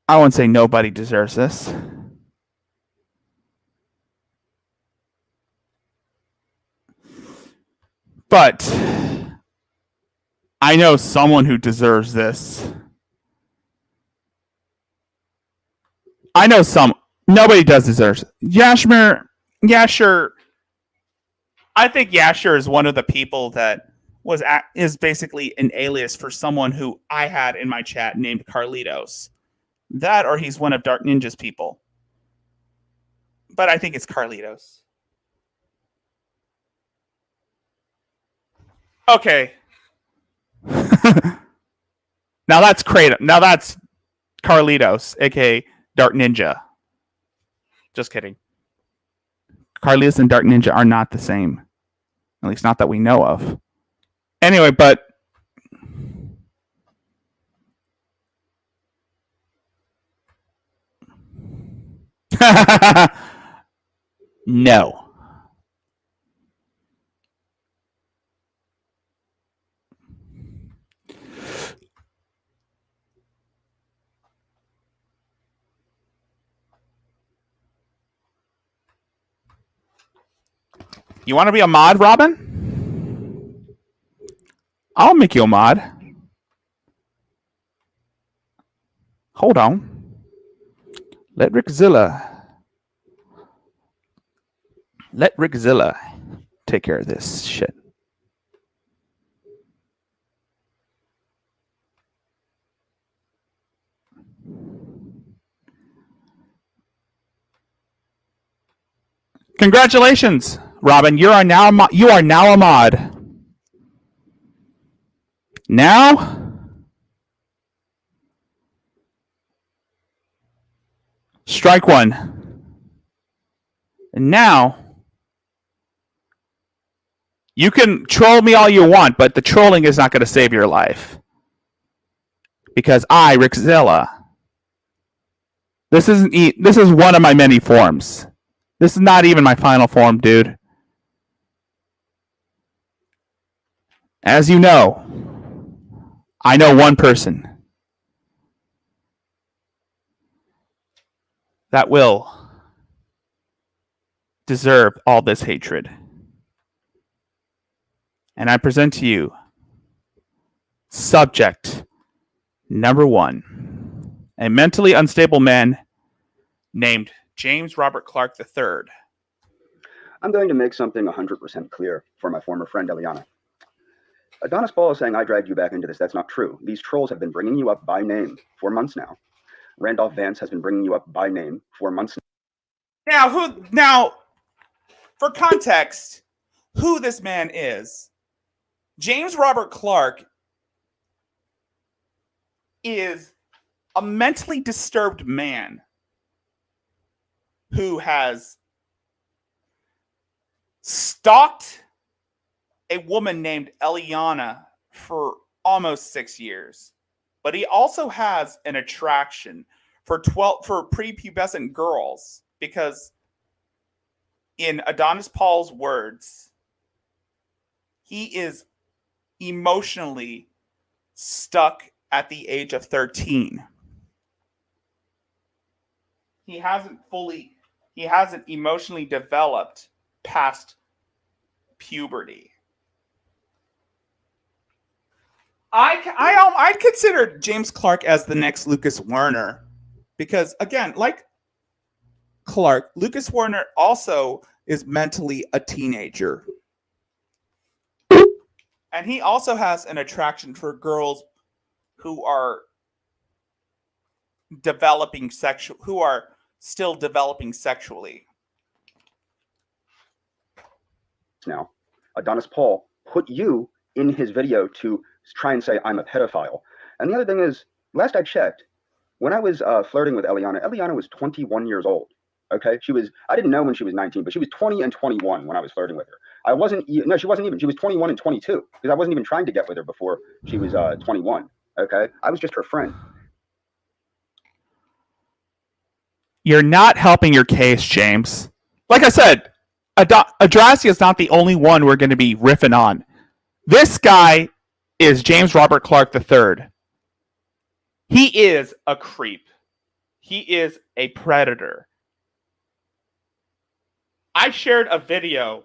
I wouldn't say nobody deserves this. But I know someone who deserves this. I know some. Nobody does deserve it. Yasher. I think Yasher is one of the people that is basically an alias for someone who I had in my chat named Carlitos. That or he's one of Dark Ninja's people. But I think it's Carlitos. Okay. Now that's Kratos. Now that's Carlitos, aka Dark Ninja. Just kidding. Carlitos and Dark Ninja are not the same. At least not that we know of. Anyway, but no. You want to be a mod, Robin? I'll make you a mod. Hold on. Let Rickzilla take care of this shit. Congratulations, Robin. You are now a mod. Now, strike one. And now, you can troll me all you want, but the trolling is not going to save your life. Because I, Rickzilla, this is one of my many forms. This is not even my final form, dude. As you know, I know one person that will deserve all this hatred. And I present to you subject number 1, a mentally unstable man named James Robert Clark III. I'm going to make something 100% clear for my former friend Eliana. Adonis Paul is saying I dragged you back into this. That's not true. These trolls have been bringing you up by name for months now. Randolph Vance has been bringing you up by name for months now. Now, for context, who this man is, James Robert Clark is a mentally disturbed man who has stalked a woman named Eliana for almost 6 years. But he also has an attraction for prepubescent girls because, in Adonis Paul's words, he is emotionally stuck at the age of 13. He hasn't emotionally developed past puberty. I'd consider James Clark as the next Lucas Werner because, again, like Clark, Lucas Werner also is mentally a teenager. And he also has an attraction for girls who are still developing sexually. Now, Adonis Paul put you in his video to try and say I'm a pedophile. And the other thing is, last I checked, when I was flirting with Eliana was 21 years old. Okay, I didn't know when she was 19, but she was 20 and 21 when I was flirting with her. She wasn't even. She was 21 and 22 because I wasn't even trying to get with her before she was 21. Okay, I was just her friend. You're not helping your case, James. Like I said, Adrassi is not the only one we're going to be riffing on. This guy is James Robert Clark III. He is a creep. He is a predator. I shared a video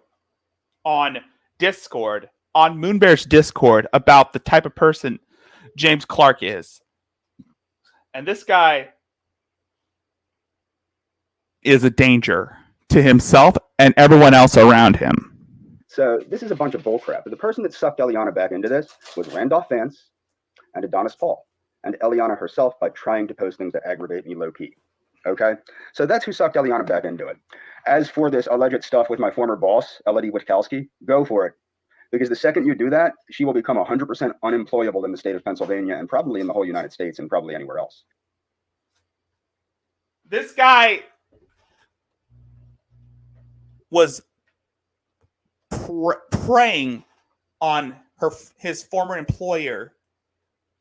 on Discord, on Moonbear's Discord, about the type of person James Clark is. And this guy is a danger to himself and everyone else around him. So this is a bunch of bullcrap. The person that sucked Eliana back into this was Randolph Vance and Adonis Paul, and Eliana herself by trying to post things that aggravate me low-key. Okay? So that's who sucked Eliana back into it. As for this alleged stuff with my former boss, Elodie Witkowski, go for it. Because the second you do that, she will become 100% unemployable in the state of Pennsylvania and probably in the whole United States and probably anywhere else. This guy was preying on his former employer,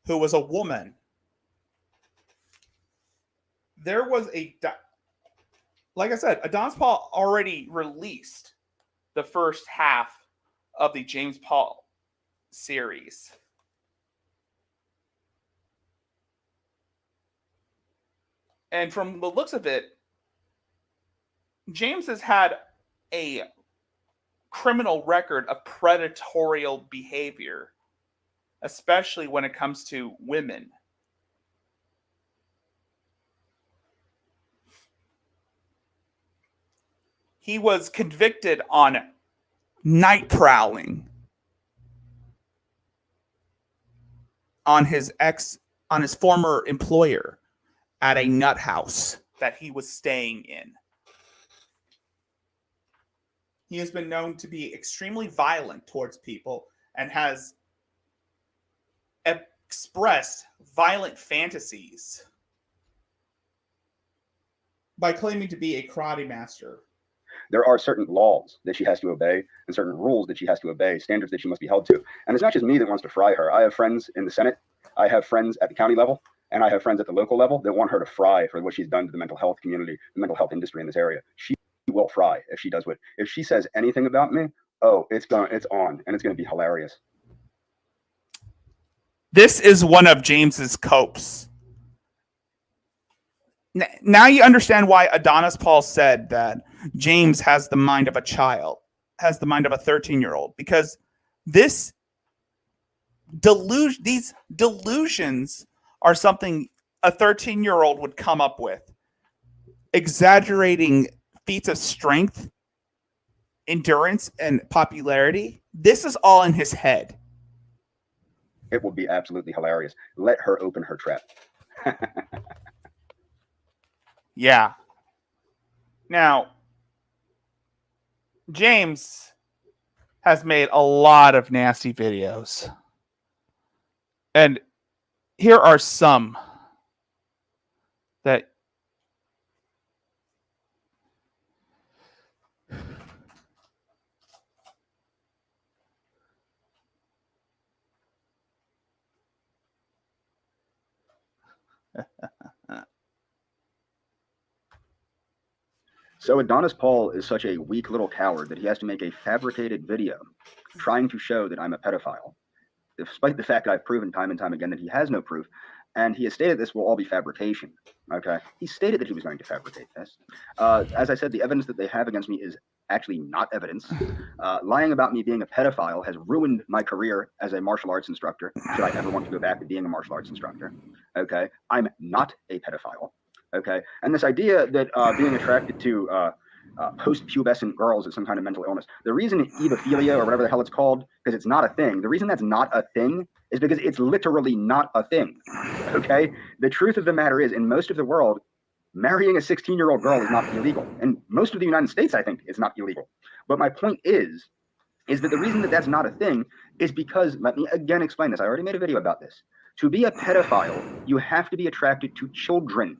who was a woman. There was like I said, Adonis Paul already released the first half of the James Paul series. And from the looks of it, James has had a criminal record of predatorial behavior, especially when it comes to women. He was convicted on night prowling on his former employer at a nut house that he was staying in. He has been known to be extremely violent towards people and has expressed violent fantasies by claiming to be a karate master. There are certain laws that she has to obey and certain rules that she has to obey, standards that she must be held to. And it's not just me that wants to fry her. I have friends in the Senate. I have friends at the county level. And I have friends at the local level that want her to fry for what she's done to the mental health community, the mental health industry in this area. She will fry if she does what. If she says anything about me, it's on, and it's going to be hilarious. This is one of James's copes. Now you understand why Adonis Paul said that James has the mind of a child, has the mind of a 13-year-old, because these delusions are something a 13-year-old would come up with. Exaggerating feats of strength, endurance, and popularity. This is all in his head. It will be absolutely hilarious. Let her open her trap. Yeah. Now, James has made a lot of nasty videos. And here are some that So Adonis Paul is such a weak little coward that he has to make a fabricated video trying to show that I'm a pedophile. despite the fact that I've proven time and time again that he has no proof. And he has stated this will all be fabrication. Okay, he stated that he was going to fabricate this. As I said, the evidence that they have against me is actually not evidence. Lying about me being a pedophile has ruined my career as a martial arts instructor, should I ever want to go back to being a martial arts instructor. Okay, I'm not a pedophile. Okay, and this idea that being attracted to post-pubescent girls is some kind of mental illness. The reason ebophilia, or whatever the hell it's called, because it's not a thing, the reason that's not a thing is because it's literally not a thing. Okay, the truth of the matter is, in most of the world, marrying a 16-year-old girl is not illegal. And most of the United States, I think, it's not illegal. But my point is that the reason that that's not a thing is because, let me again explain this. I already made a video about this. To be a pedophile, you have to be attracted to children.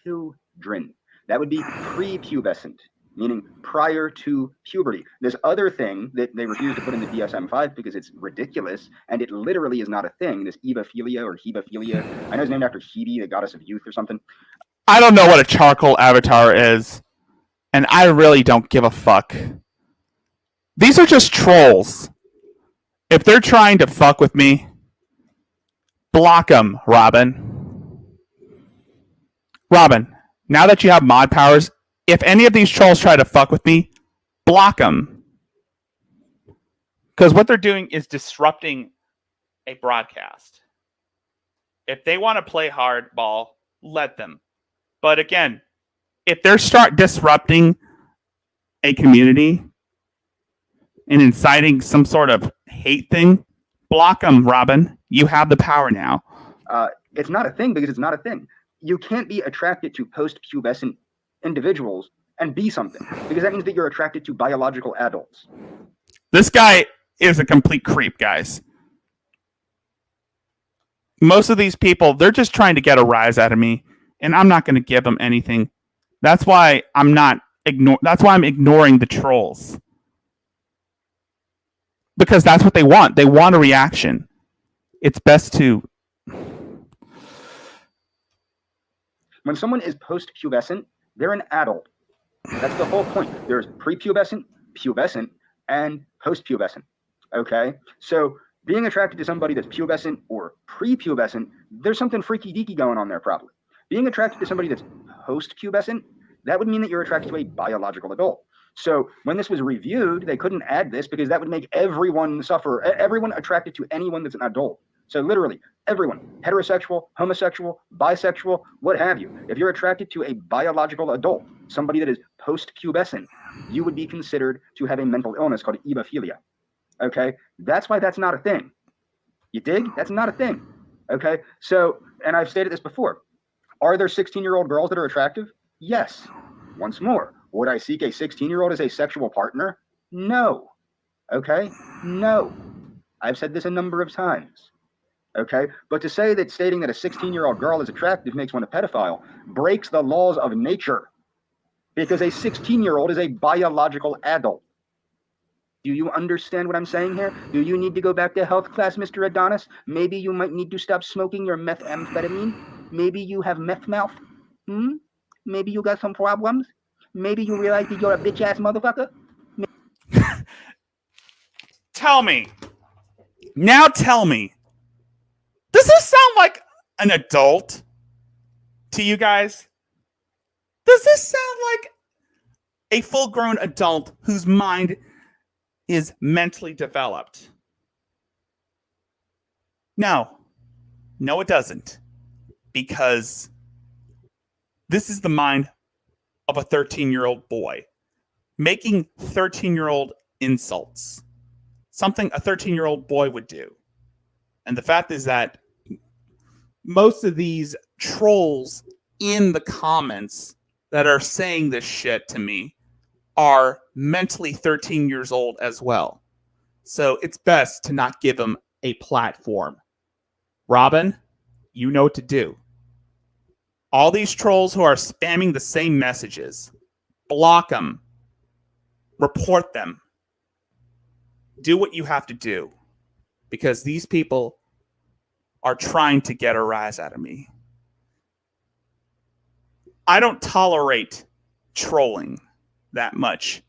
Children. That would be prepubescent, meaning prior to puberty. This other thing that they refuse to put in the DSM-5 because it's ridiculous, and it literally is not a thing, this ebophilia or hebophilia. I know it's named after Hebe, the goddess of youth or something. I don't know what a charcoal avatar is, and I really don't give a fuck. These are just trolls. If they're trying to fuck with me, block them, Robin. Robin, now that you have mod powers, if any of these trolls try to fuck with me, block them. Because what they're doing is disrupting a broadcast. If they want to play hardball, let them. But again, if they start disrupting a community and inciting some sort of hate thing, block them, Robin. You have the power now. It's not a thing because it's not a thing. You can't be attracted to post-pubescent individuals and be something, because that means that you're attracted to biological adults. This guy is a complete creep, guys. Most of these people, they're just trying to get a rise out of me, and I'm not going to give them anything. That's why I'm ignoring the trolls. Because that's what they want. They want a reaction. It's best to... When someone is post-pubescent, they're an adult. That's the whole point. There's prepubescent, pubescent, and post-pubescent. Okay? So being attracted to somebody that's pubescent or prepubescent, there's something freaky deaky going on there probably. Being attracted to somebody that's post-pubescent, that would mean that you're attracted to a biological adult. So when this was reviewed, they couldn't add this because that would make everyone suffer, everyone attracted to anyone that's an adult. So literally, everyone, heterosexual, homosexual, bisexual, what have you. If you're attracted to a biological adult, somebody that is post-pubescent, you would be considered to have a mental illness called ebophilia. Okay? That's why that's not a thing. You dig? That's not a thing. Okay? So, and I've stated this before. Are there 16-year-old girls that are attractive? Yes. Once more, would I seek a 16-year-old as a sexual partner? No. Okay? No. I've said this a number of times. Okay? But to say that stating that a 16-year-old girl is attractive makes one a pedophile breaks the laws of nature, because a 16-year-old is a biological adult. Do you understand what I'm saying here? Do you need to go back to health class, Mr. Adonis? Maybe you might need to stop smoking your methamphetamine. Maybe you have meth mouth. Maybe you got some problems. Maybe you realize that you're a bitch-ass motherfucker. Tell me. Now tell me. Does this sound like an adult to you guys? Does this sound like a full-grown adult whose mind is mentally developed? No. No, it doesn't. Because this is the mind of a 13-year-old boy making 13-year-old insults. Something a 13-year-old boy would do. And the fact is that most of these trolls in the comments that are saying this shit to me are mentally 13 years old as well. So it's best to not give them a platform. Robin, you know what to do. All these trolls who are spamming the same messages, block them. Report them. Do what you have to do. Because these people are trying to get a rise out of me. I don't tolerate trolling that much.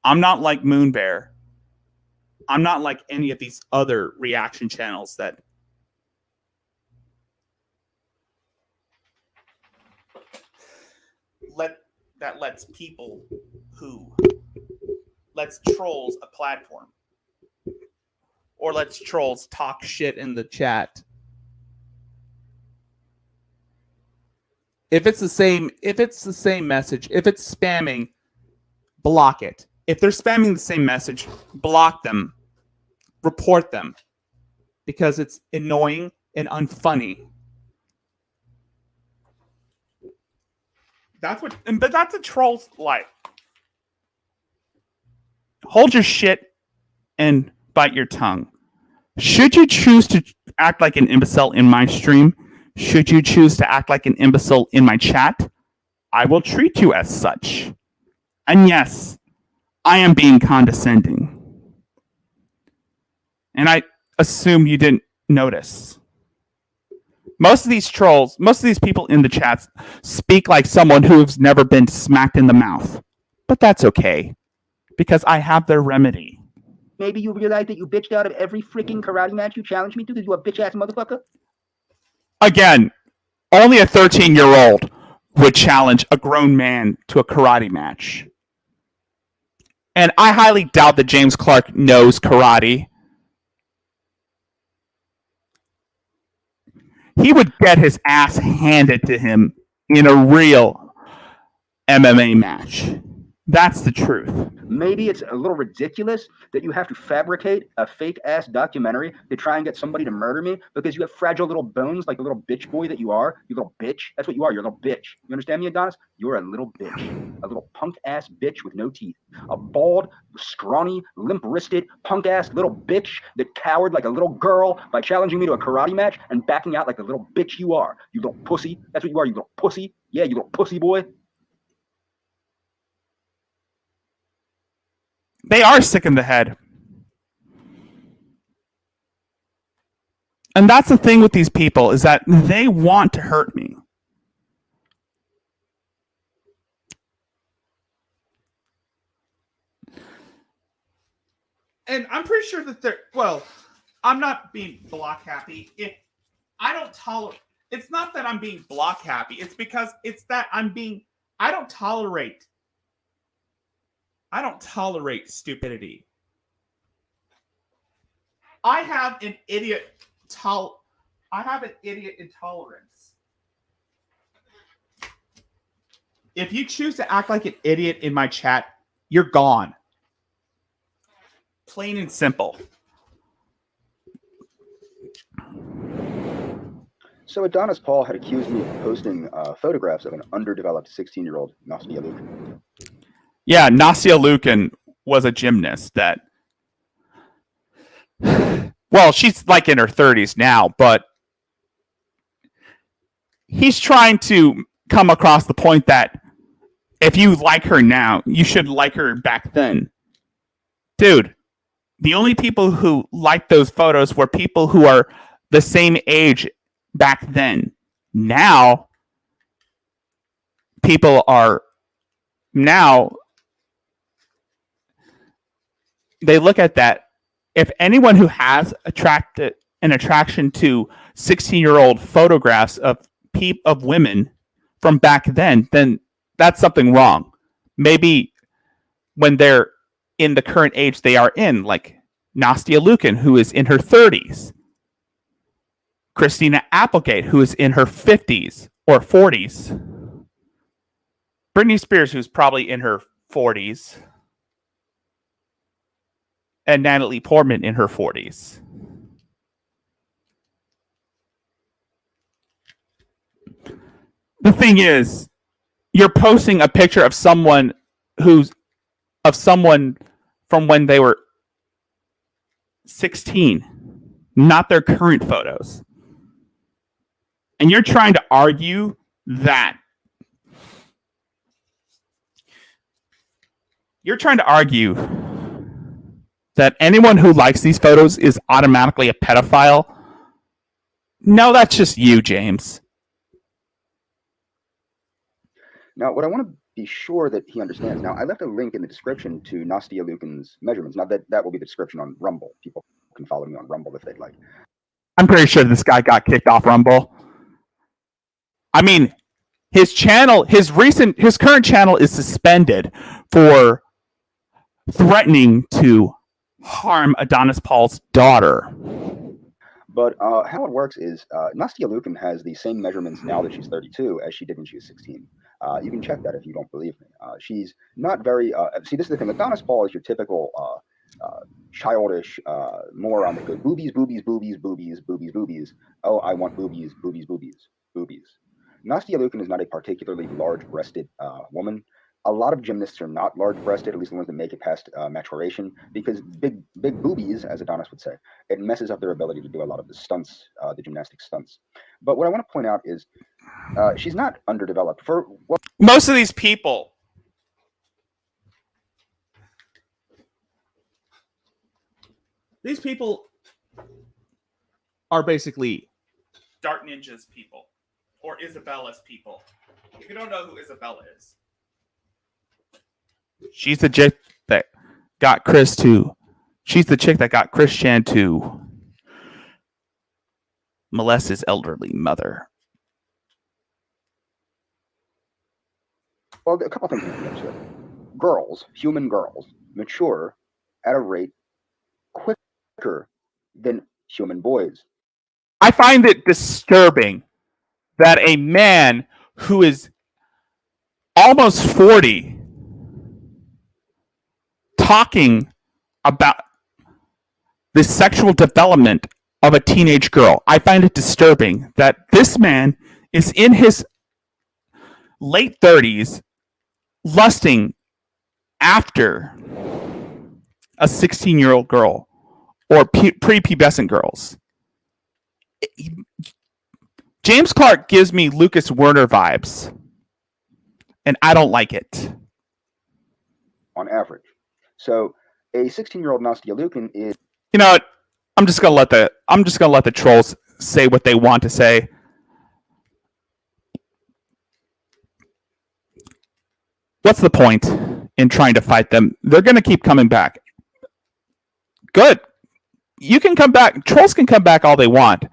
I'm not like Moonbear. I'm not like any of these other reaction channels that lets trolls a platform, or lets trolls talk shit in the chat. If it's the same message, if it's spamming, block it. If they're spamming the same message, block them, report them, because it's annoying and unfunny. But that's a troll's life. Hold your shit and bite your tongue. Should you choose to act like an imbecile in my stream, should you choose to act like an imbecile in my chat, I will treat you as such. And yes, I am being condescending. And I assume you didn't notice. Most of these trolls, most of these people in the chats speak like someone who's never been smacked in the mouth. But that's okay, because I have their remedy. Maybe you realize that you bitched out of every freaking karate match you challenged me to because you a bitch-ass motherfucker? Again, only a 13-year-old would challenge a grown man to a karate match. And I highly doubt that James Clark knows karate. He would get his ass handed to him in a real MMA match. That's the truth. Maybe it's a little ridiculous that you have to fabricate a fake-ass documentary to try and get somebody to murder me because you have fragile little bones like the little bitch boy that you are. You little bitch. That's what you are. You're a little bitch. You understand me, Adonis? You're a little bitch. A little punk-ass bitch with no teeth. A bald, scrawny, limp-wristed, punk-ass little bitch that cowered like a little girl by challenging me to a karate match and backing out like the little bitch you are. You little pussy. That's what you are, you little pussy. Yeah, you little pussy boy. They are sick in the head. And that's the thing with these people, is that they want to hurt me. And I'm pretty sure that I'm not being block happy. If I don't tolerate, it's not that I'm being block happy. It's because it's that I don't tolerate stupidity. I have an idiot intolerance. If you choose to act like an idiot in my chat, you're gone. Plain and simple. So Adonis Paul had accused me of posting photographs of an underdeveloped 16-year-old Nastia Luke. Yeah, Nastia Lukin was a gymnast that, well, she's like in her 30s now, but he's trying to come across the point that if you like her now, you should like her back then. Dude, the only people who liked those photos were people who are the same age back then. Now, they look at that. If anyone who has an attraction to 16-year-old photographs of women from back then that's something wrong. Maybe when they're in the current age they are in, like Nastia Lukin, who is in her 30s. Christina Applegate, who is in her 50s or 40s. Britney Spears, who's probably in her 40s. And Natalie Portman in her 40s. The thing is, you're posting a picture of someone from when they were 16, not their current photos. And you're trying to argue that anyone who likes these photos is automatically a pedophile. No, that's just you, James. Now, what I want to be sure that he understands. Now, I left a link in the description to Nastia Lukin's measurements. Now, that will be the description on Rumble. People can follow me on Rumble if they'd like. I'm pretty sure this guy got kicked off Rumble. I mean, his current channel is suspended for threatening to harm Adonis Paul's daughter. But how it works is Nastia Lukin has the same measurements now that she's 32 as she did when she was 16. You can check that if you don't believe me. She's not very. See, this is the thing. Adonis Paul is your typical childish, more on the good boobies, boobies, boobies, boobies, boobies, boobies. Oh, I want boobies, boobies, boobies, boobies. Nastia Lukin is not a particularly large-breasted woman. A lot of gymnasts are not large-breasted, at least the ones that make it past maturation, because big boobies, as Adonis would say, it messes up their ability to do a lot of the stunts, the gymnastic stunts. But what I want to point out is she's not underdeveloped. For most of these people are basically Dark Ninja's people or Isabella's people. If you don't know who Isabella is, she's the chick that got Chris to. She's the chick that got Chris Chan to molest his elderly mother. Well, a couple things to mention. Girls, human girls, mature at a rate quicker than human boys. I find it disturbing that a man who is almost 40 talking about the sexual development of a teenage girl. I find it disturbing that this man is in his late 30s lusting after a 16-year-old girl or prepubescent girls. James Clark gives me Lucas Werner vibes, and I don't like it. On average. So a 16-year-old Nastia Lukin is. You know what? I'm just gonna let the trolls say what they want to say. What's the point in trying to fight them? They're gonna keep coming back. Good. You can come back. Trolls can come back all they want.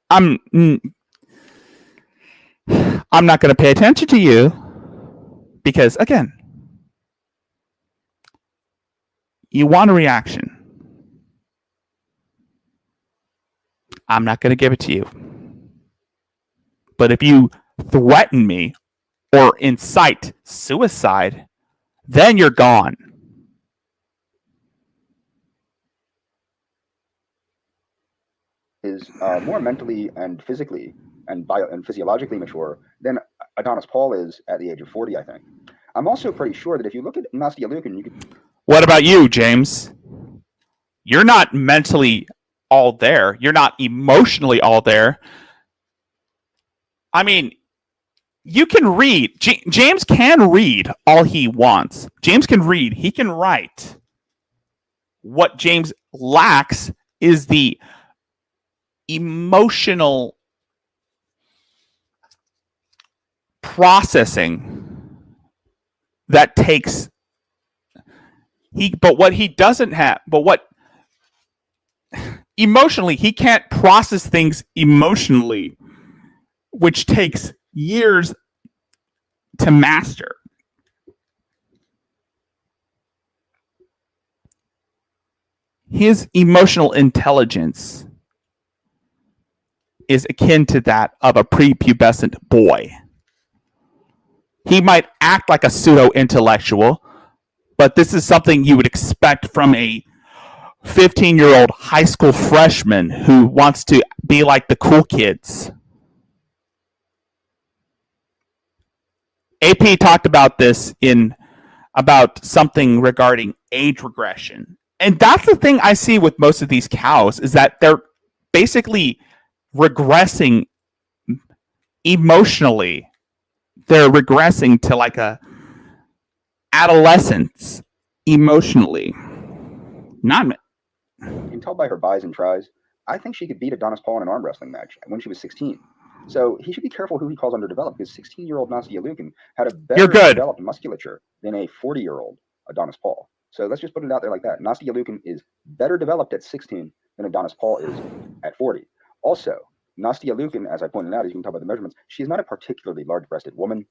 I'm not going to pay attention to you because, again, you want a reaction. I'm not going to give it to you. But if you threaten me or incite suicide, then you're gone. Is more mentally and physically and physiologically mature than Adonis Paul is at the age of 40, I think. I'm also pretty sure that if you look at Nastia Lukin, you could. What about you, James? You're not mentally all there. You're not emotionally all there. I mean, you can read. James can read all he wants. James can read. He can write. What James lacks is the emotional processing that takes what he doesn't have, but what emotionally he can't process things emotionally, which takes years to master. His emotional intelligence is akin to that of a prepubescent boy. He might act like a pseudo-intellectual, but this is something you would expect from a 15-year-old high school freshman who wants to be like the cool kids. AP talked about this about something regarding age regression. And that's the thing I see with most of these cows is that they're basically regressing emotionally. They're regressing to like a adolescence emotionally. Not. You can tell by her buys and tries. I think she could beat Adonis Paul in an arm wrestling match when she was 16. So he should be careful who he calls underdeveloped, because 16-year-old Nastia Lukin had a You're better good. developed musculature than a 40-year-old Adonis Paul. So let's just put it out there like that. Nastia Lukin is better developed at 16 than Adonis Paul is at 40. Also, Nastia Lukin, as I pointed out, as you can tell by the measurements, she's not a particularly large-breasted woman.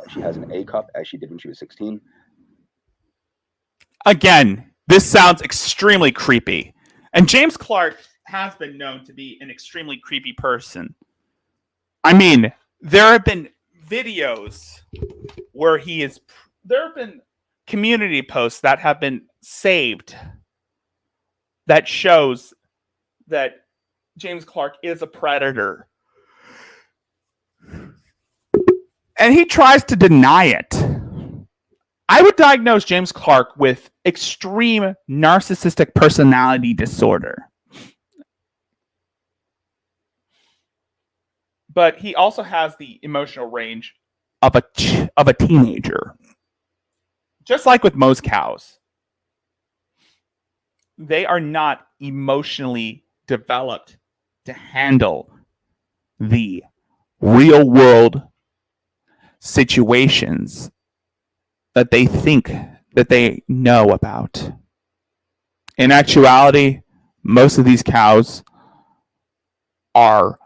She has an A cup, as she did when she was 16. Again, this sounds extremely creepy. And James Clark has been known to be an extremely creepy person. I mean, there have been videos where there have been community posts that have been saved that shows that James Clark is a predator. And he tries to deny it. I would diagnose James Clark with extreme narcissistic personality disorder. But he also has the emotional range of a teenager. Just like with most cows, they are not emotionally developed to handle the real world situations that they think that they know about. In actuality, most of these cows are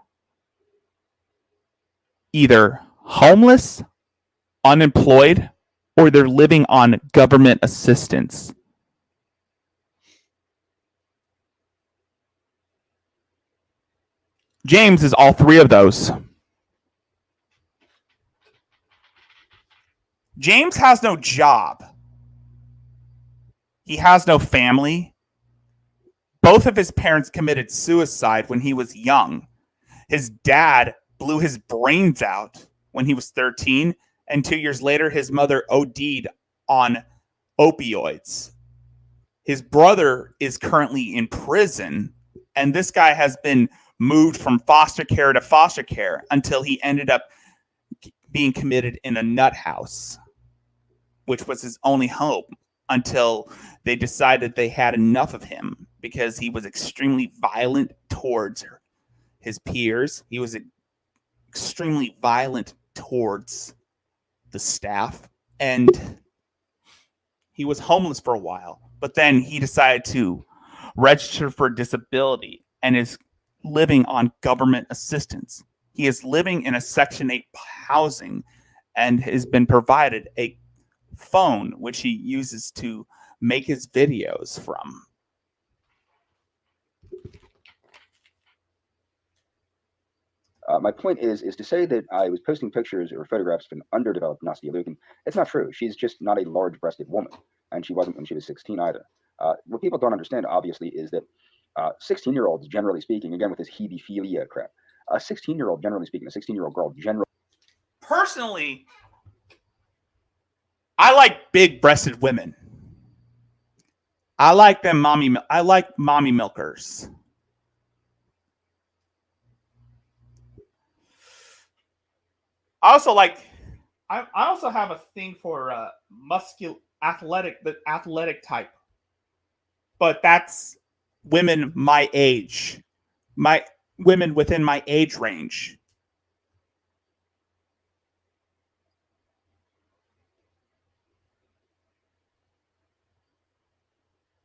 either homeless, unemployed, or they're living on government assistance. James is all three of those. James has no job. He has no family. Both of his parents committed suicide when he was young. His dad blew his brains out when he was 13, and 2 years later, his mother OD'd on opioids. His brother is currently in prison, and this guy has been moved from foster care to foster care until he ended up being committed in a nut house, which was his only hope until they decided they had enough of him because he was extremely violent towards his peers. He was extremely violent towards the staff, and he was homeless for a while. But then he decided to register for disability and is living on government assistance. He is living in a Section 8 housing and has been provided a phone which he uses to make his videos from. My point is to say that I was posting pictures or photographs of an underdeveloped Nastia Lukin. It's not true. She's just not a large-breasted woman, and she wasn't when she was 16 either. What people don't understand, obviously, is that 16-year-olds, generally speaking, again with this hebephilia crap, a 16-year-old, generally speaking, a 16-year-old girl, generally. Personally, I like big-breasted women. I like them I like mommy milkers. I also have a thing for the athletic type, but that's women my age, women within my age range.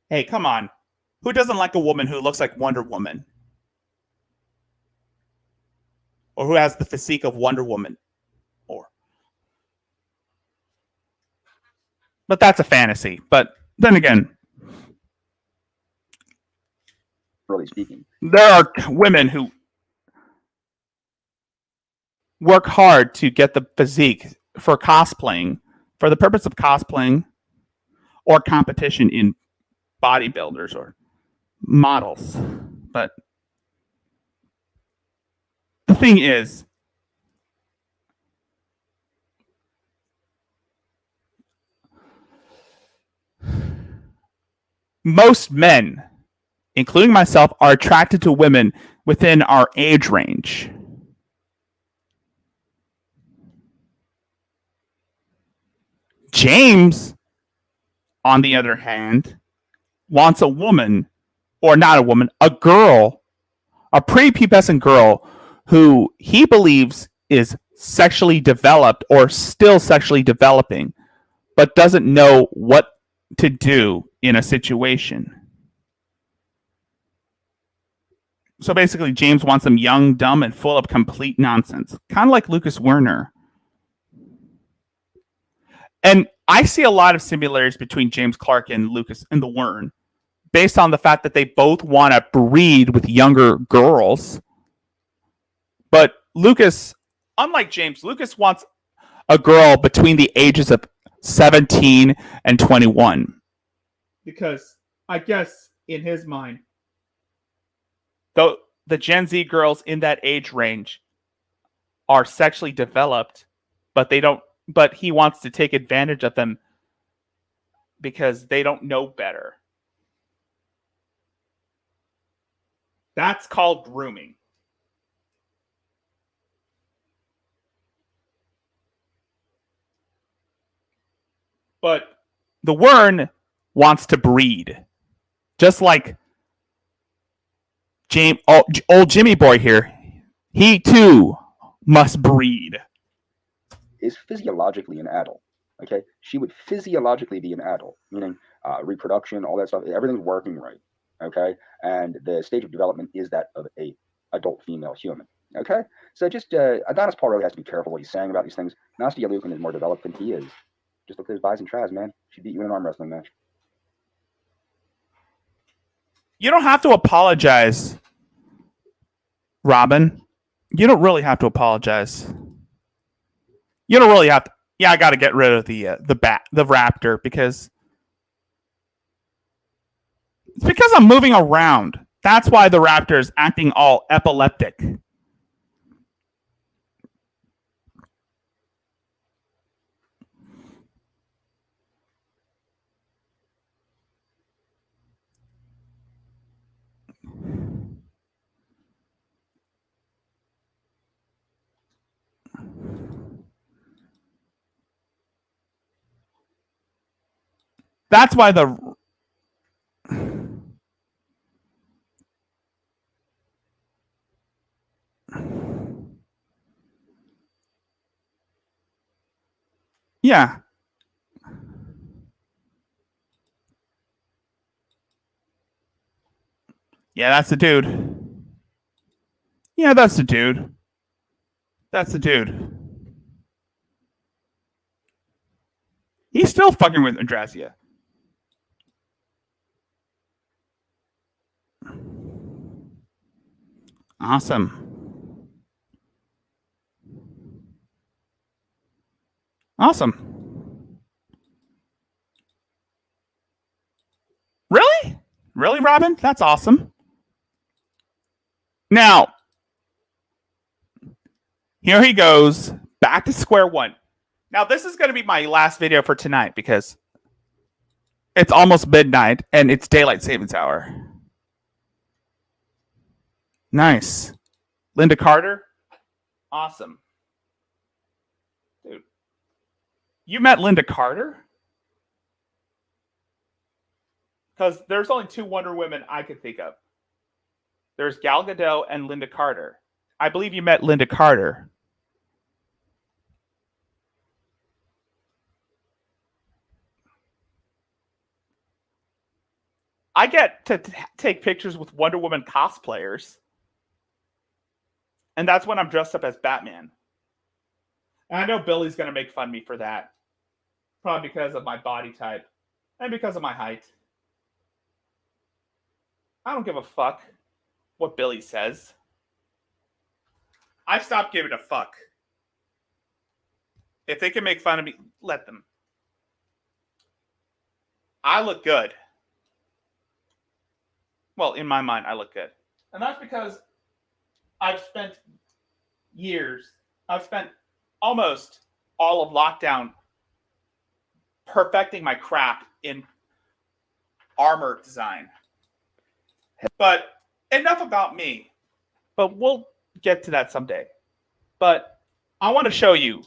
Hey, come on. Who doesn't like a woman who looks like Wonder Woman? Or who has the physique of Wonder Woman? But that's a fantasy. But then again, Really speaking, there are women who work hard to get the physique for cosplaying, for the purpose of cosplaying or competition in bodybuilders or models. But the thing is, most men, including myself, are attracted to women within our age range. James, on the other hand, wants a woman, or not a woman, a girl, a prepubescent girl who he believes is sexually developed or still sexually developing, but doesn't know what to do in a situation. So basically, James wants them young, dumb, and full of complete nonsense. Kind of like Lucas Werner. And I see a lot of similarities between James Clark and Lucas and the Wern, based on the fact that they both want to breed with younger girls. But Lucas, unlike James, Lucas wants a girl between the ages of 17 and 21. Because I guess in his mind, though the Gen Z girls in that age range are sexually developed, but he wants to take advantage of them because they don't know better. That's called grooming. But the Wern wants to breed. Just like old Jimmy Boy here. He too must breed. Is physiologically an adult. Okay, she would physiologically be an adult, meaning reproduction, all that stuff. Everything's working right. Okay, and the stage of development is that of a adult female human. Okay, so just Adonis Paul really has to be careful what he's saying about these things. Nastia Liukin is more developed than he is. Just look at his buys and tries, man. She beat you in an arm wrestling match. You don't have to apologize, Robin. You don't really have to apologize. You don't really have to. Yeah, I got to get rid of the raptor because it's because I'm moving around. That's why the raptor is acting all epileptic. That's why yeah. Yeah, that's the dude. Yeah, that's the dude. That's the dude. He's still fucking with Andrazia. Awesome. Awesome. Really? Really, Robin? That's awesome. Now, here he goes back to square one. Now, this is going to be my last video for tonight because it's almost midnight and it's daylight savings hour. Nice. Linda Carter? Awesome. Dude. You met Linda Carter? Because there's only two Wonder Women I could think of. There's Gal Gadot and Linda Carter. I believe you met Linda Carter. I get to take pictures with Wonder Woman cosplayers. And that's when I'm dressed up as Batman. And I know Billy's going to make fun of me for that. Probably because of my body type. And because of my height. I don't give a fuck what Billy says. I stopped giving a fuck. If they can make fun of me, let them. I look good. Well, in my mind, I look good. And that's because I've spent almost all of lockdown perfecting my craft in armor design. But enough about me. But we'll get to that someday. But I want to show you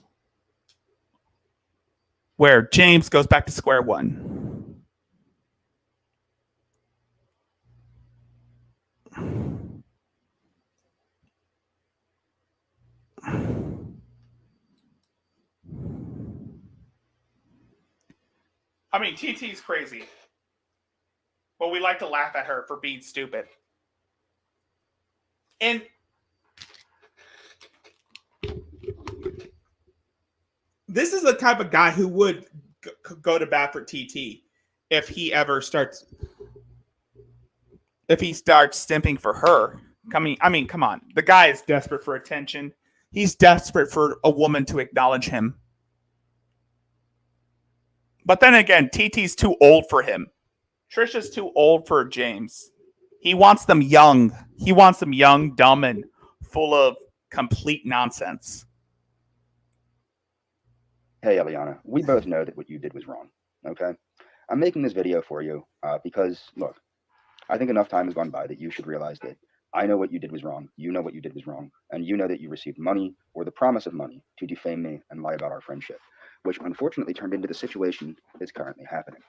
where James goes back to square one. I mean, TT's crazy. But we like to laugh at her for being stupid. And this is the type of guy who would go to bat for TT if he starts stimping for her. I mean, come on. The guy is desperate for attention. He's desperate for a woman to acknowledge him. But then again, TT's too old for him. Trisha's too old for James. He wants them young. He wants them young, dumb, and full of complete nonsense. Hey, Eliana, we both know that what you did was wrong, okay? I'm making this video for you because, look, I think enough time has gone by that you should realize that I know what you did was wrong, you know what you did was wrong, and you know that you received money or the promise of money to defame me and lie about our friendship, which unfortunately turned into the situation that's currently happening.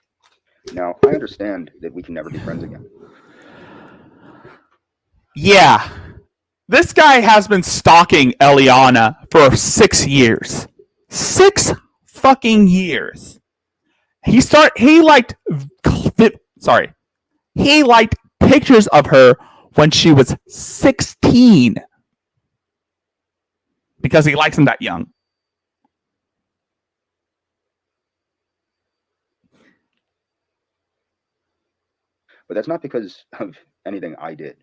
Now, I understand that we can never be friends again. Yeah. This guy has been stalking Eliana for 6 years. 6 fucking years. He liked pictures of her when she was 16 because he likes them that young. But that's not because of anything I did.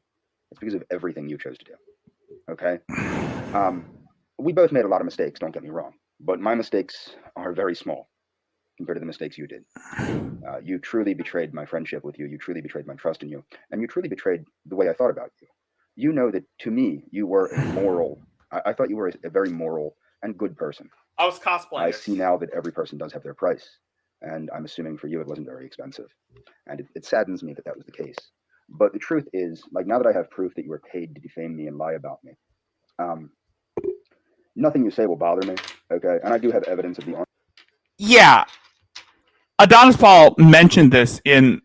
It's because of everything you chose to do. Okay? We both made a lot of mistakes, don't get me wrong. But my mistakes are very small compared to the mistakes you did. You truly betrayed my friendship with you. You truly betrayed my trust in you. And you truly betrayed the way I thought about you. You know that to me, you were a moral, I thought you were a very moral and good person. I was cosplaying. I see now that every person does have their price. And I'm assuming for you, it wasn't very expensive. And it saddens me that that was the case. But the truth is, like, now that I have proof that you were paid to defame me and lie about me, nothing you say will bother me, okay? And I do have evidence of the... Yeah. Adonis Paul mentioned this in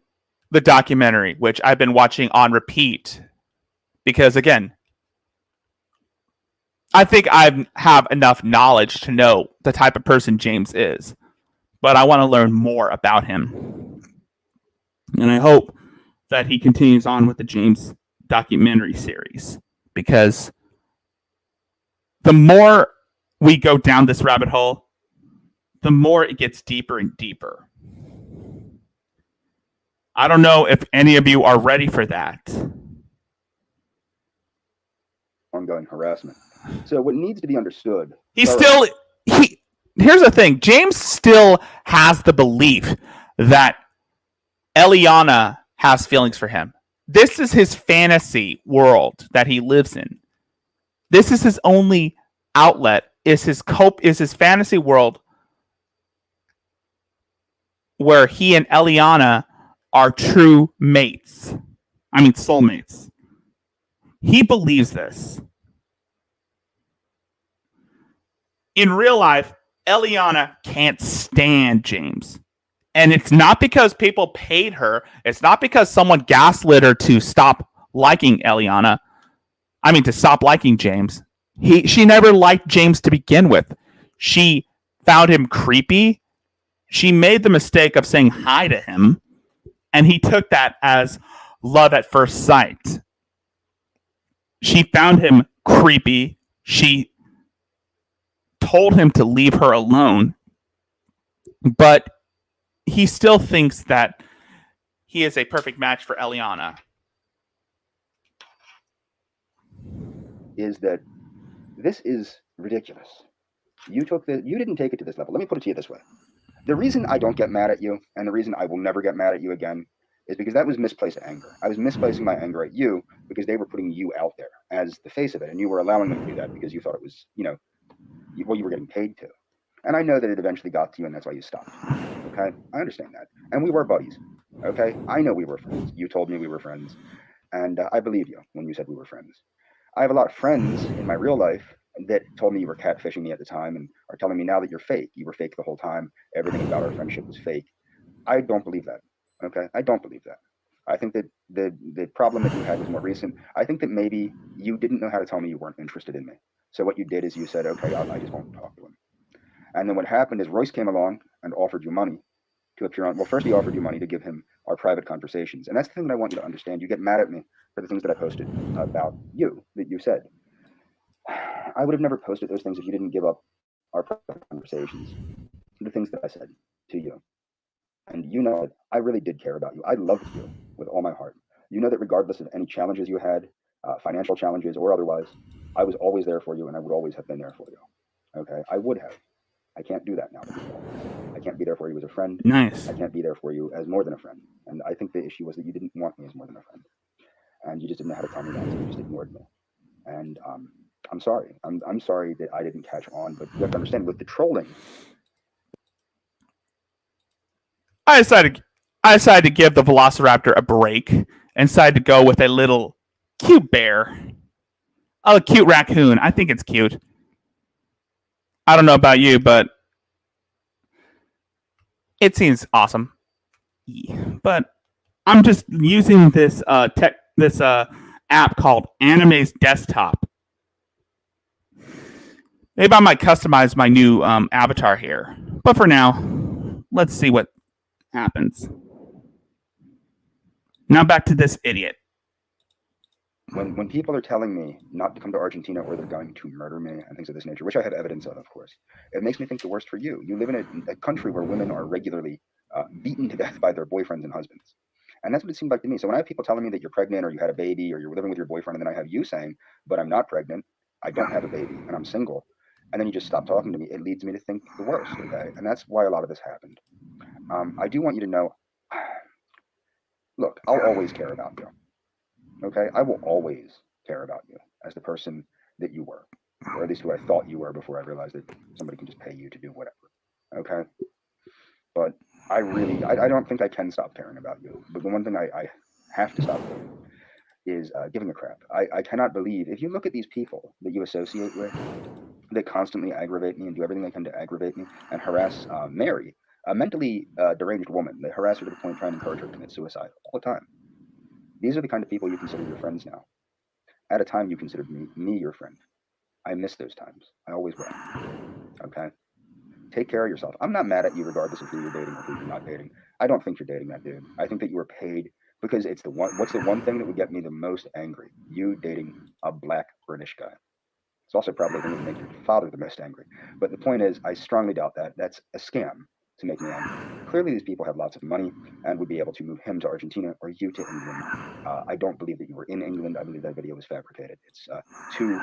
the documentary, which I've been watching on repeat. Because, again, I think I have enough knowledge to know the type of person James is. But I want to learn more about him. And I hope that he continues on with the James documentary series. Because the more we go down this rabbit hole, the more it gets deeper and deeper. I don't know if any of you are ready for that. Ongoing harassment. So what needs to be understood... Here's the thing. James still has the belief that Eliana has feelings for him. This is his fantasy world that he lives in. This is his only outlet, is his fantasy world where he and Eliana are true mates. I mean, soulmates. He believes this. In real life, Eliana can't stand James. And it's not because people paid her. It's not because someone gaslit her to stop liking Eliana. I mean, to stop liking James. She never liked James to begin with. She found him creepy. She made the mistake of saying hi to him. And he took that as love at first sight. She found him creepy. She told him to leave her alone. But he still thinks that he is a perfect match for Eliana. Is that this is ridiculous. You didn't take it to this level. Let me put it to you this way. The reason I don't get mad at you, and the reason I will never get mad at you again, is because that was misplaced anger. I was misplacing my anger at you because they were putting you out there as the face of it, and you were allowing them to do that because you thought it was, you were getting paid to. And I know that it eventually got to you, and that's why you stopped. Okay? I understand that. And we were buddies. Okay? I know we were friends. You told me we were friends. And I believe you when you said we were friends. I have a lot of friends in my real life that told me you were catfishing me at the time and are telling me now that you're fake. You were fake the whole time. Everything about our friendship was fake. I don't believe that. Okay? I don't believe that. I think that the problem that you had was more recent. I think that maybe you didn't know how to tell me you weren't interested in me. So what you did is you said, okay, I just won't talk to him. And then what happened is Royce came along and offered you money. to appear on. Well, first he offered you money to give him our private conversations, and that's the thing that I want you to understand. You get mad at me for the things that I posted about you, that you said. I would have never posted those things if you didn't give up our private conversations, the things that I said to you. And you know that I really did care about you. I loved you with all my heart. You know that regardless of any challenges you had, financial challenges or otherwise, I was always there for you, and I would always have been there for you. Okay? I would have. I can't do that now. I can't be there for you as a friend. Nice. I can't be there for you as more than a friend. And I think the issue was that you didn't want me as more than a friend. And you just didn't know how to tell me that, so you just ignored me. And I'm sorry. I'm sorry that I didn't catch on, but you have to understand, with the trolling, I decided to give the Velociraptor a break and decided to go with a little cute bear. Oh, a cute raccoon. I think it's cute. I don't know about you, but it seems awesome. But I'm just using this app called Anime's Desktop. Maybe I might customize my new avatar here. But for now, let's see what happens. Now back to this idiot. When people are telling me not to come to Argentina or they're going to murder me and things of this nature, which I have evidence of course, it makes me think the worst for you. You live in a country where women are regularly beaten to death by their boyfriends and husbands. And that's what it seemed like to me. So when I have people telling me that you're pregnant or you had a baby or you're living with your boyfriend, and then I have you saying, but I'm not pregnant, I don't have a baby, and I'm single, and then you just stop talking to me, it leads me to think the worst, okay? And that's why a lot of this happened. I do want you to know, look, I'll always care about you. Okay, I will always care about you as the person that you were, or at least who I thought you were before I realized that somebody can just pay you to do whatever. Okay, but I don't think I can stop caring about you. But the one thing I have to stop doing is giving a crap. I cannot believe, if you look at these people that you associate with, that constantly aggravate me and do everything they can to aggravate me and harass Mary, a mentally deranged woman. They harass her to the point of trying to encourage her to commit suicide all the time. These are the kind of people you consider your friends now. At a time, you considered me your friend. I miss those times. I always will. Okay? Take care of yourself. I'm not mad at you regardless of who you're dating or who you're not dating. I don't think you're dating that dude. I think that you were paid because it's what's the one thing that would get me the most angry? You dating a black British guy. It's also probably going to make your father the most angry. But the point is, I strongly doubt that. That's a scam to make me angry. Clearly, these people have lots of money and would be able to move him to Argentina or you to England. I don't believe that you were in England. I believe that video was fabricated. It's too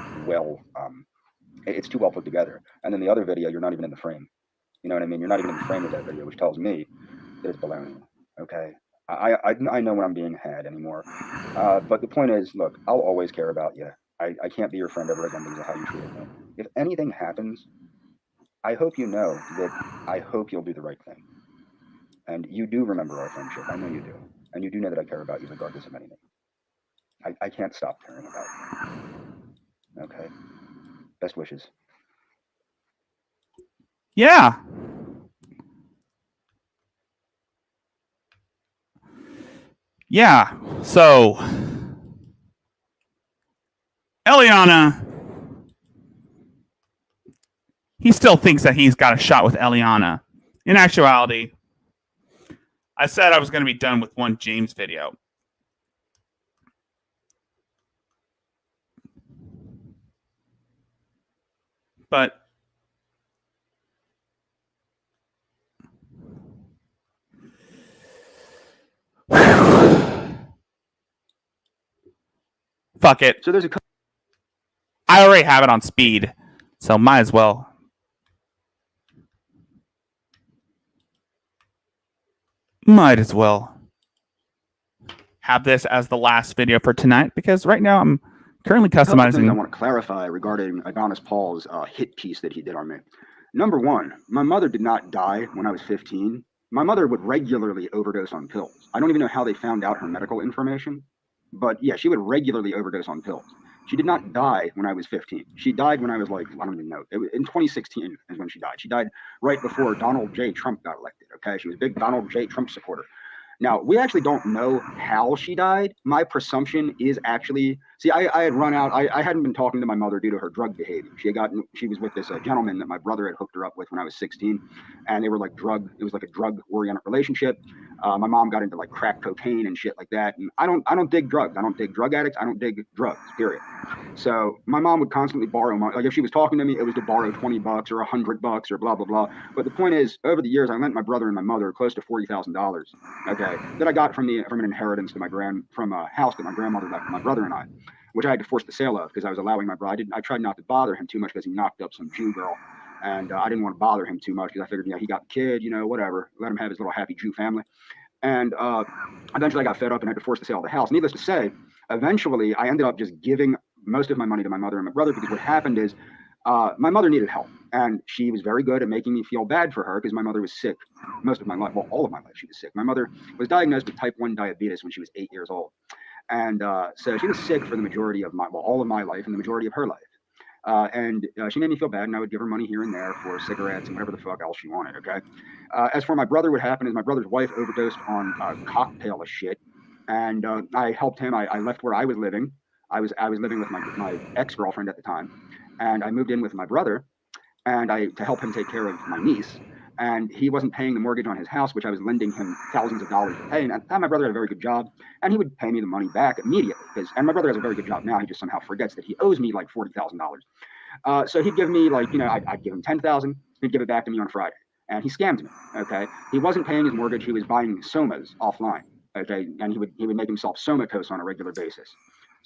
well put together. And then the other video, you're not even in the frame. You know what I mean? You're not even in the frame of that video, which tells me that it's baloney. Okay, I know when I'm being had anymore. But the point is, look, I'll always care about you. I can't be your friend ever again because of how you treated me. If anything happens, I hope you know that I hope you'll do the right thing. And you do remember our friendship. I know you do. And you do know that I care about you regardless of anything. I can't stop caring about you. Okay? Best wishes. Yeah. Yeah. So, Eliana, he still thinks that he's got a shot with Eliana. In actuality, I said I was going to be done with one James video. But fuck it. So there's I already have it on speed, so might as well. Might as well have this as the last video for tonight because right now I'm currently customizing. I want to clarify regarding Adonis Paul's hit piece that he did on me. Number one, my mother did not die when I was 15. My mother would regularly overdose on pills. I don't even know how they found out her medical information, but yeah, she would regularly overdose on pills. She did not die when I was 15. She died when I was like, I don't even know. In 2016 is when she died. She died right before Donald J. Trump got elected, okay? She was a big Donald J. Trump supporter. Now, we actually don't know how she died. My presumption is actually, see, I had run out. I hadn't been talking to my mother due to her drug behavior. She was with this gentleman that my brother had hooked her up with when I was 16, and they were like it was like a drug-oriented relationship. My mom got into like crack cocaine and shit like that. And I don't dig drugs. I don't dig drug addicts. I don't dig drugs, period. So my mom would constantly borrow money. Like if she was talking to me, it was to borrow $20 or $100 or blah, blah, blah. But the point is, over the years, I lent my brother and my mother close to $40,000. Okay, that I got from an inheritance from a house that my grandmother left for my brother and I, which I had to force the sale of because I was allowing my brother. I tried not to bother him too much because he knocked up some Jew girl, and I didn't want to bother him too much because I figured, he got the kid, whatever, let him have his little happy Jew family. And eventually, I got fed up and had to force the sale of the house. Needless to say, eventually, I ended up just giving most of my money to my mother and my brother because what happened is my mother needed help, and she was very good at making me feel bad for her because my mother was sick most of my life. Well, all of my life she was sick. My mother was diagnosed with type 1 diabetes when she was 8 years old, and so she was sick for the majority of all of my life and the majority of her life. And she made me feel bad, and I would give her money here and there for cigarettes and whatever the fuck else she wanted. Okay. As for my brother, what happened is my brother's wife overdosed on a cocktail of shit, and I helped him. I left where I was living. I was living with my ex-girlfriend at the time, and I moved in with my brother, and to help him take care of my niece. And he wasn't paying the mortgage on his house, which I was lending him thousands of dollars to pay. And at the time, my brother had a very good job, and he would pay me the money back immediately. And my brother has a very good job now. He just somehow forgets that he owes me like $40,000. So he'd give me I'd give him $10,000. He'd give it back to me on Friday, and he scammed me. Okay, he wasn't paying his mortgage. He was buying somas offline. Okay, and he would make himself somatos on a regular basis.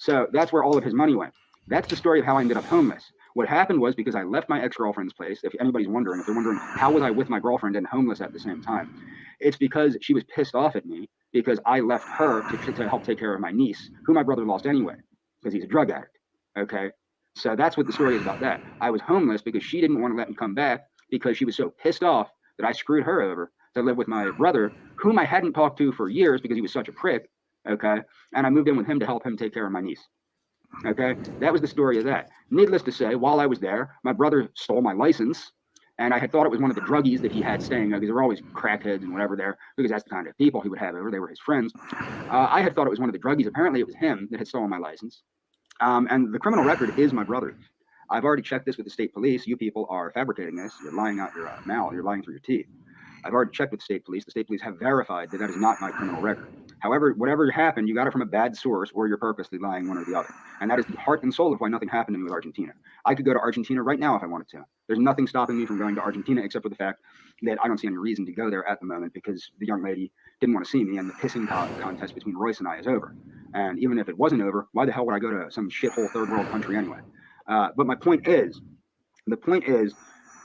So that's where all of his money went. That's the story of how I ended up homeless. What happened was because I left my ex-girlfriend's place. If anybody's wondering, if they're wondering how was I with my girlfriend and homeless at the same time, it's because she was pissed off at me because I left her to help take care of my niece, who my brother lost anyway, because he's a drug addict. Okay, so that's what the story is about. That I was homeless because she didn't want to let me come back because she was so pissed off that I screwed her over to live with my brother, whom I hadn't talked to for years because he was such a prick. Okay, and I moved in with him to help him take care of my niece. Okay, that was the story of that. Needless to say, while I was there, my brother stole my license, and I had thought it was one of the druggies that he had staying there because there were always crackheads and whatever there because that's the kind of people he would have over. They were his friends. I had thought it was one of the druggies. Apparently, it was him that had stolen my license. And the criminal record is my brother's. I've already checked this with the state police. You people are fabricating this. You're lying out your mouth. You're lying through your teeth. I've already checked with the state police. The state police have verified that that is not my criminal record. However, whatever happened, you got it from a bad source or you're purposely lying, one or the other. And that is the heart and soul of why nothing happened to me with Argentina. I could go to Argentina right now if I wanted to. There's nothing stopping me from going to Argentina except for the fact that I don't see any reason to go there at the moment because the young lady didn't want to see me and the pissing contest between Royce and I is over. And even if it wasn't over, why the hell would I go to some shithole third world country anyway? But the point is,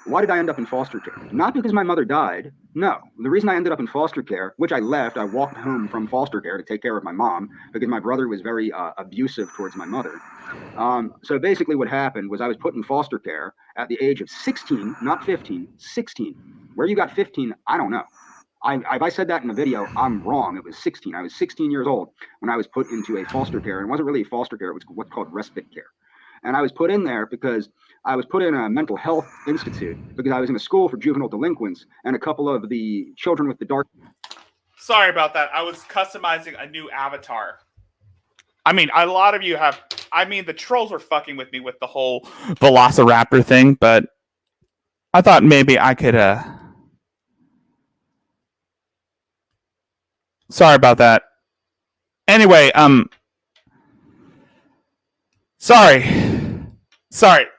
why did I end up in foster care? Not because my mother died. No. The reason I ended up in foster care, which I walked home from foster care to take care of my mom because my brother was very abusive towards my mother. So basically what happened was I was put in foster care at the age of 16, not 15, 16. Where you got 15, I don't know. If I said that in a video, I'm wrong. It was 16. I was 16 years old when I was put into a foster care. And it wasn't really foster care. It was what's called respite care. And I was put in there because I was put in a mental health institute because I was in a school for juvenile delinquents and a couple of the children with the dark. Sorry about that. I was customizing a new avatar. I mean, a lot of you have. I mean, the trolls were fucking with me with the whole Velociraptor thing, but I thought maybe I could. Sorry about that. Anyway, sorry.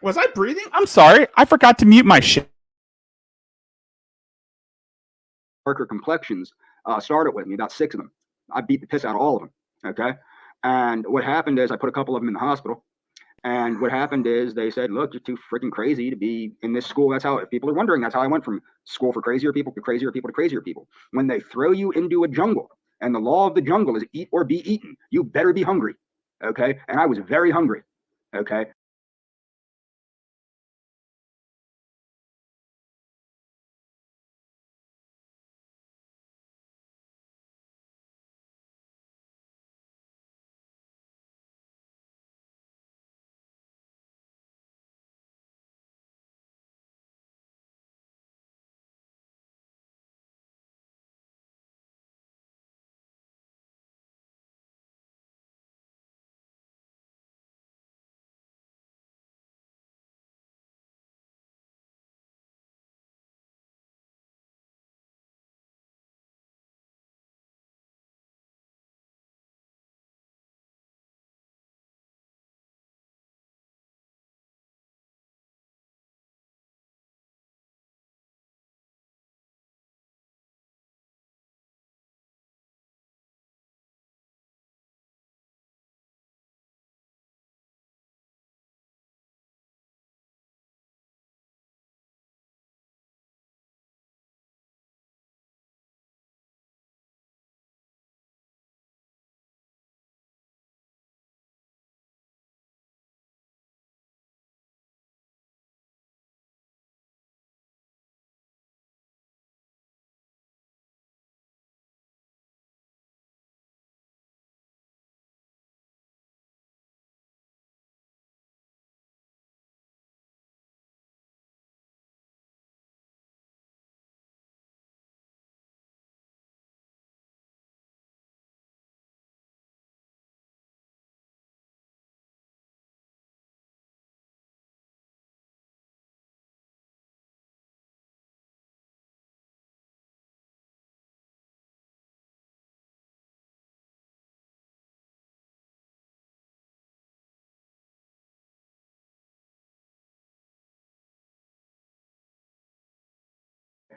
Was I breathing? I'm sorry. I forgot to mute my shit. Darker complexions started with me, about 6 of them. I beat the piss out of all of them. Okay. And what happened is I put a couple of them in the hospital. And what happened is they said, look, you're too freaking crazy to be in this school. That's how, if people are wondering, that's how I went from school for crazier people to crazier people to crazier people. When they throw you into a jungle and the law of the jungle is eat or be eaten, you better be hungry. Okay. And I was very hungry. Okay.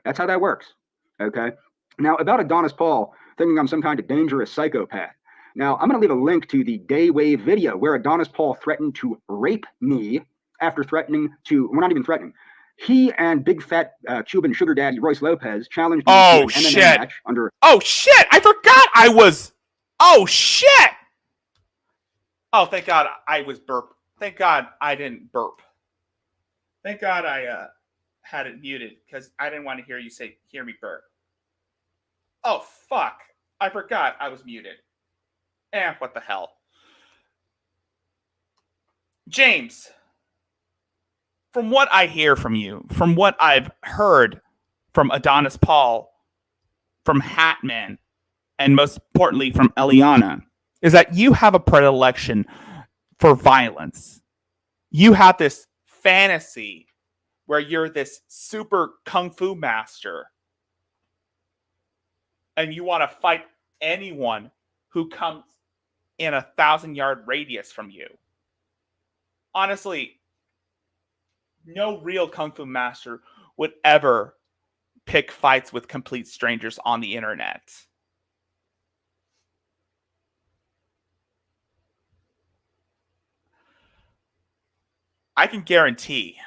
That's how that works. Okay. Now, about Adonis Paul thinking I'm some kind of dangerous psychopath. Now, I'm going to leave a link to the Daywave video where Adonis Paul threatened to rape me after threatening to, we're not even threatening. He and big fat Cuban sugar daddy Royce Lopez challenged me to an MMA match under. Oh, shit. I forgot I was. Oh, shit. Oh, thank God I was burp. Thank God I didn't burp. Thank God I had it muted because I didn't want to hear me burp. Oh, fuck. I forgot I was muted. What the hell? James, from what I hear from you, from what I've heard from Adonis Paul, from Hatman, and most importantly from Eliana, is that you have a predilection for violence. You have this fantasy where you're this super kung fu master and you want to fight anyone who comes in 1,000-yard radius from you. Honestly, no real kung fu master would ever pick fights with complete strangers on the internet. I can guarantee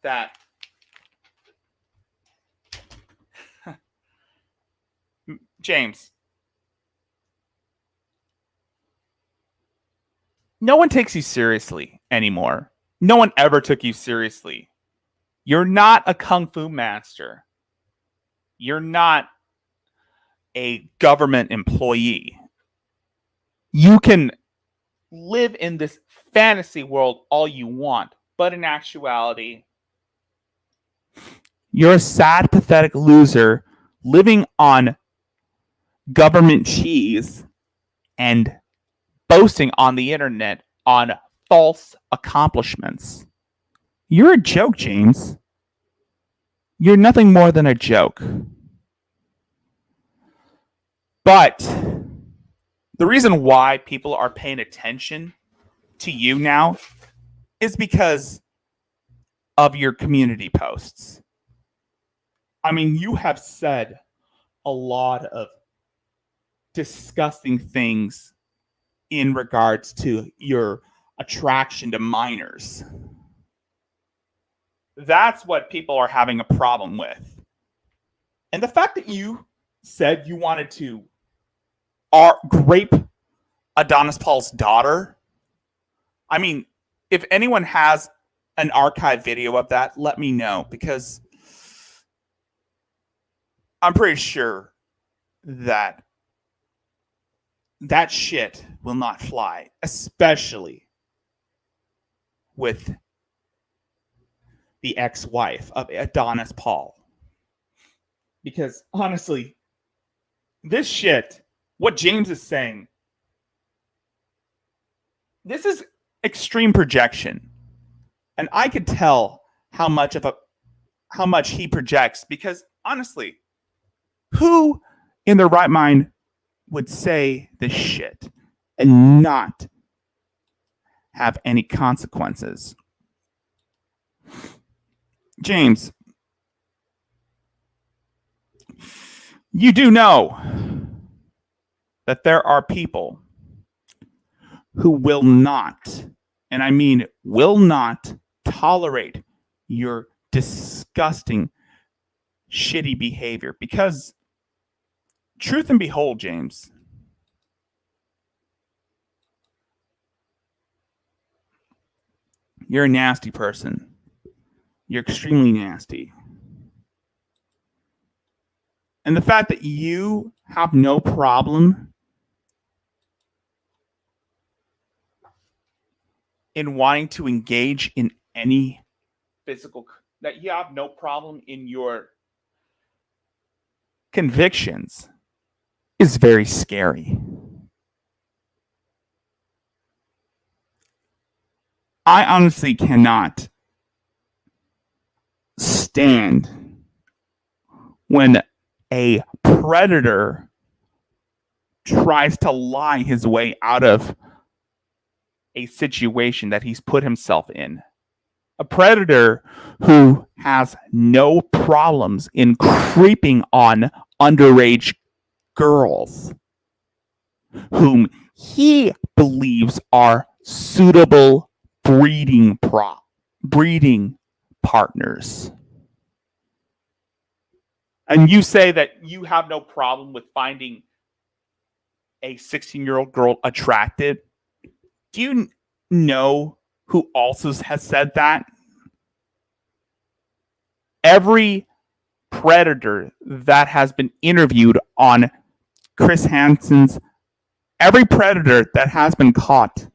that James, no one takes you seriously anymore. No one ever took you seriously. You're not a kung fu master. You're not a government employee. You can live in this fantasy world all you want, but in actuality, you're a sad, pathetic loser living on government cheese and boasting on the internet on false accomplishments. You're a joke, James. You're nothing more than a joke. But the reason why people are paying attention to you now is because of your community posts. I mean, you have said a lot of disgusting things in regards to your attraction to minors. That's what people are having a problem with. And the fact that you said you wanted to rape Adonis Paul's daughter, I mean, if anyone has an archive video of that, let me know, because I'm pretty sure that that shit will not fly, especially with the ex-wife of Adonis Paul. Because honestly, this shit, what James is saying, this is extreme projection. And I could tell how much he projects, because honestly, who in their right mind would say this shit and not have any consequences? James, you do know that there are people who will not, and I mean will not, tolerate your disgusting, shitty behavior. Because truth and behold, James, you're a nasty person. You're extremely nasty. And the fact that you have no problem in wanting to engage in any physical, that you have no problem in your convictions, is very scary. I honestly cannot stand when a predator tries to lie his way out of a situation that he's put himself in. A predator who has no problems in creeping on underage girls whom he believes are suitable breeding partners. And you say that you have no problem with finding a 16-year-old girl attractive. Do you know who also has said that? Every predator that has been interviewed on Chris Hansen's, every predator that has been caught.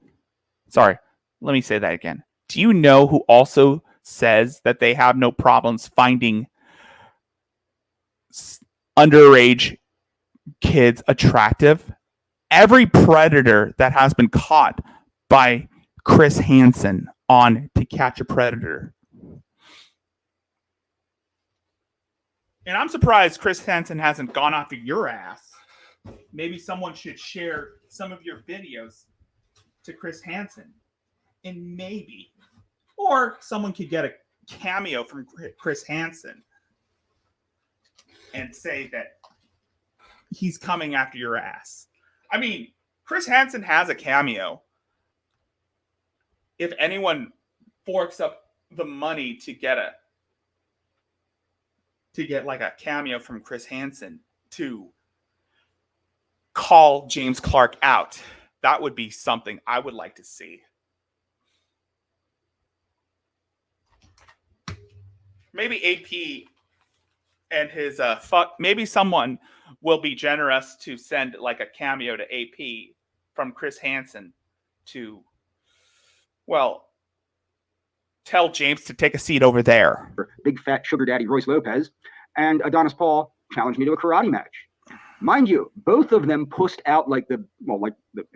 Sorry, let me say that again. Do you know who also says that they have no problems finding underage kids attractive? Every predator that has been caught by Chris Hansen on To Catch a Predator. And I'm surprised Chris Hansen hasn't gone after your ass. Maybe someone should share some of your videos to Chris Hansen. And maybe, or someone could get a cameo from Chris Hansen and say that he's coming after your ass. I mean, Chris Hansen has a cameo. If anyone forks up the money to get like a cameo from Chris Hansen to call James Clark out, that would be something I would like to see. Maybe AP and his maybe someone will be generous to send like a cameo to AP from Chris Hansen to, well, tell James to take a seat over there. Big fat sugar daddy Royce Lopez and Adonis Paul challenged me to a karate match. Mind you, both of them pussed out like the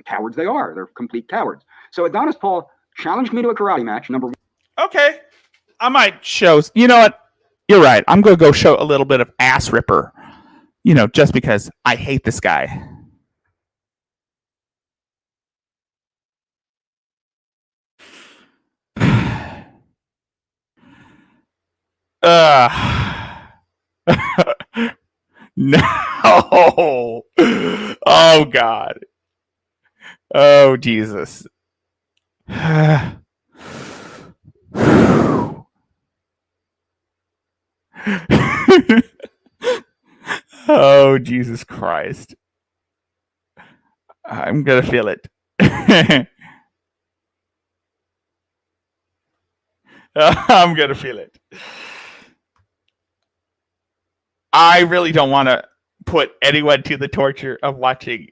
cowards they are. They're complete cowards. So Adonis Paul challenged me to a karate match, number one. Okay. I might show, you know what? You're right. I'm going to go show a little bit of ass ripper, just because I hate this guy. No. Oh, God. Oh, Jesus. Oh, Jesus Christ. I'm going to feel it. I'm going to feel it. I really don't want to put anyone to the torture of watching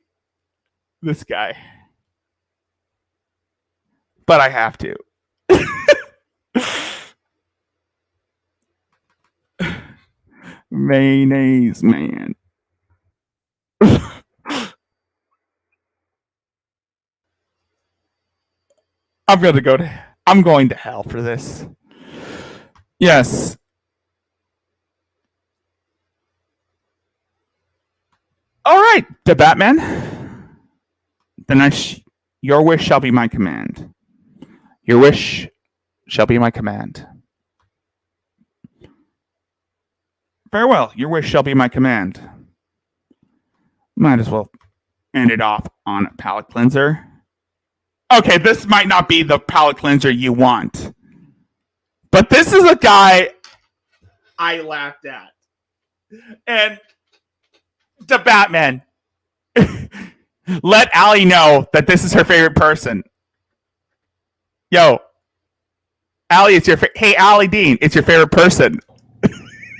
this guy. But I have to. Mayonnaise, man. I'm going to hell for this. Yes. All right, the Batman. Then your wish shall be my command. Your wish shall be my command. Very well. Your wish shall be my command. Might as well end it off on a palate cleanser. Okay, this might not be the palate cleanser you want. But this is a guy I laughed at. And the Batman. Let Allie know that this is her favorite person. Yo. Allie, hey, Allie Dean, it's your favorite person.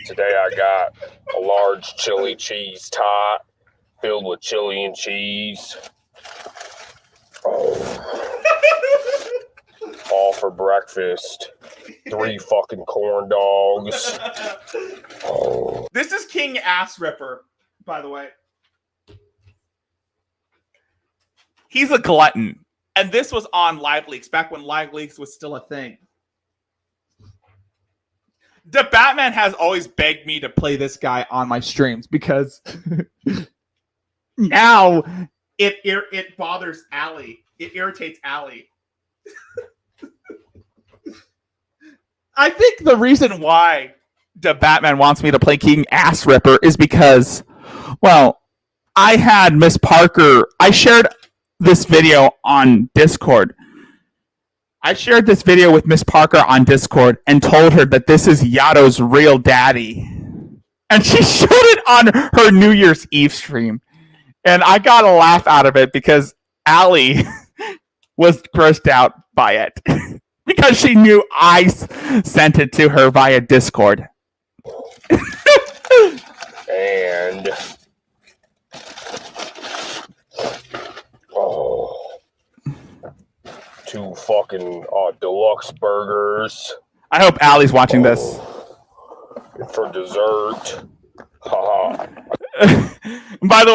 Today I got a large chili cheese tot filled with chili and cheese. Oh. All for breakfast. 3 fucking corn dogs. Oh. This is King Ass Ripper, by the way. He's a glutton. And this was on Live Leaks, back when Live Leaks was still a thing. The Batman has always begged me to play this guy on my streams because now it bothers Allie. It irritates Allie. I think the reason why the Batman wants me to play King Ass Ripper is because, well, I had Miss Parker. I shared this video on Discord. I shared this video with Miss Parker on Discord and told her that this is Yato's real daddy. And she showed it on her New Year's Eve stream. And I got a laugh out of it because Allie was grossed out by it. Because she knew I sent it to her via Discord. And two fucking deluxe burgers. I hope Allie's watching this. For dessert. Haha. By the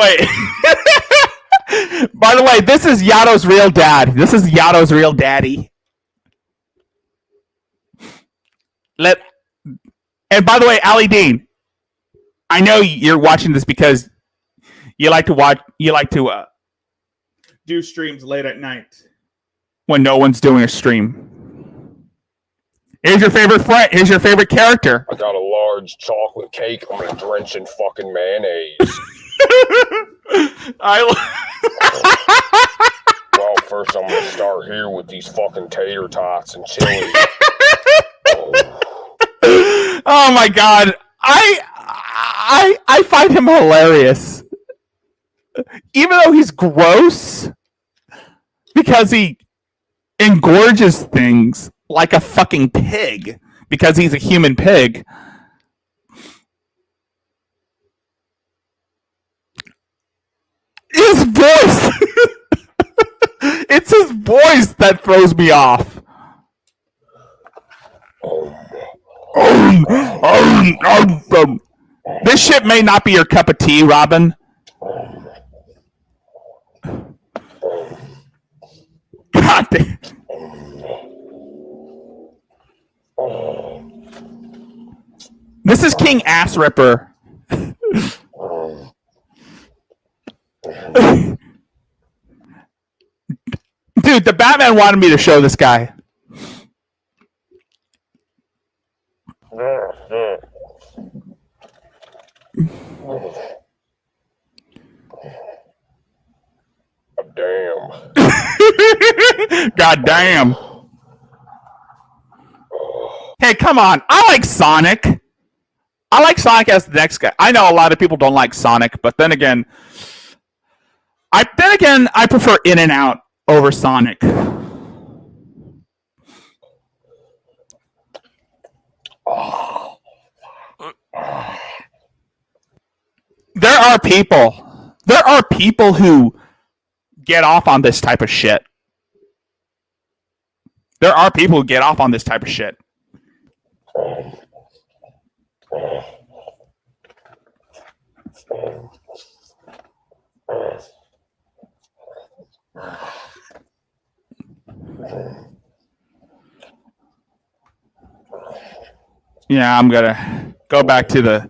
way, this is Yato's real dad. This is Yato's real daddy. And by the way, Allie Dean, I know you're watching this because you like to do streams late at night when no one's doing a stream. Here's your favorite friend. Here's your favorite character. I got a large chocolate cake. I'm gonna drench in fucking mayonnaise. Well, first I'm gonna start here with these fucking tater tots and chili. Oh my god, I find him hilarious, even though he's gross, because he engorges things like a fucking pig because he's a human pig. His voice, it's his voice that throws me off. This shit may not be your cup of tea, Robin. God damn. This is King Ass Ripper. Dude, the Batman wanted me to show this guy. Damn. God damn. Hey, come on. I like Sonic. I like Sonic as the next guy. I know a lot of people don't like Sonic, but then again, I prefer In-N-Out over Sonic. There are people who get off on this type of shit. There are people who get off on this type of shit. Yeah, I'm gonna go back to the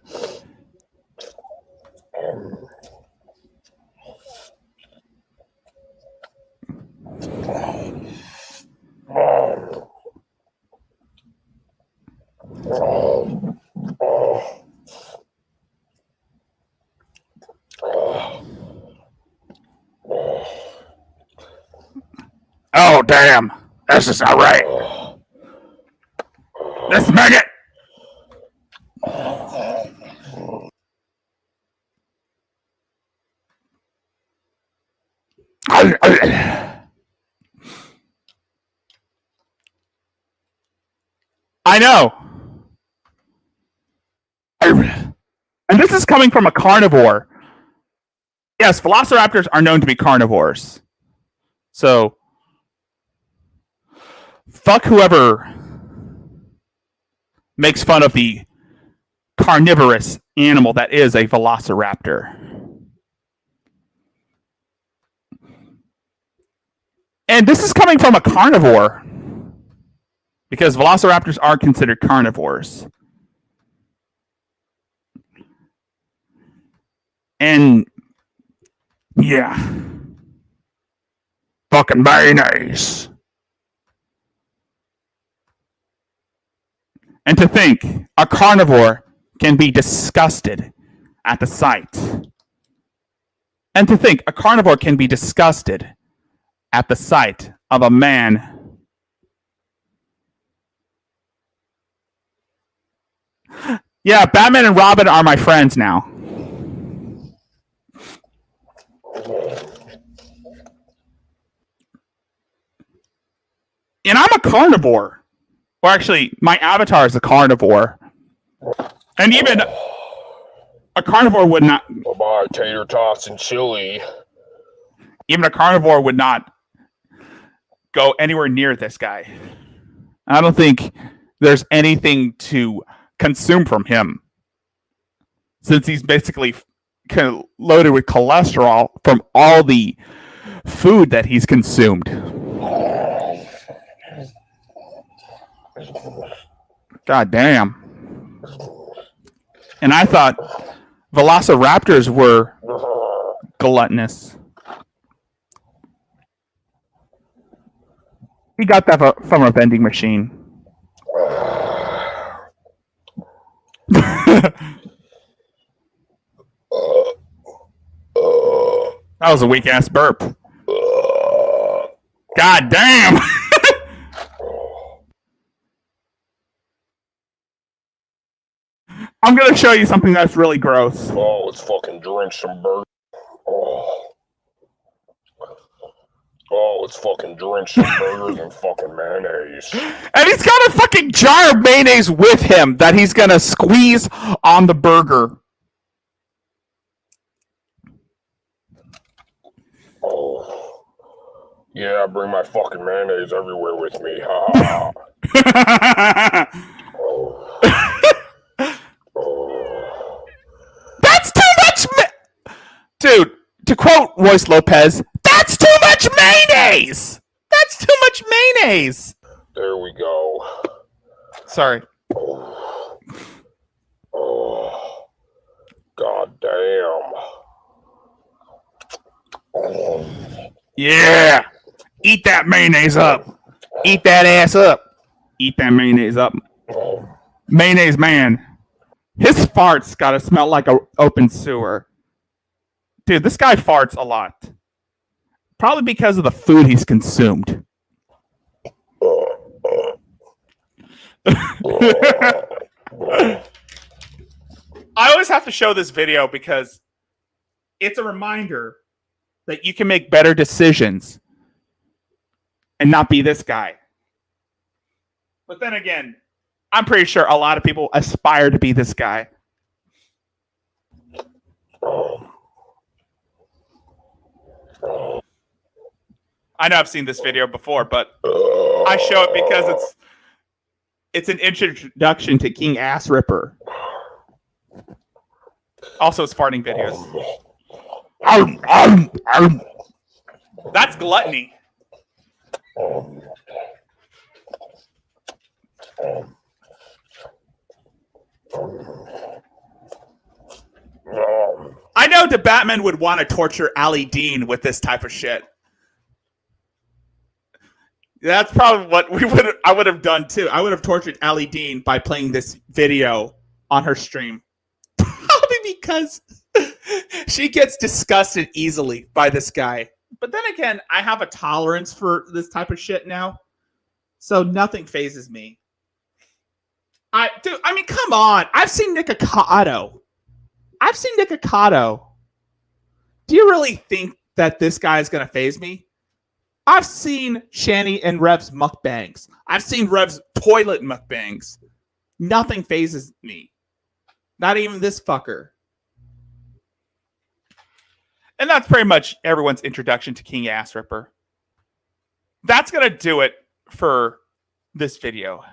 Oh, damn. This is not right. Let's make it. I know. And this is coming from a carnivore. Yes, velociraptors are known to be carnivores. So, fuck whoever makes fun of the carnivorous animal that is a velociraptor. And this is coming from a carnivore, because velociraptors are considered carnivores. And yeah, fucking mayonnaise. And to think a carnivore can be disgusted at the sight. And to think a carnivore can be disgusted at the sight of a man. Yeah, Batman and Robin are my friends now. And I'm a carnivore. Or actually, my avatar is a carnivore. And even a carnivore would not... Bye-bye, tater tots and chili. Even a carnivore would not go anywhere near this guy. I don't think there's anything to consume from him, since he's basically kind of loaded with cholesterol from all the food that he's consumed. God damn. And I thought velociraptors were gluttonous. He got that from a vending machine. That was a weak ass burp. God damn. I'm gonna show you something that's really gross. Oh, let's fucking drench some burger. Oh, let's fucking drench some burgers and fucking mayonnaise. And he's got a fucking jar of mayonnaise with him that he's gonna squeeze on the burger. Oh. Yeah, I bring my fucking mayonnaise everywhere with me. Ha That's too much Dude, to quote Royce Lopez, that's too much mayonnaise! That's too much mayonnaise! There we go. Sorry. Oh. God damn. Yeah! Eat that mayonnaise up! Eat that ass up! Eat that mayonnaise up. Mayonnaise man. His farts gotta smell like an open sewer. Dude, this guy farts a lot. Probably because of the food he's consumed. I always have to show this video because it's a reminder that you can make better decisions and not be this guy. But then again, I'm pretty sure a lot of people aspire to be this guy. I know I've seen this video before, but I show it because it's an introduction to King Ass Ripper. Also, it's farting videos. That's gluttony. I know the Batman would want to torture Ali Dean with this type of shit. That's probably what I would have done too. I would have tortured Ali Dean by playing this video on her stream. Probably because she gets disgusted easily by this guy. But then again, I have a tolerance for this type of shit now. So nothing phases me. I mean, come on. I've seen Nikocado. Do you really think that this guy is going to faze me? I've seen Shani and Rev's mukbangs. I've seen Rev's toilet mukbangs. Nothing phases me. Not even this fucker. And that's pretty much everyone's introduction to King Ass Ripper. That's going to do it for this video.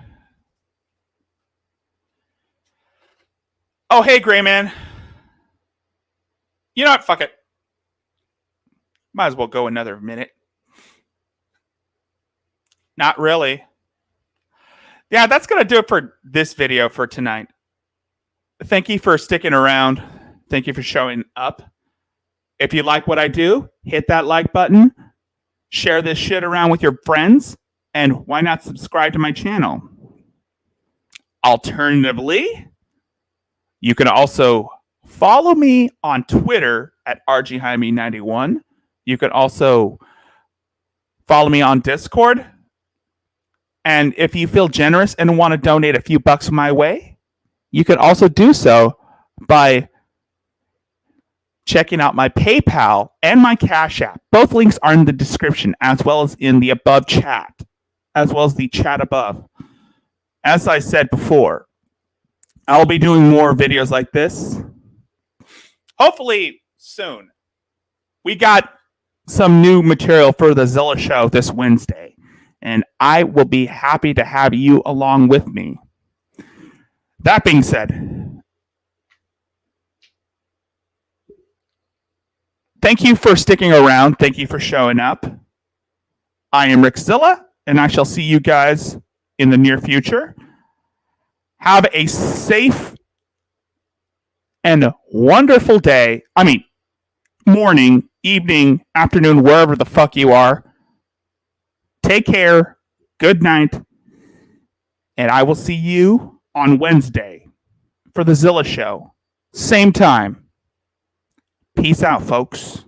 Oh, hey, Gray Man. You know what? Fuck it. Might as well go another minute. Not really. Yeah, that's going to do it for this video for tonight. Thank you for sticking around. Thank you for showing up. If you like what I do, hit that like button, share this shit around with your friends, and why not subscribe to my channel? Alternatively, you can also follow me on Twitter at RGHaime91. You can also follow me on Discord. And if you feel generous and want to donate a few bucks my way, you can also do so by checking out my PayPal and my Cash App. Both links are in the description, as well as in the above chat, as well as the chat above. As I said before, I'll be doing more videos like this, hopefully soon. We got some new material for the Zilla show this Wednesday, and I will be happy to have you along with me. That being said, thank you for sticking around. Thank you for showing up. I am Rickzilla, and I shall see you guys in the near future. Have a safe and wonderful day. I mean, morning, evening, afternoon, wherever the fuck you are. Take care. Good night. And I will see you on Wednesday for the Zilla show. Same time. Peace out, folks.